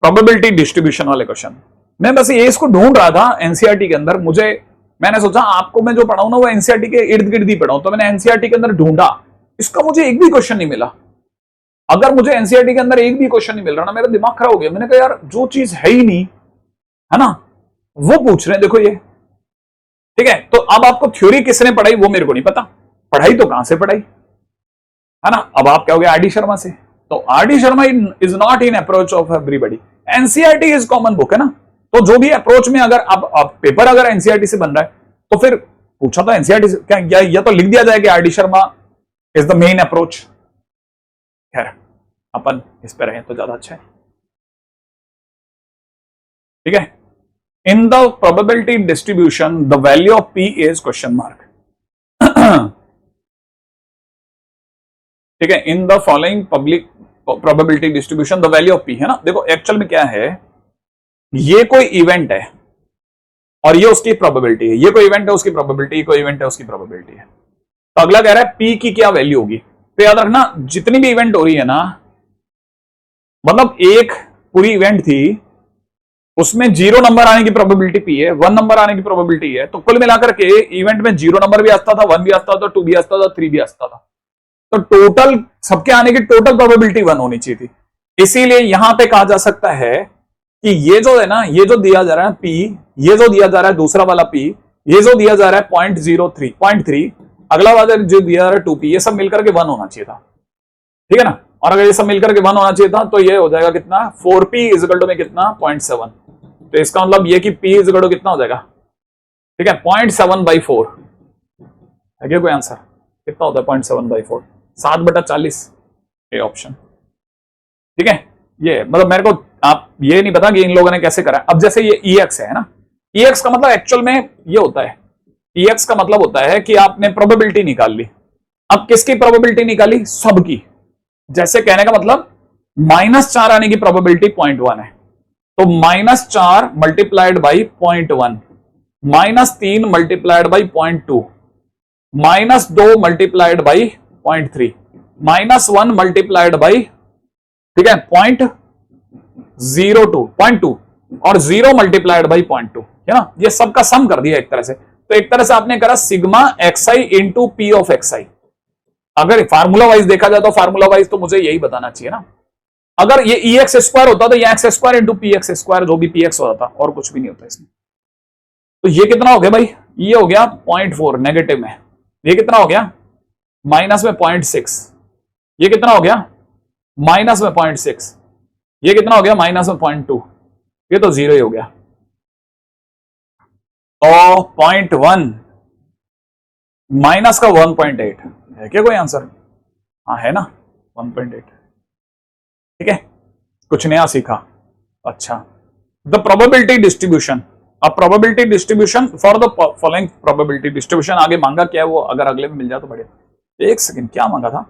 प्रोबेबिलिटी डिस्ट्रीब्यूशन वाले क्वेश्चन, मैं बस ये इसको ढूंढ रहा था एनसीईआरटी के अंदर, मैंने सोचा आपको मैं जो पढ़ाऊं ना वो एनसीईआरटी के इर्द गिर्द ही पढ़ाऊं, तो मैंने एनसीईआरटी के अंदर ढूंढा, इसका मुझे एक भी क्वेश्चन नहीं मिला। अगर मुझे एनसीईआरटी के अंदर एक भी क्वेश्चन नहीं मिल रहा ना, मेरा दिमाग खराब हो गया। मैंने कहा यार जो चीज है ही नहीं, है ना, वो पूछ रहे हैं, देखो ये, ठीक है। तो अब आपको थ्योरी किसने पढ़ाई वो मेरे को नहीं पता, पढ़ाई तो कहां से पढ़ाई, है ना। अब आप क्या हो गया आर डी शर्मा से, तो R D Sharma is not in approach of everybody, NCERT is common book, है ना। तो जो भी अप्रोच में अगर अब पेपर अगर एनसीईआरटी से बन रहा है तो फिर पूछा तो एनसीईआरटी से क्या, या तो लिख दिया जाए कि R D Sharma is the main approach. खैर अपन इस पर रहे तो ज्यादा अच्छा है, ठीक है। In the probability distribution the value of P is question mark, ठीक है। In the following public probability distribution the value of P, है ना। देखो एक्चुअल में क्या है, ये कोई इवेंट है और ये उसकी प्रोबेबिलिटी है, ये कोई इवेंट है उसकी प्रोबेबिलिटी, कोई इवेंट है उसकी प्रोबेबिलिटी है। तो अगला कह रहा है पी की क्या वैल्यू होगी। तो याद रखना जितनी भी इवेंट हो रही है ना, मतलब एक पूरी इवेंट थी उसमें 0 नंबर आने की प्रोबेबिलिटी पी है, 1 नंबर आने की प्रोबेबिलिटी है, तो कुल मिलाकर के इवेंट में 0 नंबर भी आता था, 1 भी आता था, 2 भी आता था, 3 भी आता था, तो टोटल सबके आने की टोटल प्रोबेबिलिटी 1 होनी चाहिए थी। इसीलिए यहां पे कहा जा सकता है कि ये जो है ना, ये जो दिया जा रहा है पी, ये जो दिया जा रहा है दूसरा वाला पी, ये जो दिया जा रहा है 0.03, अगला वाला जो दिया जा रहा है 2p, ये सब मिलकर के 1 होना चाहिए था, ठीक है ना। और अगर ये सब मिलकर के 1 होना चाहिए था तो ये हो जाएगा कितना 4p इज इक्वल टू में कितना 0.7, तो इसका मतलब ये कि p इज इक्वल टू कितना हो जाएगा, ठीक है 0.7/4 है क्या कोई आंसर, कितना होता है 0.7/4, 7/40, ये ऑप्शन, ठीक है। ये मतलब मेरे को आप ये नहीं पता कि इन लोगों ने कैसे करा। अब जैसे ये EX है ना, EX का मतलब एक्चुअल में ये होता है, EX का मतलब होता है कि आपने प्रोबेबिलिटी निकाल ली। अब किसकी प्रोबेबिलिटी निकाली, सबकी। जैसे कहने का मतलब -4 आने की प्रोबेबिलिटी 0.1 है, तो -4 multiplied by 0.1, -3 multiplied by 0.2, -2 multiplied by 0.3, -1 multiplied by, ठीक है 0.2 और 0 मल्टीप्लाइड बाई 0.2, है ना। ये सबका सम कर दिया एक तरह से। तो एक तरह से आपने करा sigma xi into P of xi। अगर फार्मूला वाइज देखा जाए तो फार्मूला वाइज तो मुझे यही बताना चाहिए ना। अगर ये EX स्क्वायर होता तो ये x square into P x square, जो भी PX होता था, और कुछ भी नहीं होता इसमें। तो ये कितना हो गया भाई, ये हो गया 0.4 नेगेटिव में, ये कितना हो गया माइनस में 0.6, ये कितना हो गया माइनस में 0.6, ये कितना हो गया माइनस में 0.2, ये तो 0 ही हो गया। तो 0.1 माइनस का 1.8 है क्या कोई आंसर? हाँ है ना, 1.8। ठीक है, कुछ नया सीखा। अच्छा, द प्रोबेबिलिटी डिस्ट्रीब्यूशन, अब probability distribution for the following probability distribution, आगे मांगा क्या है वो अगर अगले में मिल जाए तो बढ़िया। एक सेकंड, क्या मांगा था?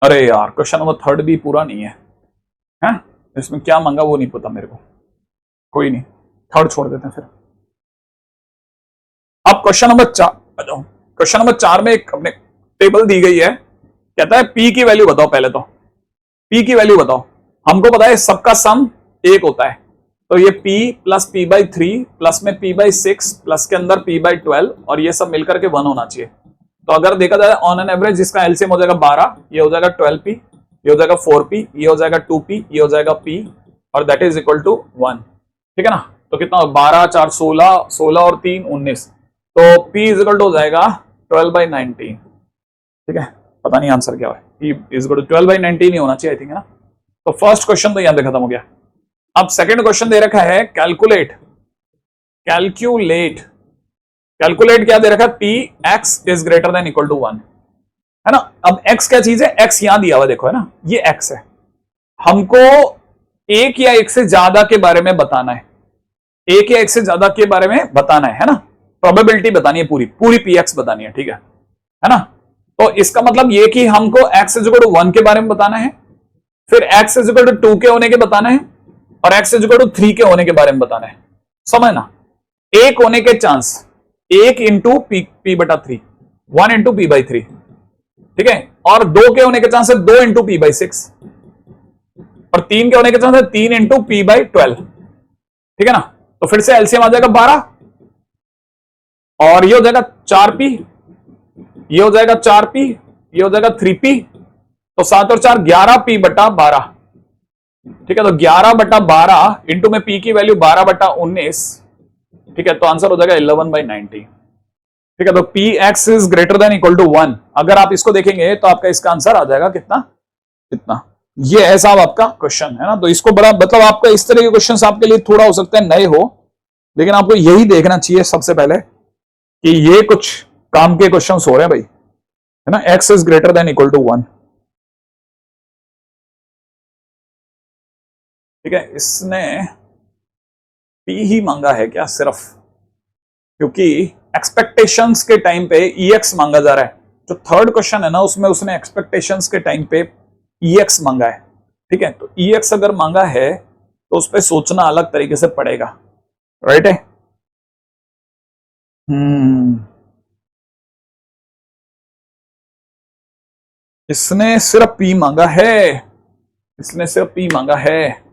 अरे यार क्वेश्चन नंबर 3 भी पूरा नहीं है, हैं? इसमें क्या मांगा वो नहीं पता मेरे को, कोई नहीं, 3 छोड़ देते हैं फिर। अब क्वेश्चन नंबर 4, क्वेश्चन नंबर 4 में एक अपने टेबल दी गई है, कहता है पी की वैल्यू बताओ। पहले तो पी की वैल्यू बताओ। हमको पता है सबका सम 1 होता है, तो ये p plus P by 3 plus में p बाई 6 प्लस के अंदर p बाई 12 और ये सब मिलकर के 1 होना चाहिए। तो अगर देखा जाए ऑन एन एवरेज इसका एलसीएम हो जाएगा 12, ये हो जाएगा 12p, ये हो जाएगा 4p, ये हो जाएगा 2p, ये हो जाएगा p और दैट इज इक्वल टू 1। ठीक है ना, तो कितना 12 4 16, 16 और 3 19, तो p इज इक्वल टू हो जाएगा 12/19। ठीक है, पता नहीं आंसर क्या है, p इज इक्वल टू 12/19 ही होना चाहिए आई थिंक, है ना। तो फर्स्ट क्वेश्चन तो यहां पे खत्म हो गया। अब सेकंड क्वेश्चन दे रखा है कैलकुलेट, कैलकुलेट, कैलकुलेट क्या दे रखा है? P X is greater than equal to 1, है ना। अब x क्या चीज है? x यहां दिया हुआ देखो, है ना, ये x है। हमको एक या एक से ज्यादा के बारे में बताना है, एक या एक से ज्यादा के बारे में बताना है ना, प्रोबेबिलिटी बतानी है, पूरी पूरी पी एक्स बतानी है। ठीक है ना। तो इसका मतलब ये कि हमको x इज इक्वल टू 1 के बारे में बताना है, फिर x इज इक्वल टू 2 के होने के बताना है और x इज इक्वल टू 3 के होने के बारे में बताना है। समझना, एक होने के चांस 1 इंटू पी बटा 3, 1 इंटू पी बाई 3, ठीक है, और 2 के होने के चांस है 2 इंटू पी बाई 6 और 3 के होने के चांस है 3 इंटू पी बाई 12। ठीक है ना, तो फिर से एलसीएम आ जाएगा 12 और ये हो जाएगा 4p, ये हो जाएगा 4p, ये हो जाएगा 3p, तो 7 और 4 11p बटा 12। ठीक है, तो 11 बटा 12 इंटू में p की वैल्यू 12 बटा 19। ठीक है, तो आंसर हो जाएगा 11/90। ठीक है, तो P X is greater than equal to 1। अगर आप इसको देखेंगे तो आपका इसका आंसर आ जाएगा कितना, इतना। ये है साहब आपका क्वेश्चन, है ना। तो इसको बड़ा मतलब आपका इस तरह के क्वेश्चन आपके लिए थोड़ा हो सकता है नए हो, लेकिन आपको यही देखना चाहिए सबसे पहले कि ये कुछ काम के क्वेश्चन हो रहे हैं भाई, है ना। X is greater than equal to 1। ठीक है, इसने पी ही मांगा है क्या सिर्फ, क्योंकि एक्सपेक्टेशंस के टाइम पे EX मांगा जा रहा है। जो थर्ड क्वेश्चन है ना उसमें उसने एक्सपेक्टेशंस के टाइम पे EX मांगा है। ठीक है, तो EX अगर मांगा है तो उस पर सोचना अलग तरीके से पड़ेगा, राइट है। इसने सिर्फ P मांगा है, इसने सिर्फ P मांगा है,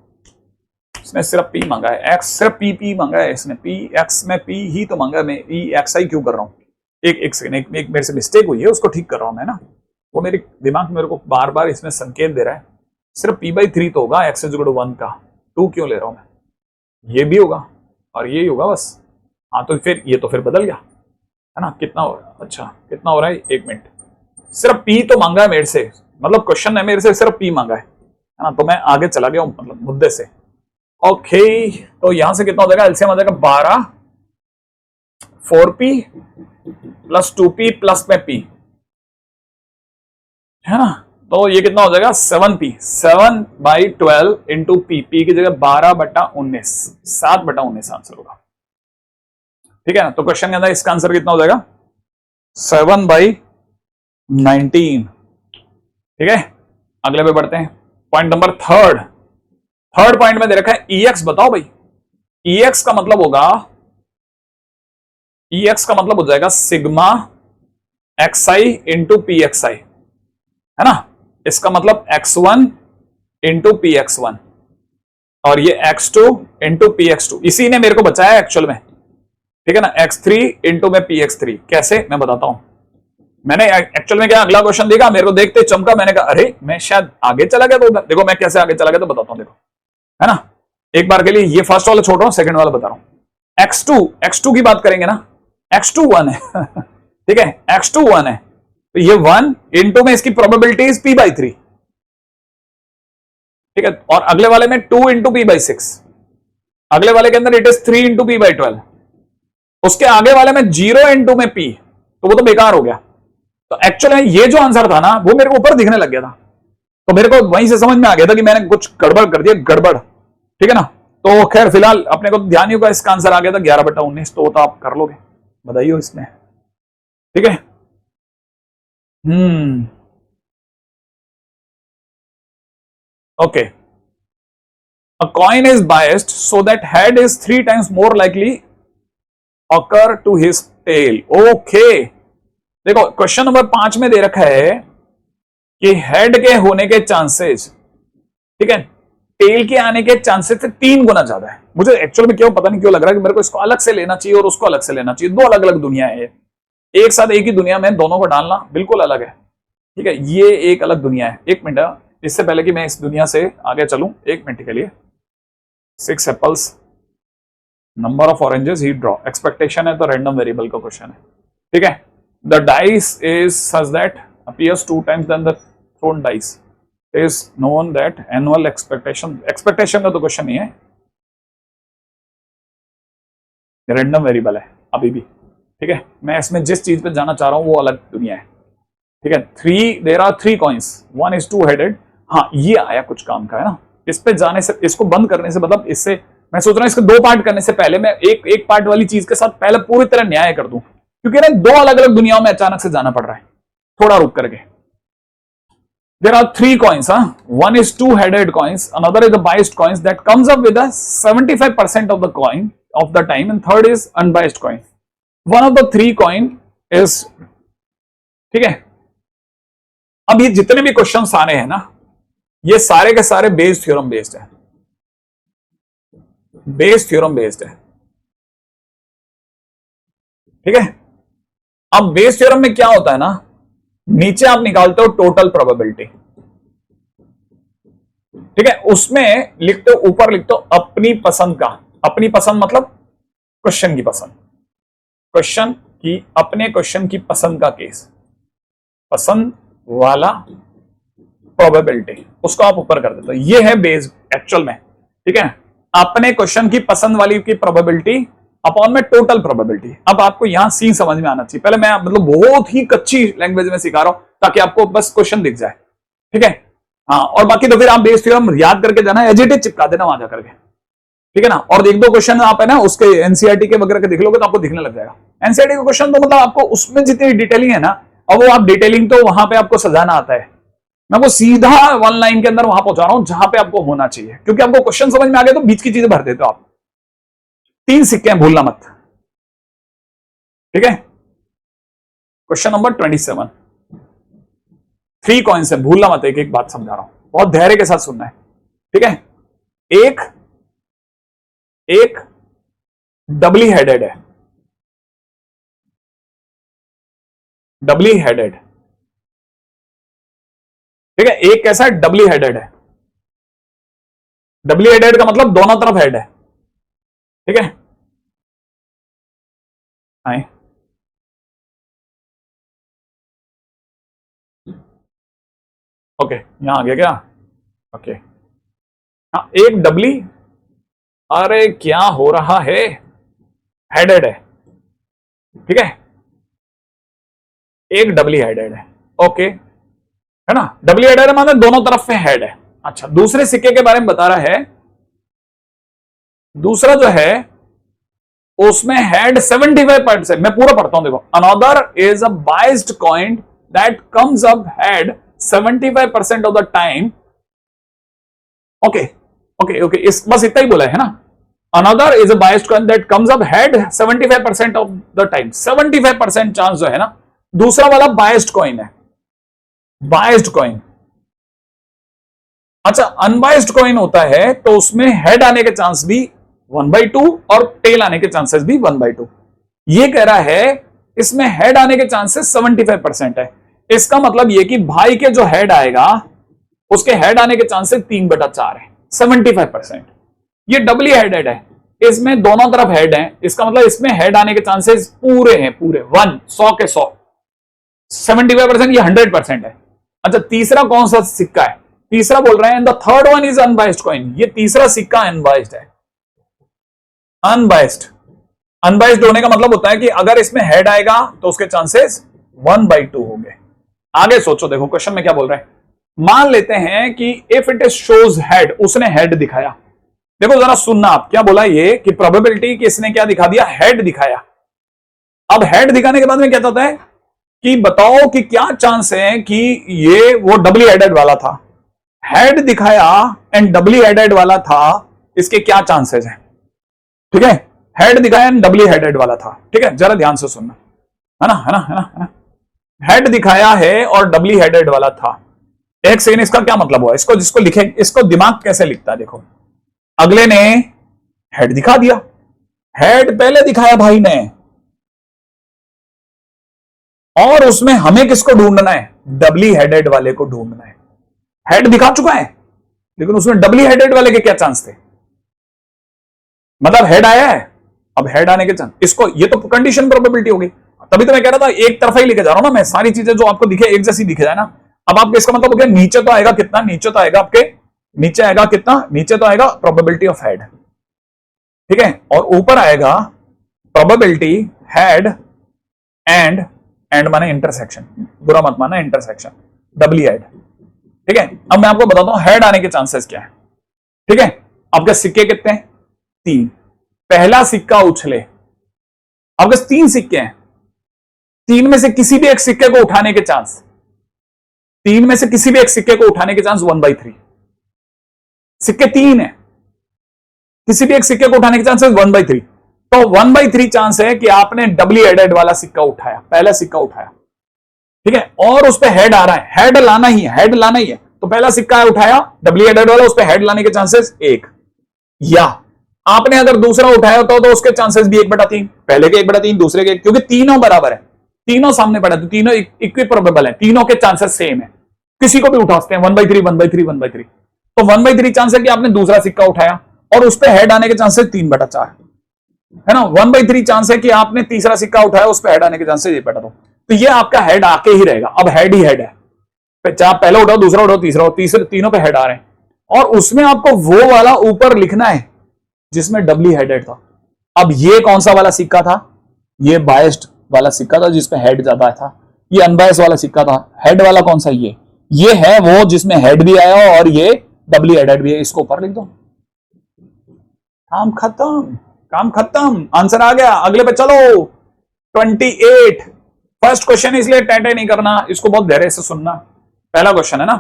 इसने सिर्फ P मांगा है, X सिर्फ P मांगा है इसने, P X में P ही तो मांगा है। मैं EXI क्यों कर रहा हूं? एक सेकंड, एक मेरे से मिस्टेक हुई है, उसको ठीक कर रहा हूं मैं ना। वो मेरे दिमाग मेरे को बार बार इसमें संकेत दे रहा है, सिर्फ p/3 तो होगा x इज इक्वल टू 1 का, 2 क्यों ले रहा हूं मैं? ये भी होगा और ये ही होगा बस। हाँ तो फिर ये तो फिर बदल गया, है ना। कितना हो रहा है? अच्छा कितना हो रहा है, 1 मिनट। सिर्फ p तो मांगा है मेरे से, मतलब क्वेश्चन है मेरे से सिर्फ p मांगा है ना। तो मैं आगे चला गया हूं मतलब मुद्दे से। ओके, तो यहां से कितना हो जाएगा, एलसीएम आ जाएगा 12, 4p प्लस 2p प्लस में p, है ना। तो ये कितना हो जाएगा 7p, 7/12 इंटू p की जगह 12 बटा 19, 7 बटा 19 आंसर होगा। ठीक है ना, तो क्वेश्चन के अंदर इसका आंसर कितना हो जाएगा 7/19। ठीक है, अगले पे बढ़ते हैं। पॉइंट नंबर थर्ड पॉइंट में दे रखा है EX बताओ भाई। EX का मतलब होगा, EX का मतलब हो जाएगा सिग्मा XI इंटू PXI, है ना। इसका मतलब x1 इंटू PX1 और ये x2 इंटू PX2, इसी ने मेरे को बचाया एक्चुअल में। ठीक है ना, x3 इंटू में PX3। कैसे, मैं बताता हूं। मैंने एक्चुअल में क्या अगला क्वेश्चन देखा, मेरे को देखते चमका, मैंने कहा अरे मैं शायद आगे चला गया। तो देखो मैं कैसे आगे चला गया तो बताता हूं, देखो, है ना। एक बार के लिए ये फर्स्ट वाला छोड़ रहा हूं, सेकंड वाला बता रहा हूं। x2 की बात करेंगे ना, x2 1 है ठीक है, x2 1 है, तो ये 1 इंटू में इसकी प्रोबेबिलिटी इज p/3। ठीक है, और अगले वाले में 2 इंटू p/6, अगले वाले के अंदर it is 3 into P by 12, उसके आगे वाले में 0 इंटू में पी, तो वो तो बेकार हो गया। तो एक्चुअली ये जो आंसर था ना वो मेरे को ऊपर दिखने लग गया था, तो मेरे को वहीं से समझ में आ गया था कि मैंने कुछ गड़बड़ कर दिया, गड़बड़, ठीक है ना। तो खैर फिलहाल अपने को ध्यान ही होगा, इसका आंसर आ गया था 11/19, तो आप कर लोगे, बताइए इसमें, ठीक है। Okay, a coin is biased so that head is 3 times more likely occur to his tail. Okay, देखो क्वेश्चन नंबर 5 में दे रखा है कि हेड के होने के चांसेस, ठीक है, टेल के आने के चांसेस से 3 गुना ज्यादा है। मुझे एक्चुअली में क्यों पता नहीं क्यों लग रहा है कि मेरे को इसको अलग से लेना चाहिए और उसको अलग से लेना चाहिए, दो अलग अलग दुनिया है, एक साथ एक ही दुनिया में दोनों को डालना बिल्कुल अलग है, ठीक है, ये एक अलग दुनिया है। एक मिनट, इससे पहले कि मैं इस दुनिया से आगे चलूं, एक मिनट के लिए। 6 एप्पल्स, नंबर ऑफ ऑरेंजेस ही ड्रॉ, एक्सपेक्टेशन है तो रैंडम वेरिएबल का क्वेश्चन है, ठीक है। The dice is such that appears 2 times then the thrown dice is known that annual expectation, expectation का तो क्वेश्चन नहीं है, रैंडम वेरिएबल है अभी भी, ठीक है। मैं इसमें जिस चीज पे जाना चाह रहा हूं वो अलग दुनिया है, ठीक है। There are 3 coins, 1 is 2 headed, हाँ ये आया कुछ काम का है ना। इस पे जाने से, इसको बंद करने से, मतलब इससे मैं सोच रहा हूं इसके 2 पार्ट करने से पहले मैं एक पार्ट वाली चीज के साथ पहले पूरी तरह न्याय कर दूं, क्योंकि ना 2 अलग अलग दुनियाओं में अचानक से जाना पड़ रहा है, थोड़ा रुक करके। There are 3 coins, 1 is 2 headed coins, another is a biased coins that comes up with a 75% of the coin of the time, and third is unbiased coin. One of the 3 coin is, ठीक है। अब ये जितने भी क्वेश्चन आ रहे हैं ना, ये सारे के सारे बेस थ्योरम बेस्ड है, बेस थ्योरम बेस्ड है, ठीक है। अब बेस थ्योरम में क्या होता है ना, नीचे आप निकालते हो टोटल प्रोबेबिलिटी, ठीक है, उसमें लिखते हो, ऊपर लिखते हो अपनी पसंद का, अपनी पसंद मतलब क्वेश्चन की पसंद, क्वेश्चन की, अपने क्वेश्चन की पसंद का केस, पसंद वाला प्रोबेबिलिटी, उसको आप ऊपर कर देते हो, ये है बेस एक्चुअल में, ठीक है। अपने क्वेश्चन की पसंद वाली की प्रोबेबिलिटी अपॉन में टोटल प्रोबेबिलिटी। अब आपको यहां सीन समझ में आना चाहिए, पहले मैं मतलब बहुत ही कच्ची लैंग्वेज में सिखा रहा हूं ताकि आपको बस क्वेश्चन दिख जाए, ठीक है। हाँ, और बाकी तो फिर आप बेस थ्योरम याद करके जाना, एजिटेड चिपका देना वहां जाकर के, ठीक है ना। और 1-2 क्वेश्चन आप है ना उसके एनसीईआरटी के वगैरह के देख लोगे तो आपको दिखने लग जाएगा। एनसीईआरटी का क्वेश्चन तो मतलब आपको उसमें जितनी डिटेलिंग है ना, अब वो आप डिटेलिंग तो वहां पे आपको सजाना आता है, मैं वो सीधा 1 लाइन के अंदर वहां पहुंचा रहा हूं जहां पे आपको होना चाहिए, क्योंकि आपको क्वेश्चन समझ में आ गया तो बीच की चीजें भर देते हो आप। 3 सिक्के हैं, भूलना मत, ठीक है। क्वेश्चन नंबर 27, 3 कॉइन्स है, भूलना मत, एक एक बात समझा रहा हूं, बहुत धैर्य के साथ सुनना है, ठीक है। एक डबली हेडेड है, डबली हेडेड, ठीक है। एक कैसा है, डबली हेडेड है, डबली हेडेड का मतलब दोनों तरफ हेड है, ठीक है। आए, ओके, यहां आ गया क्या, ओके। हाँ, एक डबली, अरे क्या हो रहा है, हेडेड है, ठीक है, एक डबली हेडेड है, ओके, है ना। डबली हेडेड है मतलब दोनों तरफ में हेड है। अच्छा, दूसरे सिक्के के बारे में बता रहा है, दूसरा जो है उसमें हेड 75%, मैं पूरा पढ़ता हूं देखो, another is a biased coin that comes up head 75% of the time, okay okay okay, इस बस इतना ही बोला है ना। Another is a biased coin that comes up head 75% of the time, 75% chance जो है ना, दूसरा वाला बाइस्ड कॉइन है, बाइस्ड कॉइन। अच्छा, अनबाइस्ड कॉइन होता है तो उसमें हेड आने के चांस भी 1/2 और टेल आने के चांसेस भी 1/2। ये कह रहा है इसमें हेड आने के चांसेस 75% है, इसका मतलब ये कि भाई के जो हेड आएगा उसके हेड आने के चांसेस 3/4 है, 75%। ये डबली हेडेड है, इसमें दोनों तरफ हेड है, इसका मतलब इसमें हेड आने के चांसेस पूरे हैं, पूरे 100 के 100, 75%, ये 100% है। अच्छा, तीसरा कौन सा सिक्का है, तीसरा बोल रहे हैं the third one is unbiased coin, ये तीसरा सिक्का अनबाइस्ड है, अनबाइस्ड। अनबाइस्ड होने का मतलब होता है कि अगर इसमें हेड आएगा तो उसके चांसेस 1/2 होंगे। आगे सोचो, देखो क्वेश्चन में क्या बोल रहे हैं। मान लेते हैं कि if it is shows head, उसने हेड दिखाया। देखो जरा सुनना, आप क्या बोला ये कि प्रोबेबिलिटी कि इसने क्या दिखा दिया, हेड दिखाया। अब हेड दिखाने के बाद में क्या होता है कि बताओ कि क्या चांस है कि ये वो डबली हेडेड वाला था। हेड दिखाया एंड डबली हेडेड वाला था, इसके क्या चांसेस हैं? ठीक है, हेड दिखाया एंड डबली हेडेड वाला था। ठीक है, जरा ध्यान से सुनना, है ना, है ना, है ना, है ना। हेड दिखाया है और डबली हेडेड वाला था। एक सेकंड, इसका क्या मतलब हुआ? इसको जिसको लिखे, इसको दिमाग कैसे लिखता है? देखो, अगले ने हेड दिखा दिया, हेड पहले दिखाया भाई ने, और उसमें हमें किसको ढूंढना है? डबली हेडेड वाले को ढूंढना है। हेड दिखा चुका है लेकिन उसमें डबली हेडेड वाले के क्या चांस थे? मतलब हेड आया है, अब हेड आने के चांस, इसको ये तो कंडीशन प्रोबेबिलिटी होगी। तभी तो मैं कह रहा था एक तरफा ही लिखे जा रहा हूं ना मैं, सारी चीजें जो आपको दिखे एक जैसी दिखे जाए ना। अब आपको इसका मतलब हो गया, नीचे तो आएगा कितना, नीचे तो आएगा आपके, नीचे आएगा कितना, नीचे तो आएगा प्रोबेबिलिटी ऑफ हेड। ठीक है, और ऊपर आएगा प्रोबेबिलिटी हेड एंड माने इंटरसेक्शन, बुरा मत माना, इंटरसेक्शन डबली हेड। ठीक है, अब मैं आपको बताता हूं हेड आने के चांसेस क्या है। ठीक है, आपके सिक्के कितने हैं? 3। पहला सिक्का उछले, आपके 3 सिक्के हैं, 3 में से किसी भी एक सिक्के को उठाने के चांस, 3 में से किसी भी एक सिक्के को उठाने के चांस 1/3। सिक्के 3 है, किसी भी एक सिक्के को उठाने के चांसेस 1/3। तो 1/3 चांस है कि आपने डबली हेडेड वाला सिक्का उठाया, पहला सिक्का उठाया। ठीक है, और उस पर हेड आ रहा है, हेड लाना ही है, हेड लाना ही है। तो पहला सिक्का उठाया डबली हेडेड वाला, उस पर हेड लाने के चांसेस 1। या आपने अगर दूसरा उठाया तो उसके चांसेस भी 1/3, पहले के 1/3, दूसरे के, क्योंकि तीनों बराबर है, तीनों सामने पड़ा, तो तीनों इक्वी प्रोबेबल है, तीनों के चांसेस सेम है, किसी को भी उठा सकते हैं। 1/3 1/3 1/3। तो 1/3 चांस है कि आपने दूसरा सिक्का उठाया और उस पर हेड आने के चांसेस 3/4 है ना। 1/3 चांस है कि आपने तीसरा सिक्का उठाया, उस पर हेड आने के चांसेस 1/2। तो ये आपका हेड आके ही रहेगा। अब हेड ही हेड है, चाहे पहला उठाओ, दूसरा उठाओ, तीसरा उठाओ, तीसरे, तीनों पे हेड आ रहे हैं। और उसमें आपको वो वाला ऊपर लिखना है जिसमें डबली हेडेड था। अब ये कौन सा वाला सिक्का था? ये बायस्ड वाला सिक्का था जिसमें हेड ज्यादा था। ये अनबायस्ड वाला सिक्का था। हेड वाला कौन सा? ये है वो जिसमें हेड भी आया और ये डबली हेडेड भी है। इसको ऊपर लिख दो, काम खत्म, काम खत्म, आंसर आ गया। अगले पे चलो, 28। फर्स्ट क्वेश्चन इसलिए टेंटे नहीं करना, इसको बहुत धैर्य से सुनना। पहला क्वेश्चन है ना।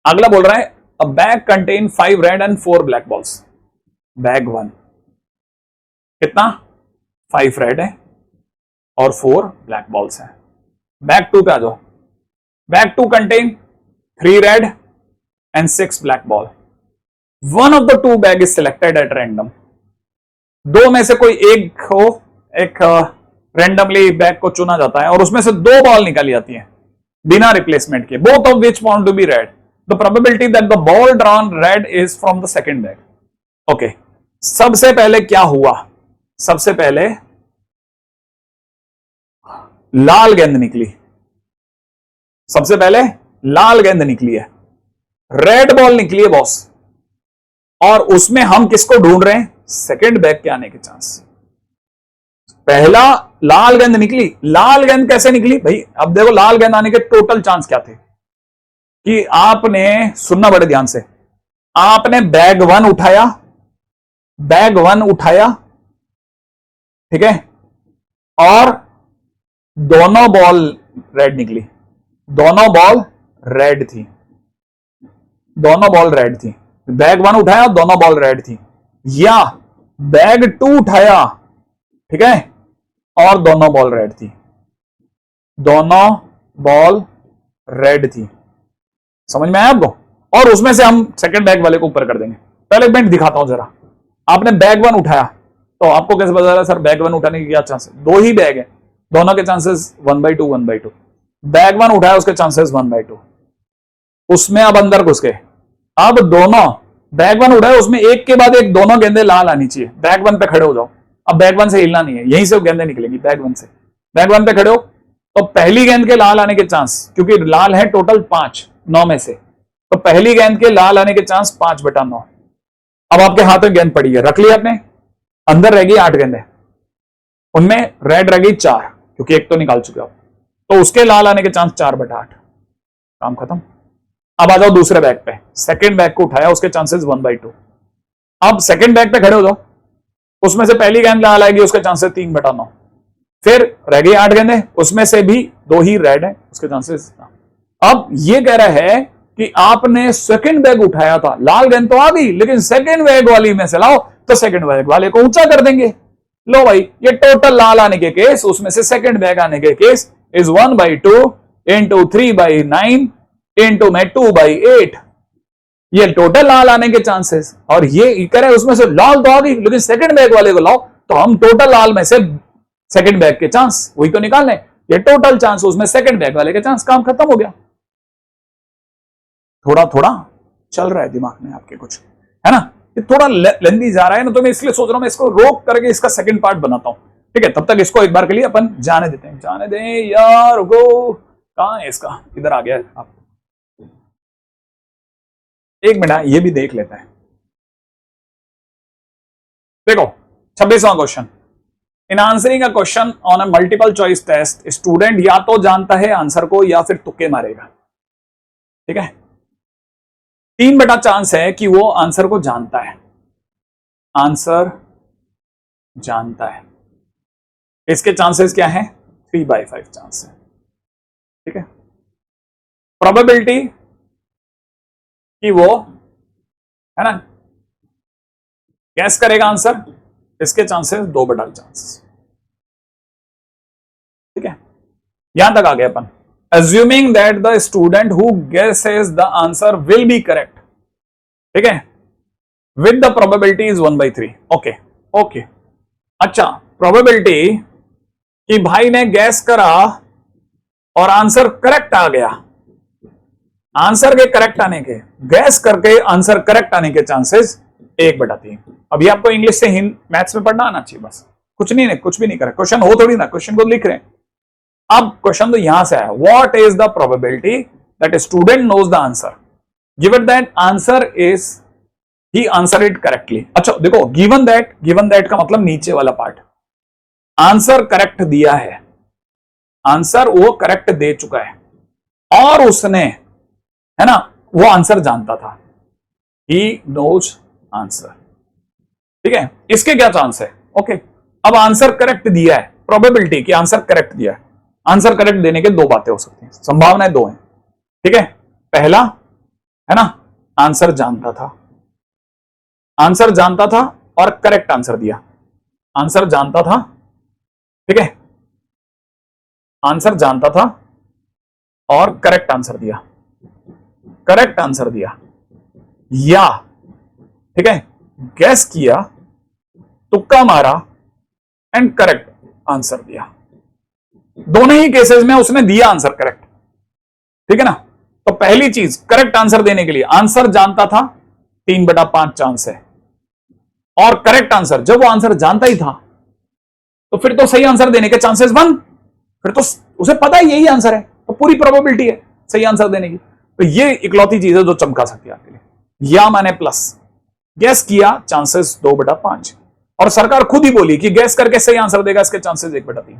अगला बोल रहा है अ bag contain 5 red and 4 black balls. Bag 1 कितना? 5 रेड है और 4 ब्लैक बॉल्स है। बैग 2 पे आ जाओ। Bag 2 contain 3 red and 6 black ball. One of the 2 bag is selected at random. दो में से कोई एक हो, एक रैंडमली बैग को चुना जाता है और उसमें से 2 बॉल निकाली जाती है बिना रिप्लेसमेंट के। Both of which want to be red, the probability that the ball drawn red is from the second bag. Okay, सबसे पहले क्या हुआ? सबसे पहले लाल गेंद निकली, सबसे पहले लाल गेंद निकली है, रेड बॉल निकली है बॉस, और उसमें हम किसको ढूंढ रहे हैं? सेकंड बैग के आने के चांस। पहला लाल गेंद निकली, लाल गेंद कैसे निकली भाई? अब देखो लाल गेंद आने के टोटल चांस क्या थे कि आपने, सुनना बड़े ध्यान से, आपने बैग 1 उठाया, बैग 1 उठाया, ठीक है, और दोनों बॉल रेड निकली, दोनों बॉल रेड थी, दोनों बॉल रेड थी। बैग 1 उठाया, दोनों बॉल रेड थी। या बैग 2 उठाया, ठीक है, और दोनों बॉल रेड थी, दोनों बॉल रेड थी। समझ में आया आपको? और उसमें से हम सेकंड बैग वाले को ऊपर कर देंगे। पहले मैं दिखाता हूं जरा। आपने बैग 1 उठाया तो आपको कैसे पता चला सर बैग 1 उठाने की क्या चांस है? 2 ही बैग है, दोनों के चांसेस 1/2 1/2। बैग 1 उठाया, उसके चांसेस 1/2। उसमें अब अंदर घुस गए, अब दोनों बैग 1 उठाया, उसमें एक के बाद एक दोनों गेंदें लाल आनी चाहिए। बैग 1 पे खड़े हो जाओ, अब बैग 1 से हिलना नहीं है, यहीं से गेंदें निकलेंगी बैग 1 से। बैग 1 पे खड़े हो तो पहली गेंद के लाल आने के चांस, क्योंकि लाल है टोटल 5 9 में से, तो पहली गेंद के लाल आने के चांस 5/9। अब आपके हाथ में गेंद पड़ी है, रख लिया आपने। अंदर रह गई 8 गेंदें, उनमें रेड रह गई 4, क्योंकि एक तो निकाल चुके हो, तो उसके लाल आने के चांस 4/8, काम खत्म। अब आ जाओ दूसरे बैग पे, सेकंड बैग को उठाया, उसके चांसेस 1/2। अब सेकंड बैग पे खड़े हो जाओ, उसमें से पहली गेंद लाल आएगी, उसके चांसेस 3/9, फिर रह गई 8 गेंदें, उसमें से भी 2 ही रेड है, उसके चांसेस। अब ये कह रहा है कि आपने सेकंड बैग उठाया था, लाल गेंद तो आ गई, लेकिन सेकंड बैग वाली में से लाओ तो सेकंड बैग वाले को ऊंचा कर देंगे। लो भाई, ये टोटल लाल आने के केस, उसमें से सेकंड बैग आने के केस इज 1/2 इंटू 3/9 इंटू में 2/8, ये टोटल लाल आने के चांसेस। और ये कह रहे हैं उसमें से लाल तो आ गई, लेकिन सेकंड बैग वाले को लाओ, तो हम टोटल लाल में से सेकंड बैग के चांस वही तो निकाल लें, ये टोटल चांस, उसमें सेकंड बैग वाले के चांस, काम खत्म हो गया। थोड़ा थोड़ा चल रहा है दिमाग में आपके कुछ, है ना? ये थोड़ा लेंदी जा रहा है ना, तो मैं इसलिए सोच रहा हूं मैं इसको रोक करके इसका सेकंड पार्ट बनाता हूं, ठीक है? तब तक इसको एक बार के लिए अपन जाने देते हैं, जाने दें यार। रुको, कहां है इसका? इधर आ गया है। आप एक मिनट ये भी देख लेते हैं। देखो 26वां question, in answering a question on a multiple choice test student या तो जानता है आंसर को या फिर तुक्के मारेगा, ठीक है? 3 चांस है कि वो आंसर को जानता है, आंसर जानता है, इसके चांसेस क्या है? 3/5 चांस है, ठीक है? प्रोबेबिलिटी कि वो, है ना, गैस करेगा आंसर, इसके चांसेस 2/2 चांसेस, ठीक है? यहां तक आ गए अपन। assuming that the student who guesses the answer will be correct, ठीक है, with the probability is 1/3, okay okay. अच्छा, प्रोबेबिलिटी कि भाई ने गैस करा और आंसर करेक्ट आ गया, आंसर के करेक्ट आने के, गैस करके आंसर करेक्ट आने के चांसेस 1/3। अभी आपको इंग्लिश से हिंद मैथ्स में पढ़ना आना चाहिए, बस कुछ नहीं, कुछ भी नहीं करा, क्वेश्चन हो थोड़ी ना, क्वेश्चन को लिख रहे हैं। अब क्वेश्चन तो यहां से आया, what is the probability that student knows the answer given that answer is he answer it correctly. अच्छा देखो, गिवन दैट का मतलब नीचे वाला पार्ट, आंसर करेक्ट दिया है, आंसर वो करेक्ट दे चुका है, और उसने, है ना, वो आंसर जानता था, ही नोज आंसर, ठीक है? इसके क्या चांस है? ओके, अब आंसर करेक्ट दिया है, प्रोबेबिलिटी कि आंसर करेक्ट दिया है, आंसर करेक्ट देने के 2 बातें हो सकती हैं, संभावनाएं 2 हैं, ठीक है? पहला, है ना, आंसर जानता था, आंसर जानता था और करेक्ट आंसर दिया, आंसर जानता था, ठीक है, आंसर जानता था और करेक्ट आंसर दिया, करेक्ट आंसर दिया, या, ठीक है, गैस किया, तुक्का मारा एंड करेक्ट आंसर दिया। दोनों ही केसेस में उसने दिया आंसर करेक्ट, ठीक है ना? तो पहली चीज, करेक्ट आंसर देने के लिए आंसर जानता था, 3/5 चांस है, और करेक्ट आंसर, जब वो आंसर जानता ही था तो फिर तो सही आंसर देने के चांसेस 1, फिर तो उसे पता ही यही आंसर है, तो पूरी प्रोबेबिलिटी है सही आंसर देने की। तो ये इकलौती चीज है जो चमका सकती है आपके लिए, या माने प्लस, गैस किया, चांसेस 2/5, और सरकार खुद ही बोली कि गैस करके सही आंसर देगा, इसके चांसेस 1/3।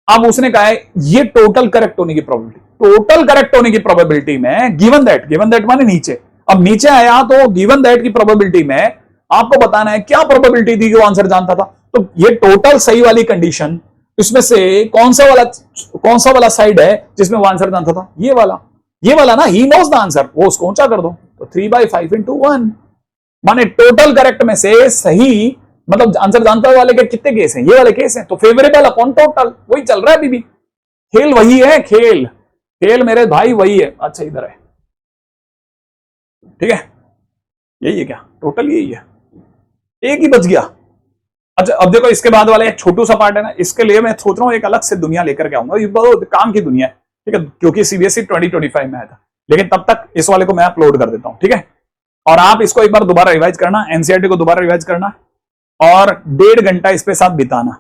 अब उसने कहा है ये टोटल करेक्ट होने की प्रोबेबिलिटी, टोटल करेक्ट होने की प्रोबेबिलिटी में गिवन दैट माने नीचे, अब नीचे आया तो गिवन दैट की प्रोबेबिलिटी में आपको बताना है क्या प्रोबेबिलिटी थी कि वो आंसर जानता था। तो ये टोटल सही वाली कंडीशन, इसमें से कौन सा वाला साइड है जिसमें वो आंसर जानता था? ये वाला ना, ही नोज द आंसर, वो उसको ऊंचा कर दो, तो 3/5 इंटू 1, माने टोटल करेक्ट में से सही, मतलब आंसर जानता वाले के कितने केस हैं? ये वाले केस हैं, तो फेवरेबल अपॉन टोटल, वही चल रहा है अभी भी, खेल वही है, खेल मेरे भाई वही है। अच्छा इधर है, ठीक है, यही है क्या? टोटल यही है, एक ही बच गया। अच्छा अब देखो, इसके बाद वाले छोटू सा पार्ट है ना, इसके लिए मैं सोच रहा हूं एक अलग से दुनिया लेकर के आऊंगा, ये बहुत काम की दुनिया है, ठीक है, क्योंकि सीबीएसई 2025 में आया था, लेकिन तब तक इस वाले को मैं अपलोड कर देता हूं, ठीक है? और आप इसको एक बार दोबारा रिवाइज करना, एनसीईआरटी को दोबारा रिवाइज करना, और 1.5 घंटा इस पे साथ बिताना,